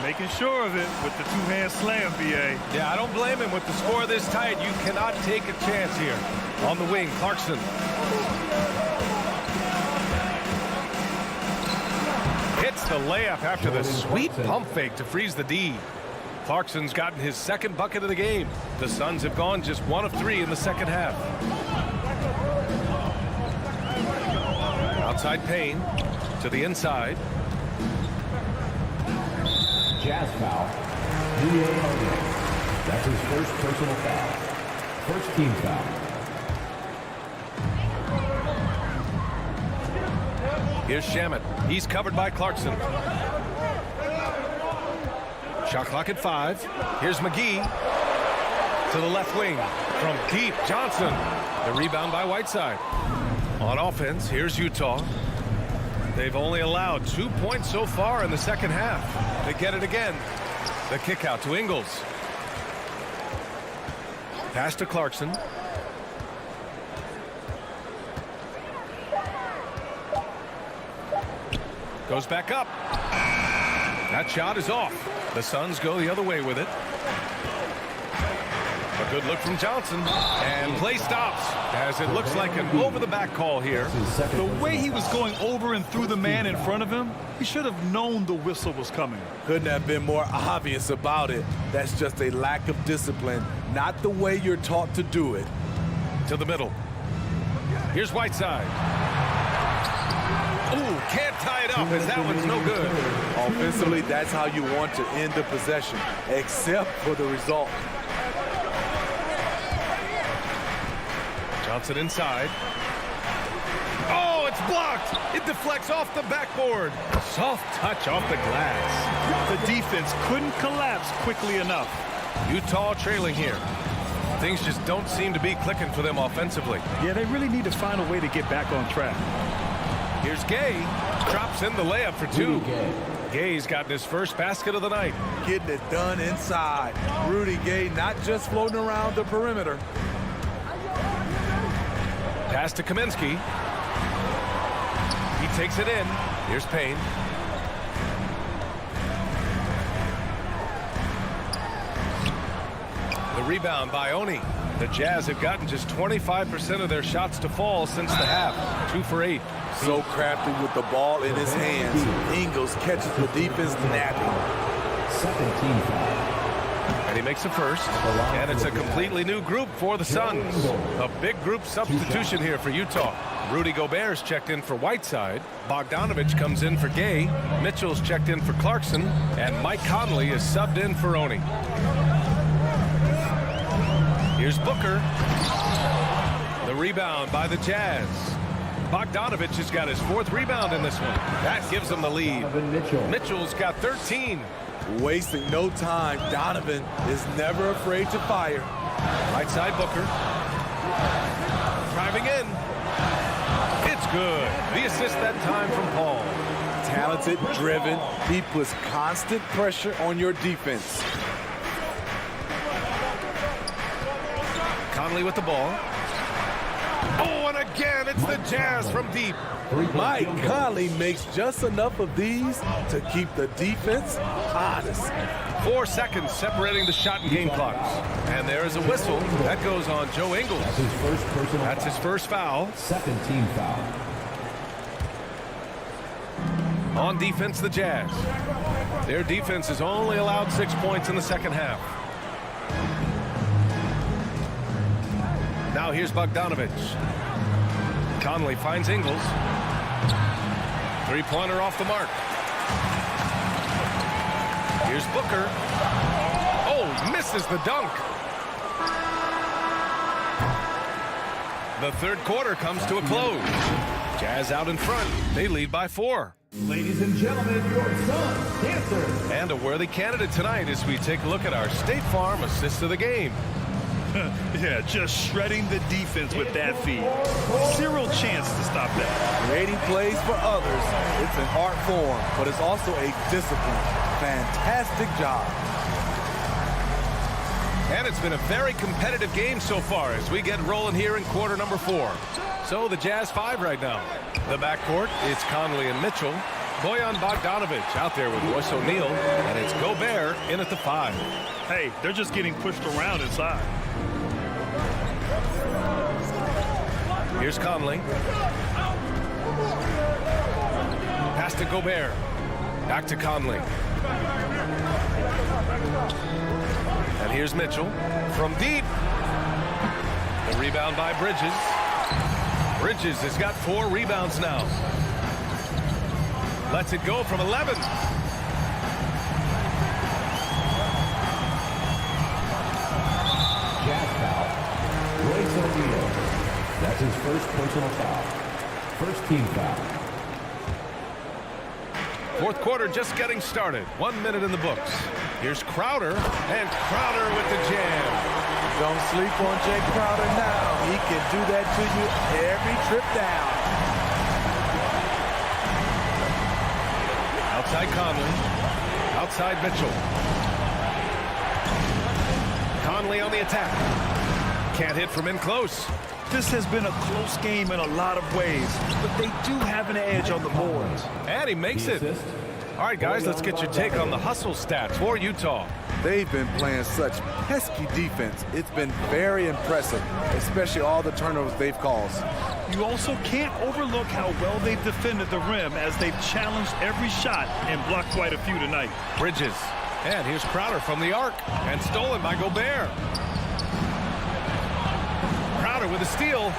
Making sure of it with the two-hand slam, B.A. Yeah, I don't blame him with the score this tight. You cannot take a chance here. On the wing, Clarkson. Hits the layup after the sweet pump fake to freeze the D. Clarkson's gotten his second bucket of the game. The Suns have gone just 1 of 3 in the second half. Outside Payne to the inside. Jazz foul. That's his first personal foul. First team foul. Here's Shamet. He's covered by Clarkson. Shot clock at 5. Here's McGee to the left wing. From deep, Johnson. The rebound by Whiteside. On offense, here's Utah. They've only allowed 2 points so far in the second half. They get it again. The kick out to Ingles. Pass to Clarkson. Goes back up. That shot is off. The Suns go the other way with it. A good look from Johnson. And play stops as it looks like an over-the-back call here. The way he was going over and through the man in front of him, he should have known the whistle was coming. Couldn't have been more obvious about it. That's just a lack of discipline, not the way you're taught to do it. to the middle. Here's Whiteside. Ooh, can't tie it up as that one's no good. Offensively, that's how you want to end the possession, except for the result. Johnson inside. Oh, it's blocked. It deflects off the backboard. Soft touch off the glass. The defense couldn't collapse quickly enough. Utah trailing here. Things just don't seem to be clicking for them offensively. Yeah, they really need to find a way to get back on track. Here's Gay. Drops in the layup for two. Gay's gotten his first basket of the night. Getting it done inside. Rudy Gay not just floating around the perimeter. Pass to Kaminsky. He takes it in. Here's Payne. The rebound by Oni. The Jazz have gotten just 25% of their shots to fall since the half. 2 for 8. So crafty with the ball in his hands. Ingles catches the defense napping. Second team foul. And he makes a first. And it's a completely new group for the Suns. A big group substitution here for Utah. Rudy Gobert's checked in for Whiteside. Bogdanovich comes in for Gay. Mitchell's checked in for Clarkson. And Mike Conley is subbed in for Oni. Here's Booker. The rebound by the Jazz. Bogdanovich has got his 4th rebound in this one. That gives him the lead. Mitchell's got 13. Wasting no time. Donovan is never afraid to fire. Right side Booker. Driving in. It's good. The assist that time from Paul. Talented, driven. He puts constant pressure on your defense. Conley with the ball. Oh, and again, it's the Jazz from deep. Mike Conley makes just enough of these to keep the defense honest. 4 seconds separating the shot and game clocks. And there is a whistle. That goes on Joe Ingles. That's his first foul. Second team foul. On defense, the Jazz. Their defense has only allowed 6 points in the second half. Now here's Bogdanovich. Conley finds Ingles. 3-pointer off the mark. Here's Booker. Oh, misses the dunk. The third quarter comes to a close. Jazz out in front. They lead by 4. Ladies and gentlemen, your Suns dancer. And a worthy candidate tonight as we take a look at our State Farm assist of the game. Yeah, just shredding the defense with that feed. Zero chance to stop that. Creating plays for others. It's an art form, but it's also a discipline. Fantastic job. And it's been a very competitive game so far as we get rolling here in quarter number 4. So the Jazz 5 right now. The backcourt, it's Conley and Mitchell. Bojan Bogdanovich out there with Royce O'Neal. And it's Gobert in at the 5. Hey, they're just getting pushed around inside. Here's Conley. Pass to Gobert. Back to Conley. And here's Mitchell from deep. The rebound by Bridges. Bridges has got 4 rebounds now. Lets it go from 11. Jazz foul. Royce O'Neal. That's his first personal foul. First team foul. Fourth quarter just getting started. 1 minute in the books. Here's Crowder, and Crowder with the jam. Don't sleep on Jay Crowder now. He can do that to you every trip down. Outside Conley. Outside Mitchell. Conley on the attack. Can't hit from in close. This has been a close game in a lot of ways, but they do have an edge on the boards. And he makes it. All right, guys, let's get your take on the hustle stats for Utah. They've been playing such pesky defense. It's been very impressive, especially all the turnovers they've caused. You also can't overlook how well they've defended the rim as they've challenged every shot and blocked quite a few tonight. Bridges. And here's Crowder from the arc. And stolen by Gobert. Crowder Crowder with a steal.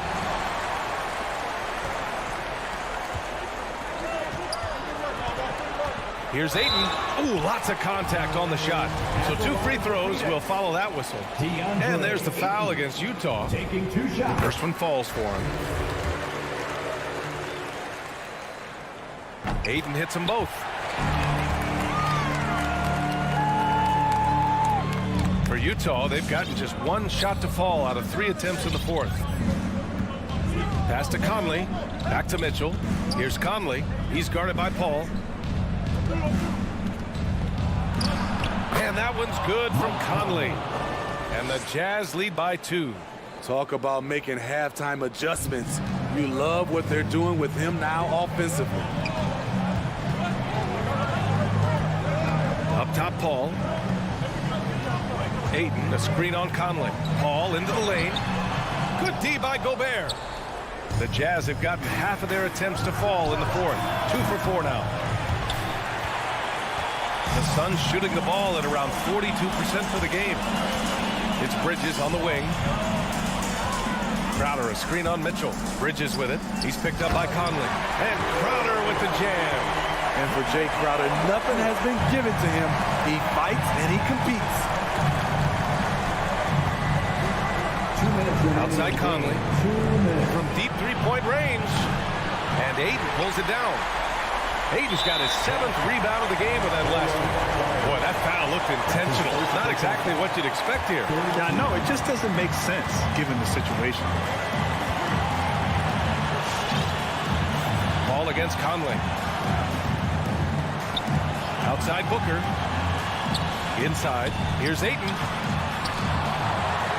Here's Ayton. Ooh, lots of contact on the shot. So 2 free throws will follow that whistle. And there's the foul against Utah. Taking 2 shots. First one falls for him. Ayton hits them both. For Utah, they've gotten just 1 shot to fall out of 3 attempts in the fourth. Pass to Conley. Back to Mitchell. Here's Conley. He's guarded by Paul. And that one's good from Conley. And the Jazz lead by 2. Talk about making halftime adjustments. You love what they're doing with him now offensively. Up top, Paul. Ayton, a screen on Conley. Paul into the lane. Good D by Gobert. The Jazz have gotten half of their attempts to fall in the fourth. 2 for 4 now. The Suns shooting the ball at around 42% for the game. It's Bridges on the wing. Crowder, a screen on Mitchell. Bridges with it. He's picked up by Conley. And Crowder with the jam. And for Jay Crowder, nothing has been given to him. He fights and he competes. 2 minutes remaining. Outside Conley. 2 minutes. From deep three-point range. And Ayton pulls it down. Ayton's got his 7th rebound of the game with that last one. Boy, that foul looked intentional. Not exactly what you'd expect here. Yeah, no, it just doesn't make sense given the situation. Ball against Conley. Outside Booker. Inside. Here's Ayton.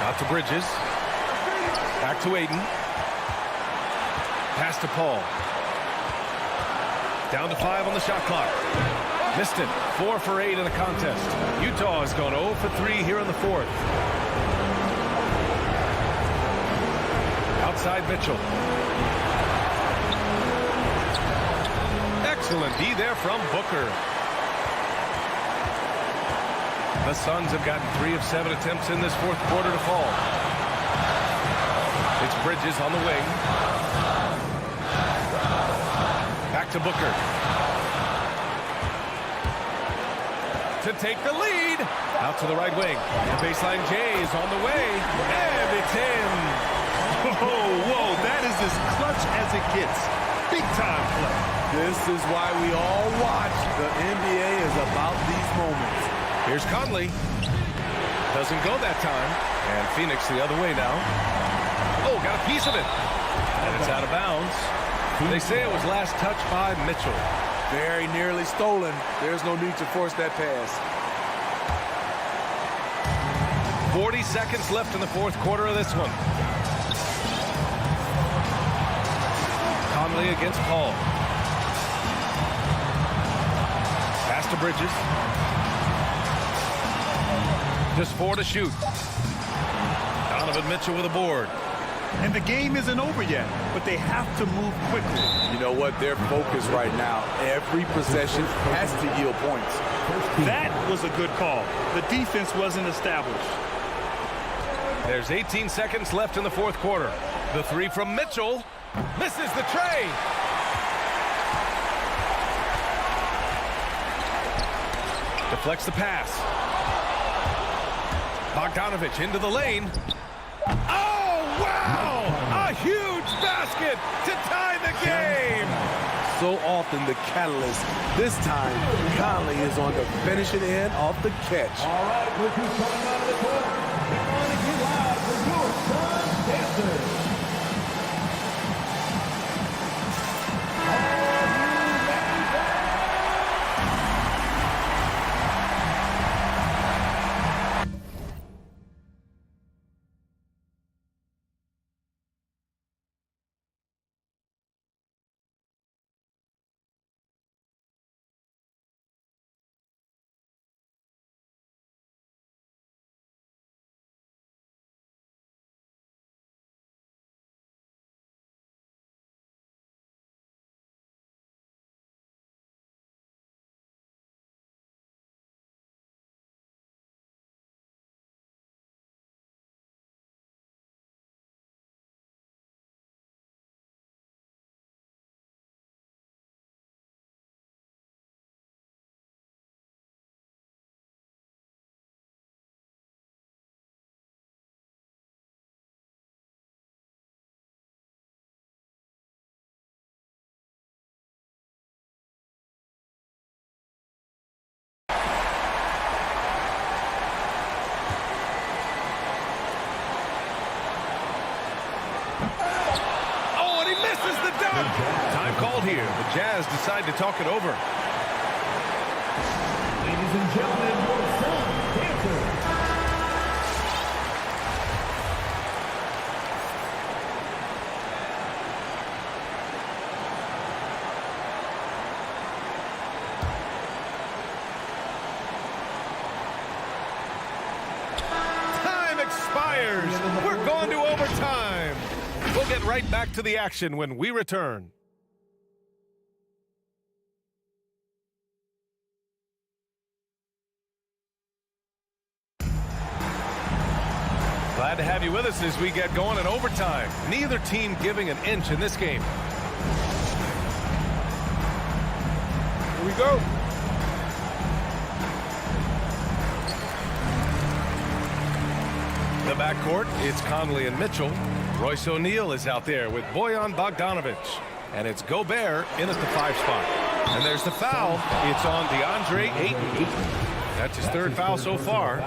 Out to Bridges. Back to Ayton. Pass to Paul. Down to 5 on the shot clock. Missed it. 4 for 8 in the contest. Utah has gone 0 for 3 here in the fourth. Outside Mitchell. Excellent D there from Booker. The Suns have gotten 3 of 7 attempts in this fourth quarter to fall. It's Bridges on the wing. Back to Booker. To take the lead. Out to the right wing. And baseline J is on the way. And it's in. Whoa, that is as clutch as it gets. Big time play. This is why we all watch. The NBA is about these moments. Here's Conley. Doesn't go that time. And Phoenix the other way now. Oh, got a piece of it. And it's out of bounds. They say it was last touched by Mitchell. Very nearly stolen. There's no need to force that pass. 40 seconds left in the fourth quarter of this one. Conley against Paul. Pass to Bridges. Just 4 to shoot. Donovan Mitchell with a board. And the game isn't over yet, but they have to move quickly. You know what? Their focus right now, every possession has to yield points. That was a good call. The defense wasn't established. There's 18 seconds left in the fourth quarter. The 3 from Mitchell. Misses the tray. Deflects the pass. Bogdanovich into the lane. Oh, wow! A huge basket to tie the game! So often the catalyst. This time, Conley is on the finishing end of the catch. All right, look who's coming out of the court. Coming to you live for your Suns Dancers. Jazz decide to talk it over. Ladies and gentlemen, your son, dancer. Time expires. We're going to overtime. We'll get right back to the action when we return. Glad to have you with us as we get going in overtime. Neither team giving an inch in this game. Here we go. The backcourt, it's Conley and Mitchell. Royce O'Neal is out there with Bojan Bogdanovic. And it's Gobert in at the 5 spot. And there's the foul. It's on DeAndre Ayton. That's his 3rd foul so far.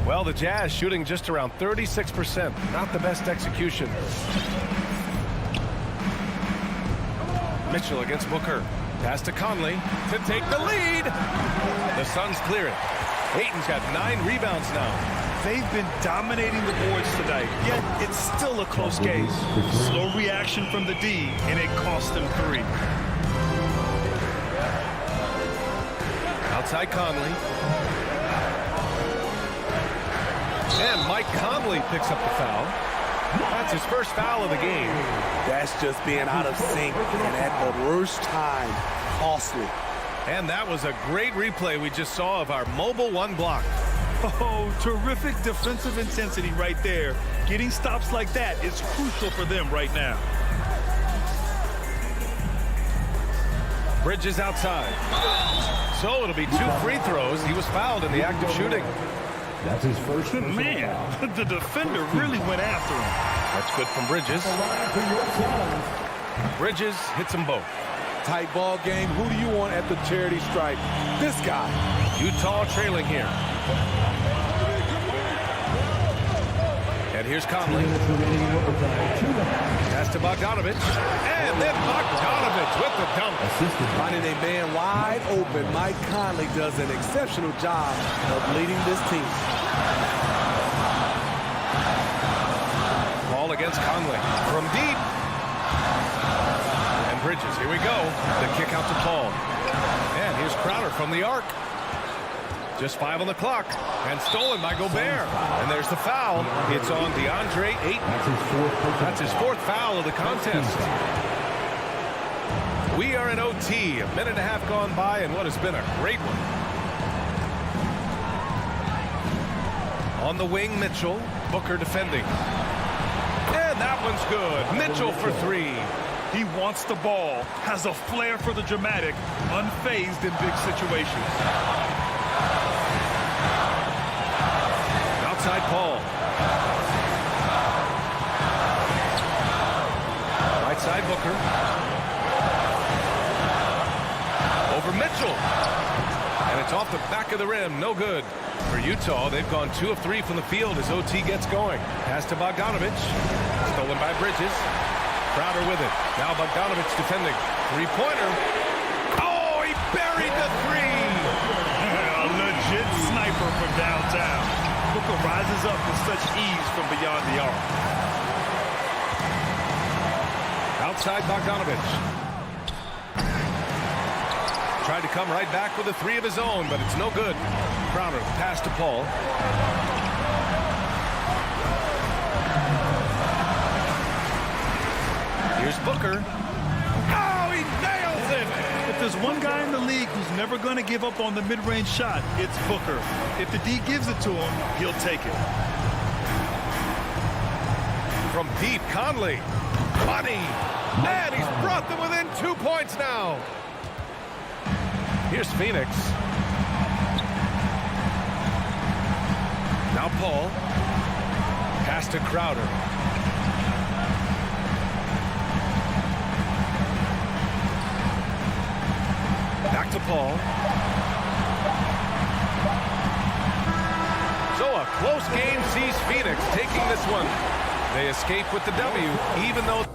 Well, the Jazz shooting just around 36%. Not the best execution. Mitchell against Booker. Pass to Conley to take the lead. The Suns clear it. Ayton's got 9 rebounds now. They've been dominating the boards tonight, yet it's still a close game. Slow reaction from the D, and it cost them 3. Outside Conley. And Mike Conley picks up the foul. That's his 1st foul of the game. That's just being out of sync and at the worst time. Costly. And that was a great replay we just saw of our mobile 1 block. Oh, terrific defensive intensity right there. Getting stops like that is crucial for them right now. Bridges outside. So it'll be 2 free throws. He was fouled in the act of shooting. That's his first. Man, the defender really went after him. That's good from Bridges. Bridges hits them both. Tight ball game. Who do you want at the charity stripe? This guy. Utah trailing here. And here's Conley. Pass to Bogdanovic. And then Bogdanovic with the dunk. Finding a man wide open. Mike Conley does an exceptional job of leading this team. Ball against Conley. From deep. And Bridges. Here we go. The kick out to Paul. And here's Crowder from the arc. Just 5 on the clock. And stolen by Gobert. And there's the foul. It's on DeAndre Ayton. That's his 4th foul of the contest. We are in OT. A minute and a half gone by and what has been a great one. On the wing, Mitchell. Booker defending. And that one's good. Mitchell for 3. He wants the ball, has a flair for the dramatic, unfazed in big situations. Outside Paul. Right side Booker. Over Mitchell. And it's off the back of the rim. No good. For Utah, they've gone 2 of 3 from the field as OT gets going. Pass to Bogdanovic. Stolen by Bridges. Crowder with it. Now Bogdanovic defending. 3-pointer. Oh, he buried the 3. A legit sniper from downtown. Booker rises up with such ease from beyond the arc. Outside Bogdanovic. Tried to come right back with a 3 of his own, but it's no good. Crowder pass to Paul. Here's Booker. Oh, he nails it! If there's one guy in the league who's never going to give up on the mid-range shot, it's Booker. If the D gives it to him, he'll take it. From deep, Conley. Money. And he's brought them within 2 points now. Here's Phoenix. Now Paul. Pass to Crowder. Back to Paul. So a close game sees Phoenix taking this one. They escape with the W, even though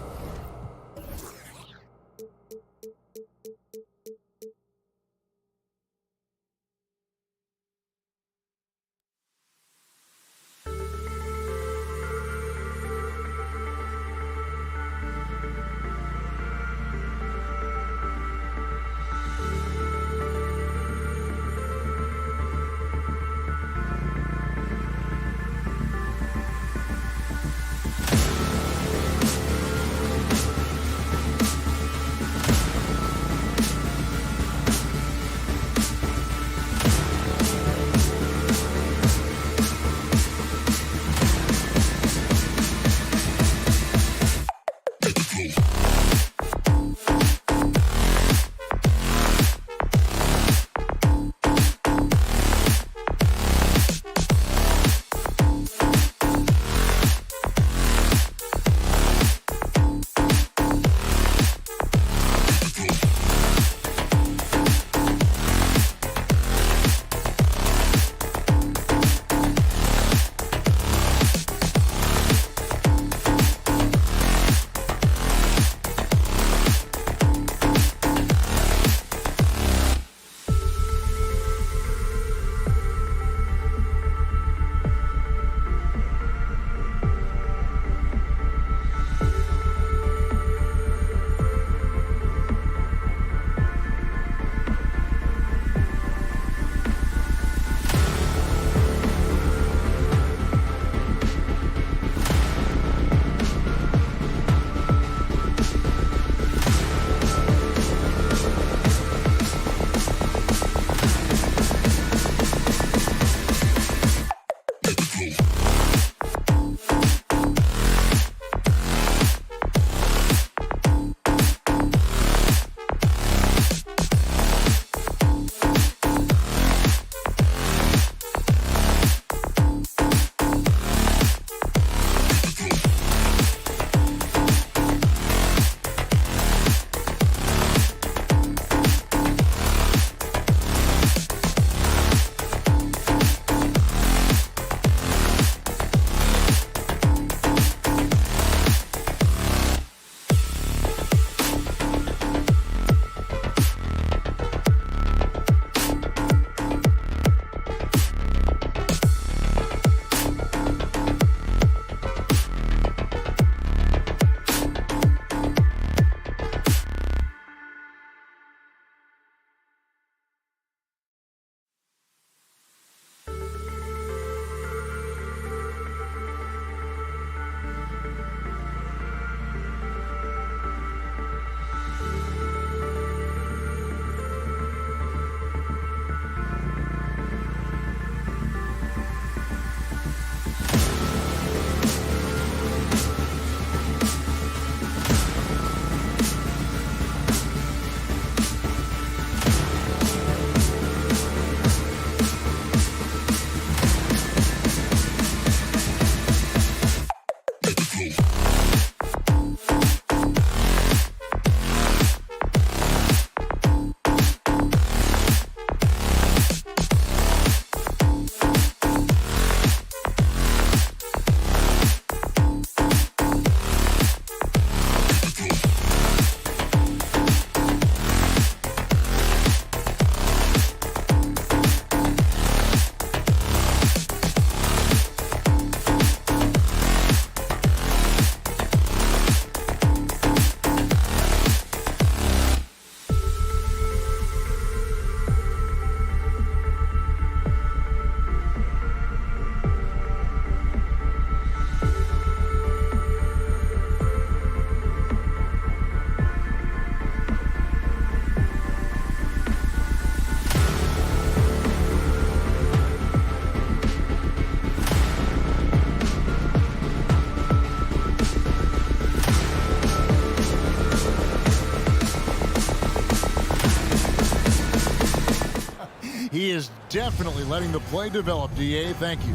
He is definitely letting the play develop, DA. Thank you.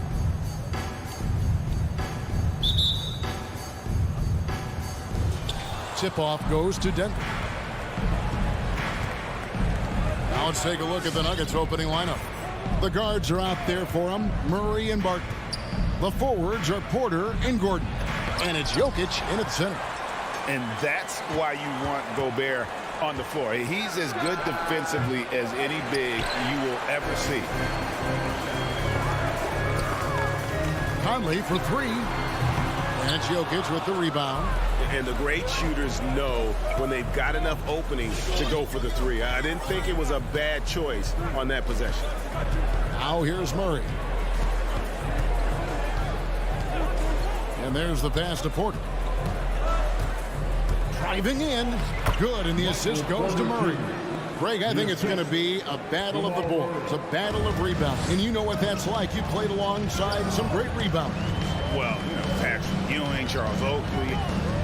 Tip-off goes to Denver. Now let's take a look at the Nuggets opening lineup. The guards are out there for him, Murray and Barton. The forwards are Porter and Gordon. And it's Jokic in at the center. And that's why you want Gobert on the floor. He's as good defensively as any big you will ever see. Conley for three. And it's Jokic with the rebound. And the great shooters know when they've got enough opening to go for the three. I didn't think it was a bad choice on that possession. Now here's Murray. And there's the pass to Porter. Driving in. Good, and the assist goes to Murray. Greg, I think it's going to be a battle of the boards, a battle of rebounds. And you know what that's like. You played alongside some great rebounders. Well, Patrick Ewing, Charles Oakley.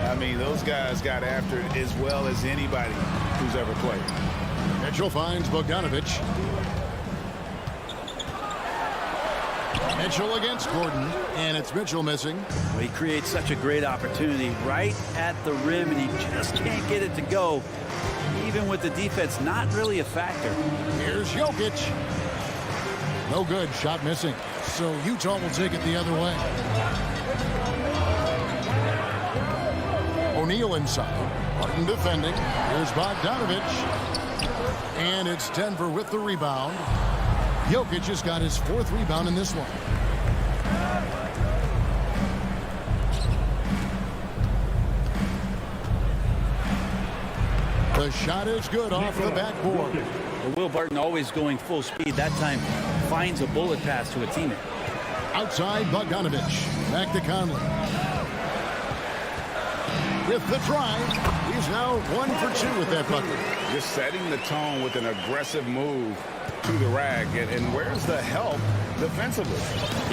I mean, those guys got after it as well as anybody who's ever played. Mitchell finds Bogdanovich. Mitchell against Gordon, and it's Mitchell missing. Well, he creates such a great opportunity right at the rim, and he just can't get it to go, even with the defense not really a factor. Here's Jokic. No good, shot missing. So Utah will take it the other way. O'Neal inside. Martin defending. Here's Bogdanovich. And it's Denver with the rebound. Jokic has got his fourth rebound in this one. The shot is good off the backboard. Well, Will Barton always going full speed. That time finds a bullet pass to a teammate. Outside Bogdanovich. Back to Conley. With the drive, he's now 1 for 2 with that bucket. Just setting the tone with an aggressive move to the rack. And where's the help defensively?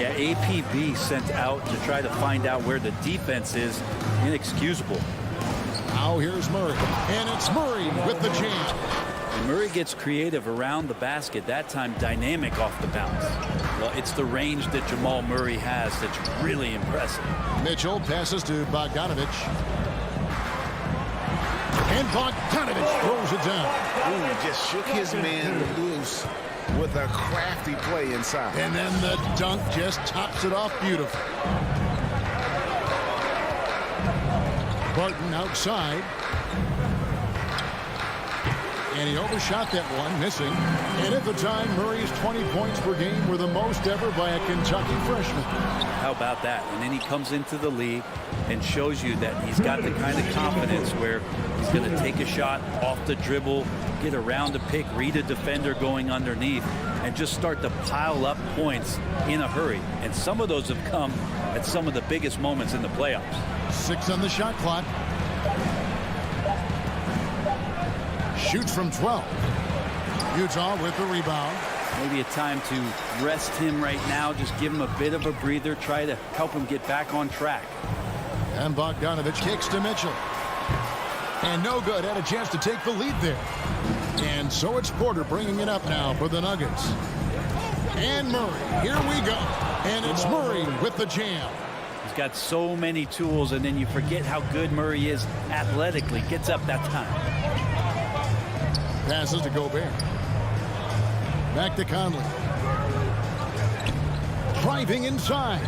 Yeah, APB sent out to try to find out where the defense is. Inexcusable. Now here's Murray. And it's Murray with the jam. And Murray gets creative around the basket. That time dynamic off the bounce. Well, it's the range that Jamal Murray has that's really impressive. Mitchell passes to Bogdanovich. And Bogdanovich throws it down. Ooh, just shook his man loose with a crafty play inside. And then the dunk just tops it off beautifully. Barton outside. And he overshot that one, missing. And at the time, Murray's 20 points per game were the most ever by a Kentucky freshman. How about that? And then he comes into the league and shows you that he's got the kind of confidence where he's going to take a shot off the dribble, get around a pick, read a defender going underneath, and just start to pile up points in a hurry. And some of those have come at some of the biggest moments in the playoffs. 6 on the shot clock. Shoots from 12. Utah with the rebound. Maybe a time to rest him right now. Just give him a bit of a breather. Try to help him get back on track. And Bogdanovich kicks to Mitchell. And no good. Had a chance to take the lead there. And so it's Porter bringing it up now for the Nuggets. And Murray. Here we go. And it's Murray with the jam. He's got so many tools, and then you forget how good Murray is athletically. Gets up that time. Passes to Gobert. Back to Conley. Driving inside.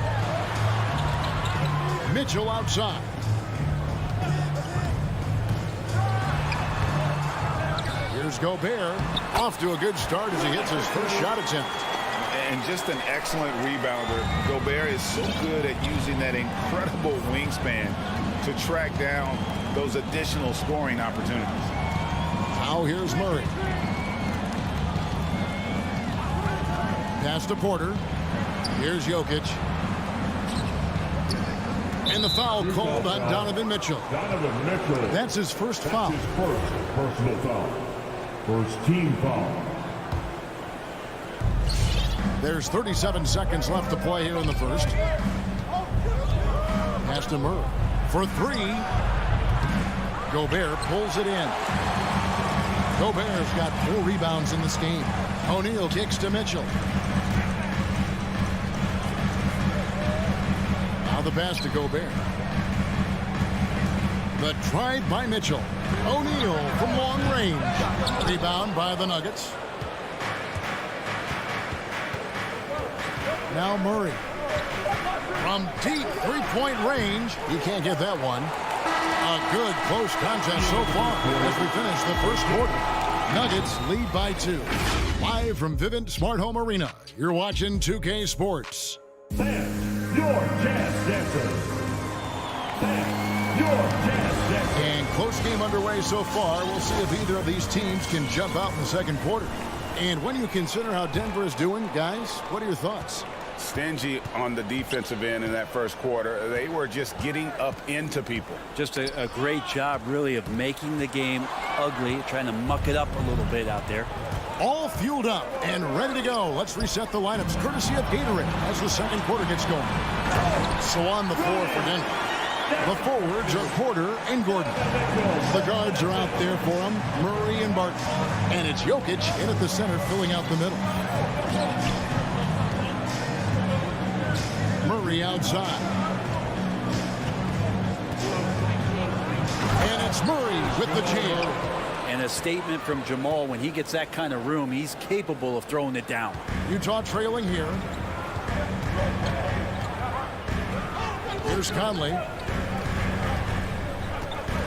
Mitchell outside. Here's Gobert. Off to a good start as he hits his first shot attempt. And just an excellent rebounder. Gobert is so good at using that incredible wingspan to track down those additional scoring opportunities. Now here's Murray. Pass to Porter. Here's Jokic. And the foul called on Donovan Mitchell. Donovan Mitchell. That's his first foul. His first personal foul. First team foul. There's 37 seconds left to play here in the first. Pass to Murray. For 3. Gobert pulls it in. Gobert's got 4 rebounds in this game. O'Neal kicks to Mitchell. Now the pass to Gobert. The drive by Mitchell. O'Neal from long range. Rebound by the Nuggets. Now Murray. From deep three-point range. He can't get that one. A good close contest so far as we finish the first quarter. Nuggets lead by 2. Live from Vivint Smart Home Arena, you're watching 2K Sports. Sam, your jazz dancer. Sam, your jazz dancer. And close game underway so far. We'll see if either of these teams can jump out in the second quarter. And when you consider how Denver is doing, guys, what are your thoughts? Stingy on the defensive end in that first quarter. They were just getting up into people. Just a great job, really, of making the game ugly, trying to muck it up a little bit out there. All fueled up and ready to go. Let's reset the lineups courtesy of Gatorade as the second quarter gets going. So on the floor for Denver, the forwards are Porter and Gordon. The guards are out there for them, Murray and Barton. And it's Jokic in at the center filling out the middle. Murray outside. And it's Murray with the jam. And a statement from Jamal, when he gets that kind of room, he's capable of throwing it down. Utah trailing here. Here's Conley.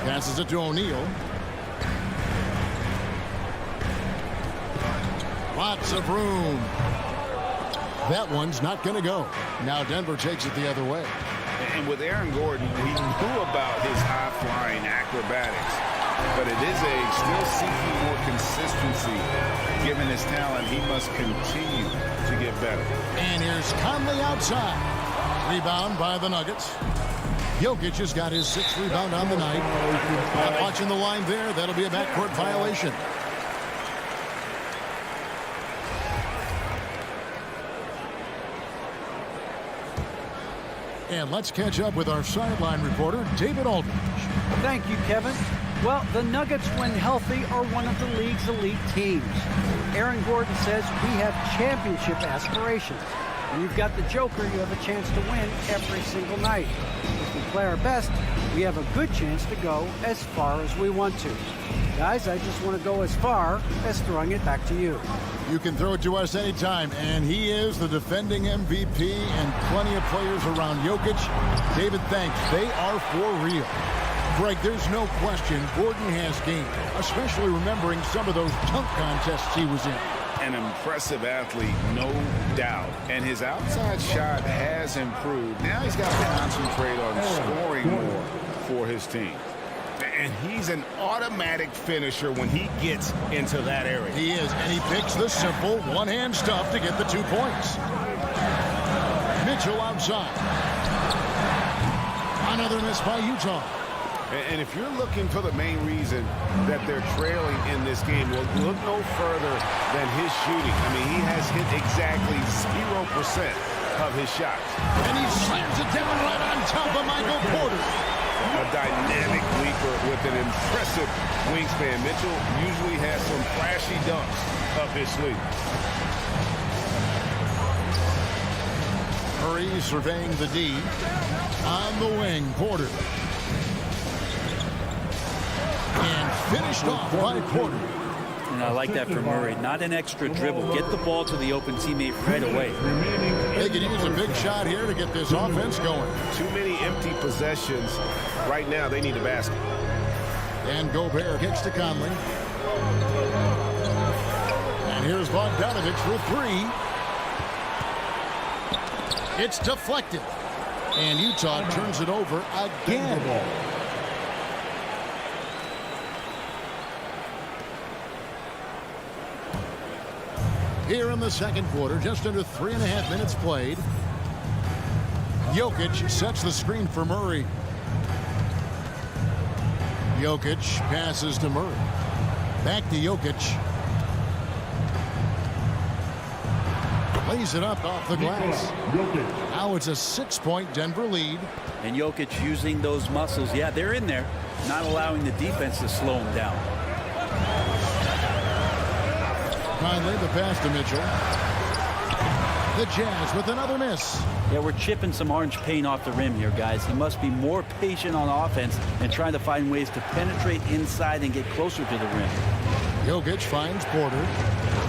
Passes it to O'Neal. Lots of room. That one's not going to go. Now Denver takes it the other way. And with Aaron Gordon, we knew about his high-flying acrobatics, but it is still seeking more consistency. Given his talent, he must continue to get better. And here's Conley outside. Rebound by the Nuggets. Jokic has got his 6th rebound on the night. Not watching the line there. That'll be a backcourt violation. And let's catch up with our sideline reporter, David Aldridge. Thank you, Kevin. Well, the Nuggets, when healthy, are one of the league's elite teams. Aaron Gordon says we have championship aspirations. When you've got the Joker, you have a chance to win every single night. If we play our best, we have a good chance to go as far as we want to. Guys, I just want to go as far as throwing it back to you. You can throw it to us anytime, and he is the defending MVP and plenty of players around Jokic. David, thanks. They are for real. Greg, there's no question Gordon has game, especially remembering some of those dunk contests he was in. An impressive athlete, no doubt. And his outside shot has improved. Now he's got to concentrate on scoring more for his team. And he's an automatic finisher when he gets into that area. He is, and he picks the simple one-hand stuff to get the 2 points. Mitchell outside. Another miss by Utah. And if you're looking for the main reason that they're trailing in this game, well, look no further than his shooting. I mean, he has hit exactly 0% of his shots. And he slams it down right on top of Michael Porter. A dynamic leaper with an impressive wingspan. Mitchell usually has some flashy dunks up his sleeve. Murray surveying the D. On the wing, Porter. And finished off by Porter. And I like that for Murray. Not an extra dribble. Get the ball to the open teammate right away. They can use a big shot here to get this offense going. Too many empty possessions. Right now, they need a basket. And Gobert kicks to Conley. And here's Bogdanovich for 3. It's deflected. And Utah turns it over again. Here in the second quarter, just under 3.5 minutes played. Jokic sets the screen for Murray. Jokic passes to Murray. Back to Jokic. Lays it up off the glass. Now it's a 6-point Denver lead. And Jokic using those muscles. Yeah, they're in there. Not allowing the defense to slow him down. Conley, the pass to Mitchell. The Jazz with another miss. Yeah, we're chipping some orange paint off the rim here, guys. He must be more patient on offense and trying to find ways to penetrate inside and get closer to the rim. Jokic finds Porter.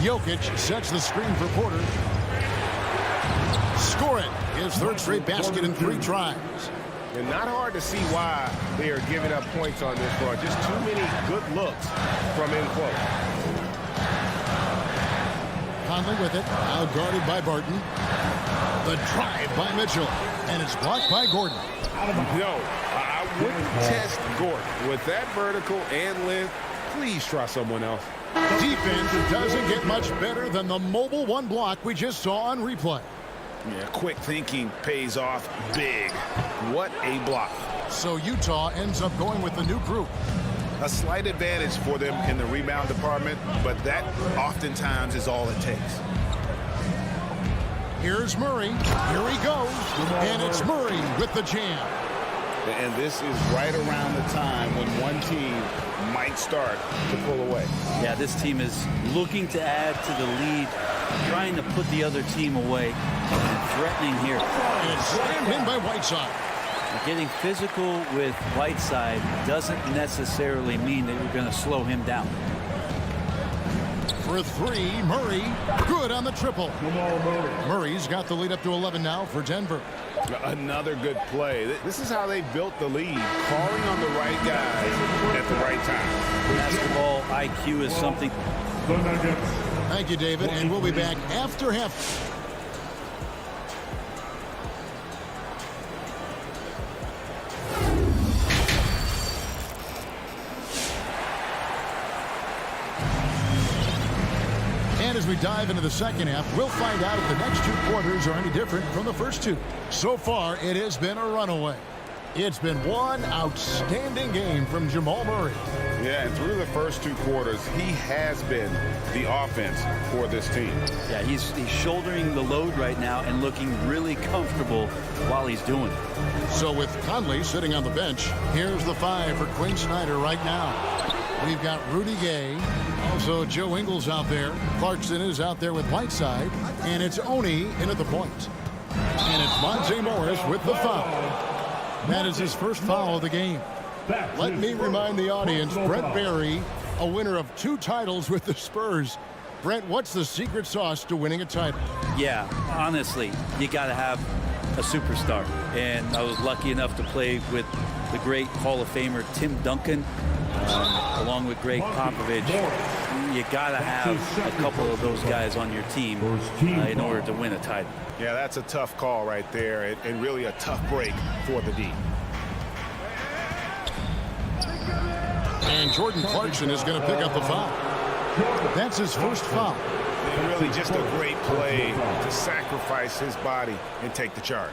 Jokic sets the screen for Porter. Scoring his third straight basket in 3 tries. And not hard to see why they are giving up points on this run. Just too many good looks from in close. Conley with it, now guarded by Barton. The drive by Mitchell, and it's blocked by Gordon. No, I wouldn't test Gordon. With that vertical and length, please try someone else. Defense doesn't get much better than the mobile 1 block we just saw on replay. Yeah, quick thinking pays off big. What a block. So Utah ends up going with the new group. A slight advantage for them in the rebound department, but that oftentimes is all it takes. Here's Murray. Here he goes. And it's Murray with the jam. And this is right around the time when one team might start to pull away. Yeah, this team is looking to add to the lead, trying to put the other team away, and threatening here. And it's slammed in by Whiteside. Getting physical with Whiteside doesn't necessarily mean that you're going to slow him down. For 3, Murray, good on the triple. Murray's got the lead up to 11 now for Denver. Another good play. This is how they built the lead, calling on the right guys at the right time. Basketball IQ is something. Thank you, David, and we'll be back after half. And as we dive into the second half, we'll find out if the next 2 quarters are any different from the first 2. So far, it has been a runaway. It's been one outstanding game from Jamal Murray. Yeah, and through the first 2 quarters, he has been the offense for this team. Yeah, he's shouldering the load right now and looking really comfortable while he's doing it. So with Conley sitting on the bench, here's the 5 for Quinn Snyder right now. We've got Rudy Gay, also Joe Ingles out there. Clarkson is out there with Whiteside, and it's Oni in at the point. And it's Monte Morris with the foul. That is his first foul of the game. Let me remind the audience, Brent Barry, a winner of 2 titles with the Spurs. Brent, what's the secret sauce to winning a title? Yeah, honestly, you got to have a superstar. And I was lucky enough to play with the great Hall of Famer Tim Duncan, along with Greg Popovich. You got to have a couple of those guys on your team in order to win a title. Yeah, that's a tough call right there, and really a tough break for the D. And Jordan Clarkson is going to pick up the foul. That's his first foul. And really just a great play to sacrifice his body and take the charge.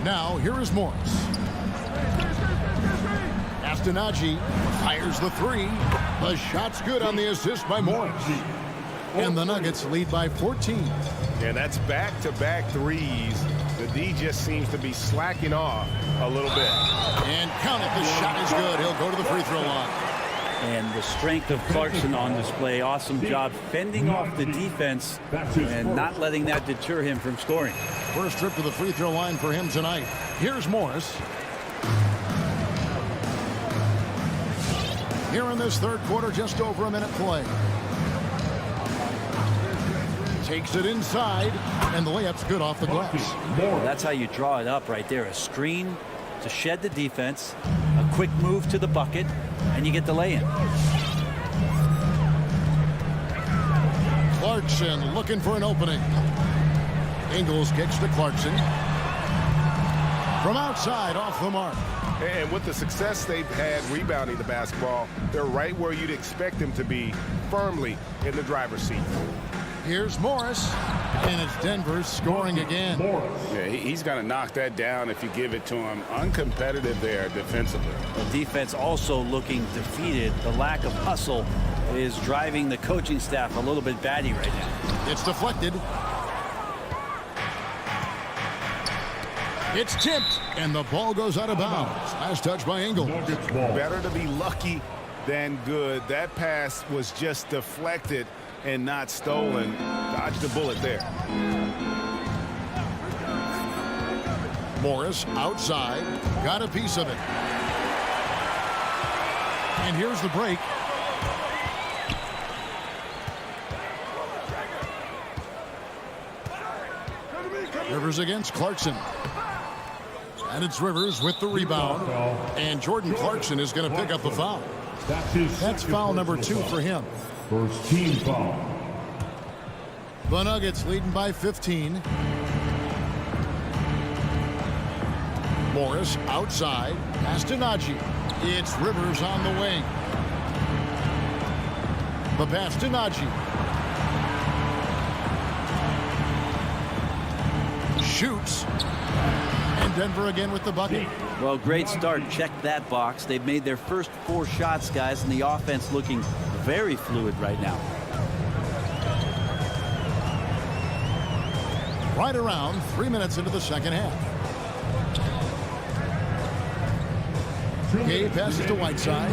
Now, here is Morris. Astenaji fires the 3. The shot's good on the assist by Morris. And the Nuggets lead by 14. And that's back-to-back threes. The D just seems to be slacking off a little bit. And count it, the shot is good. He'll go to the free throw line. And the strength of Clarkson on display. Awesome job fending off the defense and not letting that deter him from scoring. First trip to the free throw line for him tonight. Here's Morris. Here in this third quarter, just over a minute play. Takes it inside, and the layup's good off the glass. Well, that's how you draw it up right there. A screen to shed the defense, a quick move to the bucket, and you get the lay-in. Clarkson looking for an opening. Ingles kicks to Clarkson. From outside, off the mark. And with the success they've had rebounding the basketball, they're right where you'd expect them to be, firmly in the driver's seat. Here's Morris, and it's Denver scoring again. Yeah, he's going to knock that down if you give it to him. Uncompetitive there defensively. The defense also looking defeated. The lack of hustle is driving the coaching staff a little bit batty right now. It's deflected. It's tipped, and the ball goes out of bounds. Last touch by Engel. Better to be lucky than good. That pass was just deflected and not stolen. Dodged the bullet there. Morris outside, got a piece of it. And here's the break. Rivers against Clarkson. And it's Rivers with the rebound. And Jordan Clarkson is going to pick up the foul. That's foul number 2 for him. First team foul. The Nuggets leading by 15. Morris outside. Pass to Najee. It's Rivers on the wing. The pass to Najee. Shoots. And Denver again with the bucket. Well, great start. Check that box. They've made their first 4 shots, guys, and the offense looking very fluid right now. Right around 3 minutes into the second half. Gay passes to Whiteside,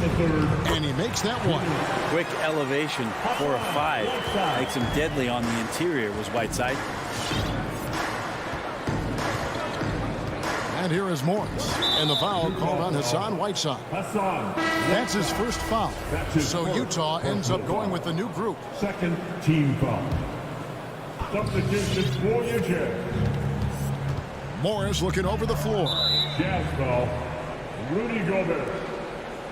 and he makes that one. Quick elevation for a 5. Makes him deadly on the interior was Whiteside. And here is Morris, and the foul called on Hassan Whiteside. That's his first foul. So Utah ends up going with the new group. Second team foul. Substitution for your Jazz. Morris looking over the floor. Jazz foul. Rudy Gobert.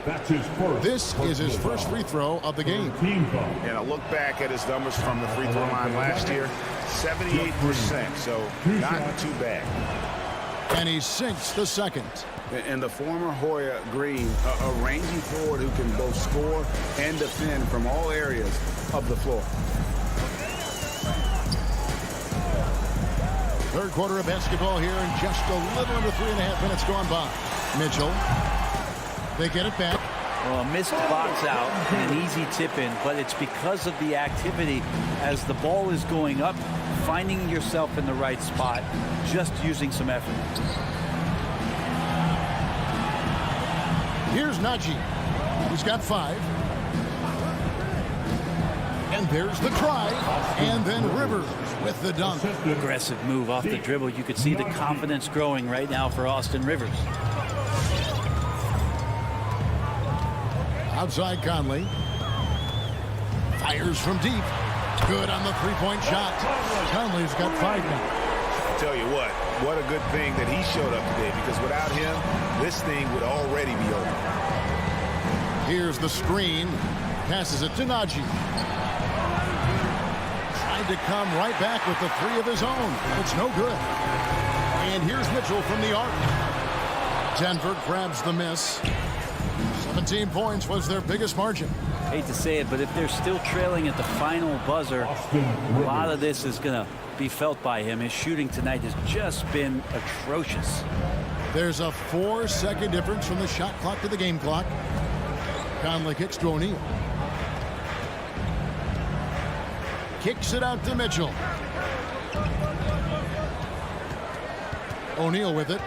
That's his first. This is his first free throw of the game. Team foul. And I look back at his numbers from the free throw line last year, 78%, so not too bad. And he sinks the second. And the former Hoya Green, a rangy forward who can both score and defend from all areas of the floor. Third quarter of basketball here, and just a little under 3.5 minutes gone by. Mitchell, they get it back. Well, a missed box out and an easy tip in, but it's because of the activity as the ball is going up, finding yourself in the right spot, just using some effort. Here's Najee. He's got 5. And there's the try. And then Rivers with the dunk. Aggressive move off the dribble. You could see the confidence growing right now for Austin Rivers. Outside Conley. Fires from deep. Good on the three-point shot. Conley's got 5 now. I tell you what a good thing that he showed up today, because without him, this thing would already be over. Here's the screen. Passes it to Najee. Tried to come right back with the 3 of his own. It's no good. And here's Mitchell from the arc. Denver grabs the miss. 17 points was their biggest margin. Hate to say it, but if they're still trailing at the final buzzer, a lot of this is going to be felt by him. His shooting tonight has just been atrocious. There's a 4-second difference from the shot clock to the game clock. Conley kicks to O'Neal. Kicks it out to Mitchell. O'Neal with it.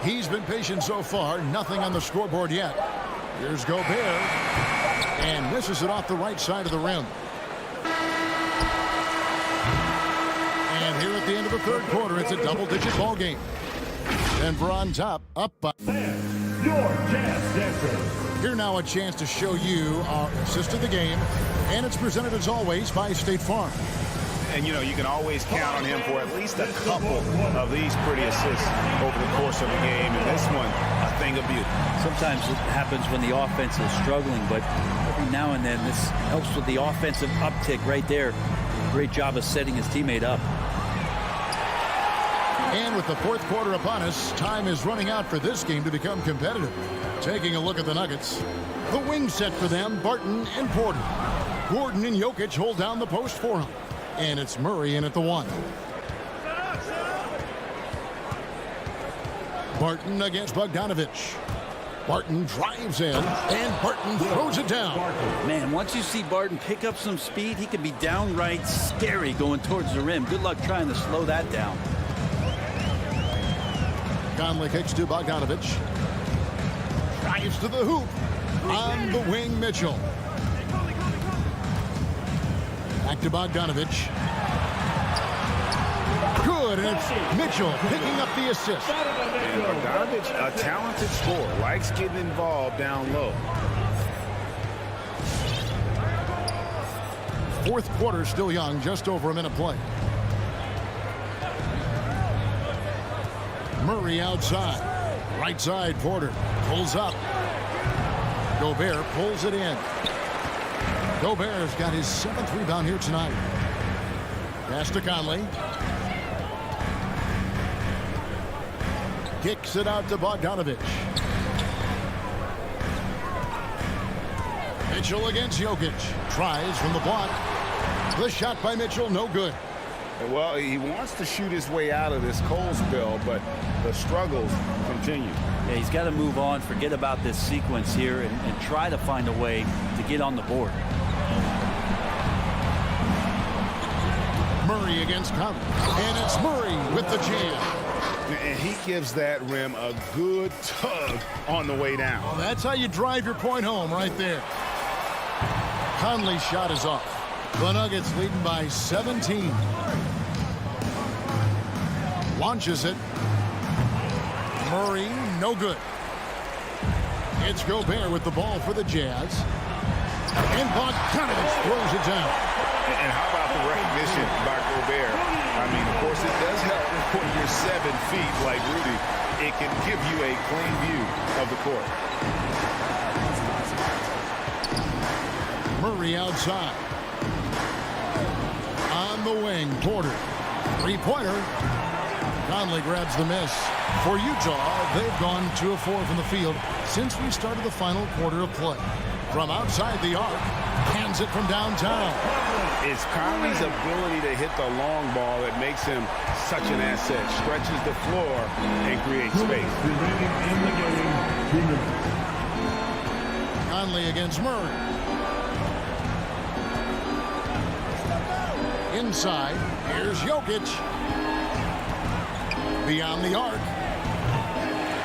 He's been patient so far. Nothing on the scoreboard yet. Here's Gobert. And misses it off the right side of the rim. And here at the end of the third quarter, it's a double-digit ball game. Denver on top, up by. Your Jazz Dancer. Here now a chance to show you our assist of the game. And it's presented as always by State Farm. And, you know, you can always count on him for at least a couple of these pretty assists over the course of a game. And this one, a thing of beauty. Sometimes it happens when the offense is struggling, but every now and then this helps with the offensive uptick right there. Great job of setting his teammate up. And with the fourth quarter upon us, time is running out for this game to become competitive. Taking a look at the Nuggets. The wing set for them, Barton and Porter. Gordon and Jokic hold down the post for him. And it's Murray in at the 1. Barton against Bogdanovich. Barton drives in, and Barton throws it down. Man, once you see Barton pick up some speed, he can be downright scary going towards the rim. Good luck trying to slow that down. Conley kicks to Bogdanovich. Drives to the hoop. On the wing, Mitchell. Back to Bogdanovich. Good, and it's Mitchell picking up the assist. And Bogdanovich, a talented scorer, likes getting involved down low. Fourth quarter still young, just over a minute play. Murray outside. Right side, Porter pulls up. Gobert pulls it in. Gobert's got his 7th rebound here tonight. Pass to Conley. Kicks it out to Bogdanovich. Mitchell against Jokic. Tries from the block. The shot by Mitchell, no good. Well, he wants to shoot his way out of this cold spell, but the struggles continue. Yeah, he's got to move on, forget about this sequence here, and try to find a way to get on the board. Murray against Conley. And it's Murray with the jam. And he gives that rim a good tug on the way down. Well, that's how you drive your point home right there. Conley's shot is off. The Nuggets leading by 17. Launches it. Murray, no good. It's Gobert with the ball for the Jazz. And Bogdanovich throws it down. And how about the recognition by Gobert? I mean, of course, it does help when you're 7 feet like Rudy. It can give you a clean view of the court. Murray outside. On the wing, Porter. Three-pointer. Conley grabs the miss. For Utah, they've gone 2 of 4 from the field since we started the final quarter of play. From outside the arc, hands it from downtown. It's Conley's ability to hit the long ball that makes him such an asset. Stretches the floor and creates space. Conley against Murray. Inside, here's Jokic. Beyond the arc.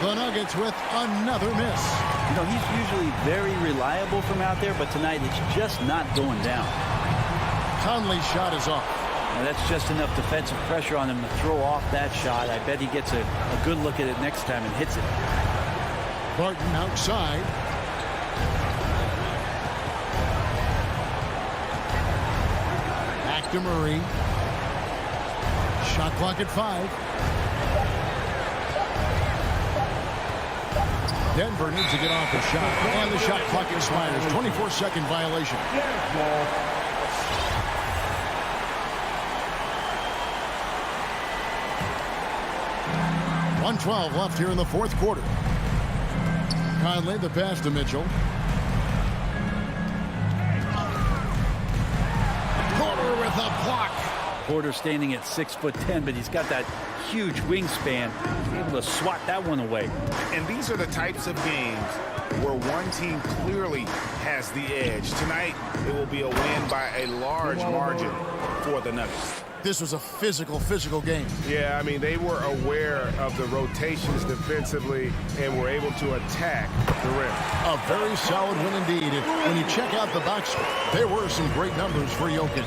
The Nuggets with another miss. You know, he's usually very reliable from out there, but tonight it's just not going down. Conley's shot is off. And that's just enough defensive pressure on him to throw off that shot. I bet he gets a good look at it next time and hits it. Barton outside. Back to Murray. Shot clock at 5. Denver needs to get off the shot. And the shot clock expires. 24-second violation. 1:12 left here in the fourth quarter. Conley, the pass to Mitchell. Porter with a block. Porter standing at 6'10", but he's got that huge wingspan, able to swat that one away. And these are the types of games where one team clearly has the edge. Tonight, it will be a win by a large margin for the Nuggets. This was a physical game. Yeah, I mean, they were aware of the rotations defensively and were able to attack the rim. A very solid win indeed. And when you check out the box, there were some great numbers for Jokic.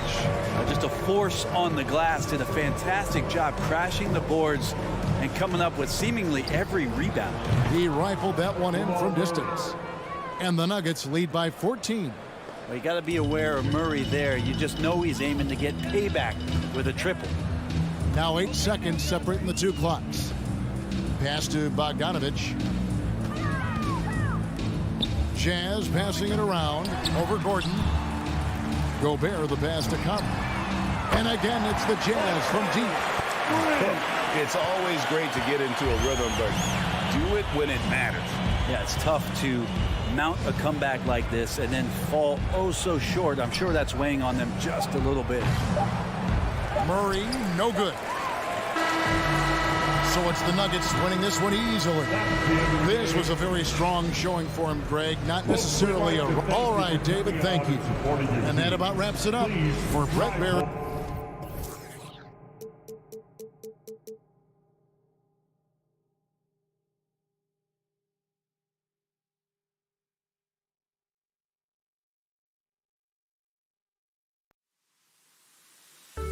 Just a force on the glass. Did a fantastic job crashing the boards and coming up with seemingly every rebound. He rifled that one in from distance. And the Nuggets lead by 14. Well, you got to be aware of Murray there. You just know he's aiming to get payback with a triple. Now 8 seconds separating the two clocks. Pass to Bogdanovich. Jazz passing it around over Gordon. Gobert the pass to Conley. And again, it's the Jazz from deep. It's always great to get into a rhythm, but do it when it matters. Yeah, it's tough to mount a comeback like this and then fall oh so short. I'm sure that's weighing on them just a little bit. Murray, no good. So it's the Nuggets winning this one easily. This was a very strong showing for him, Greg. Not necessarily a... All right, David, thank you. And that about wraps it up for Brett Barrett.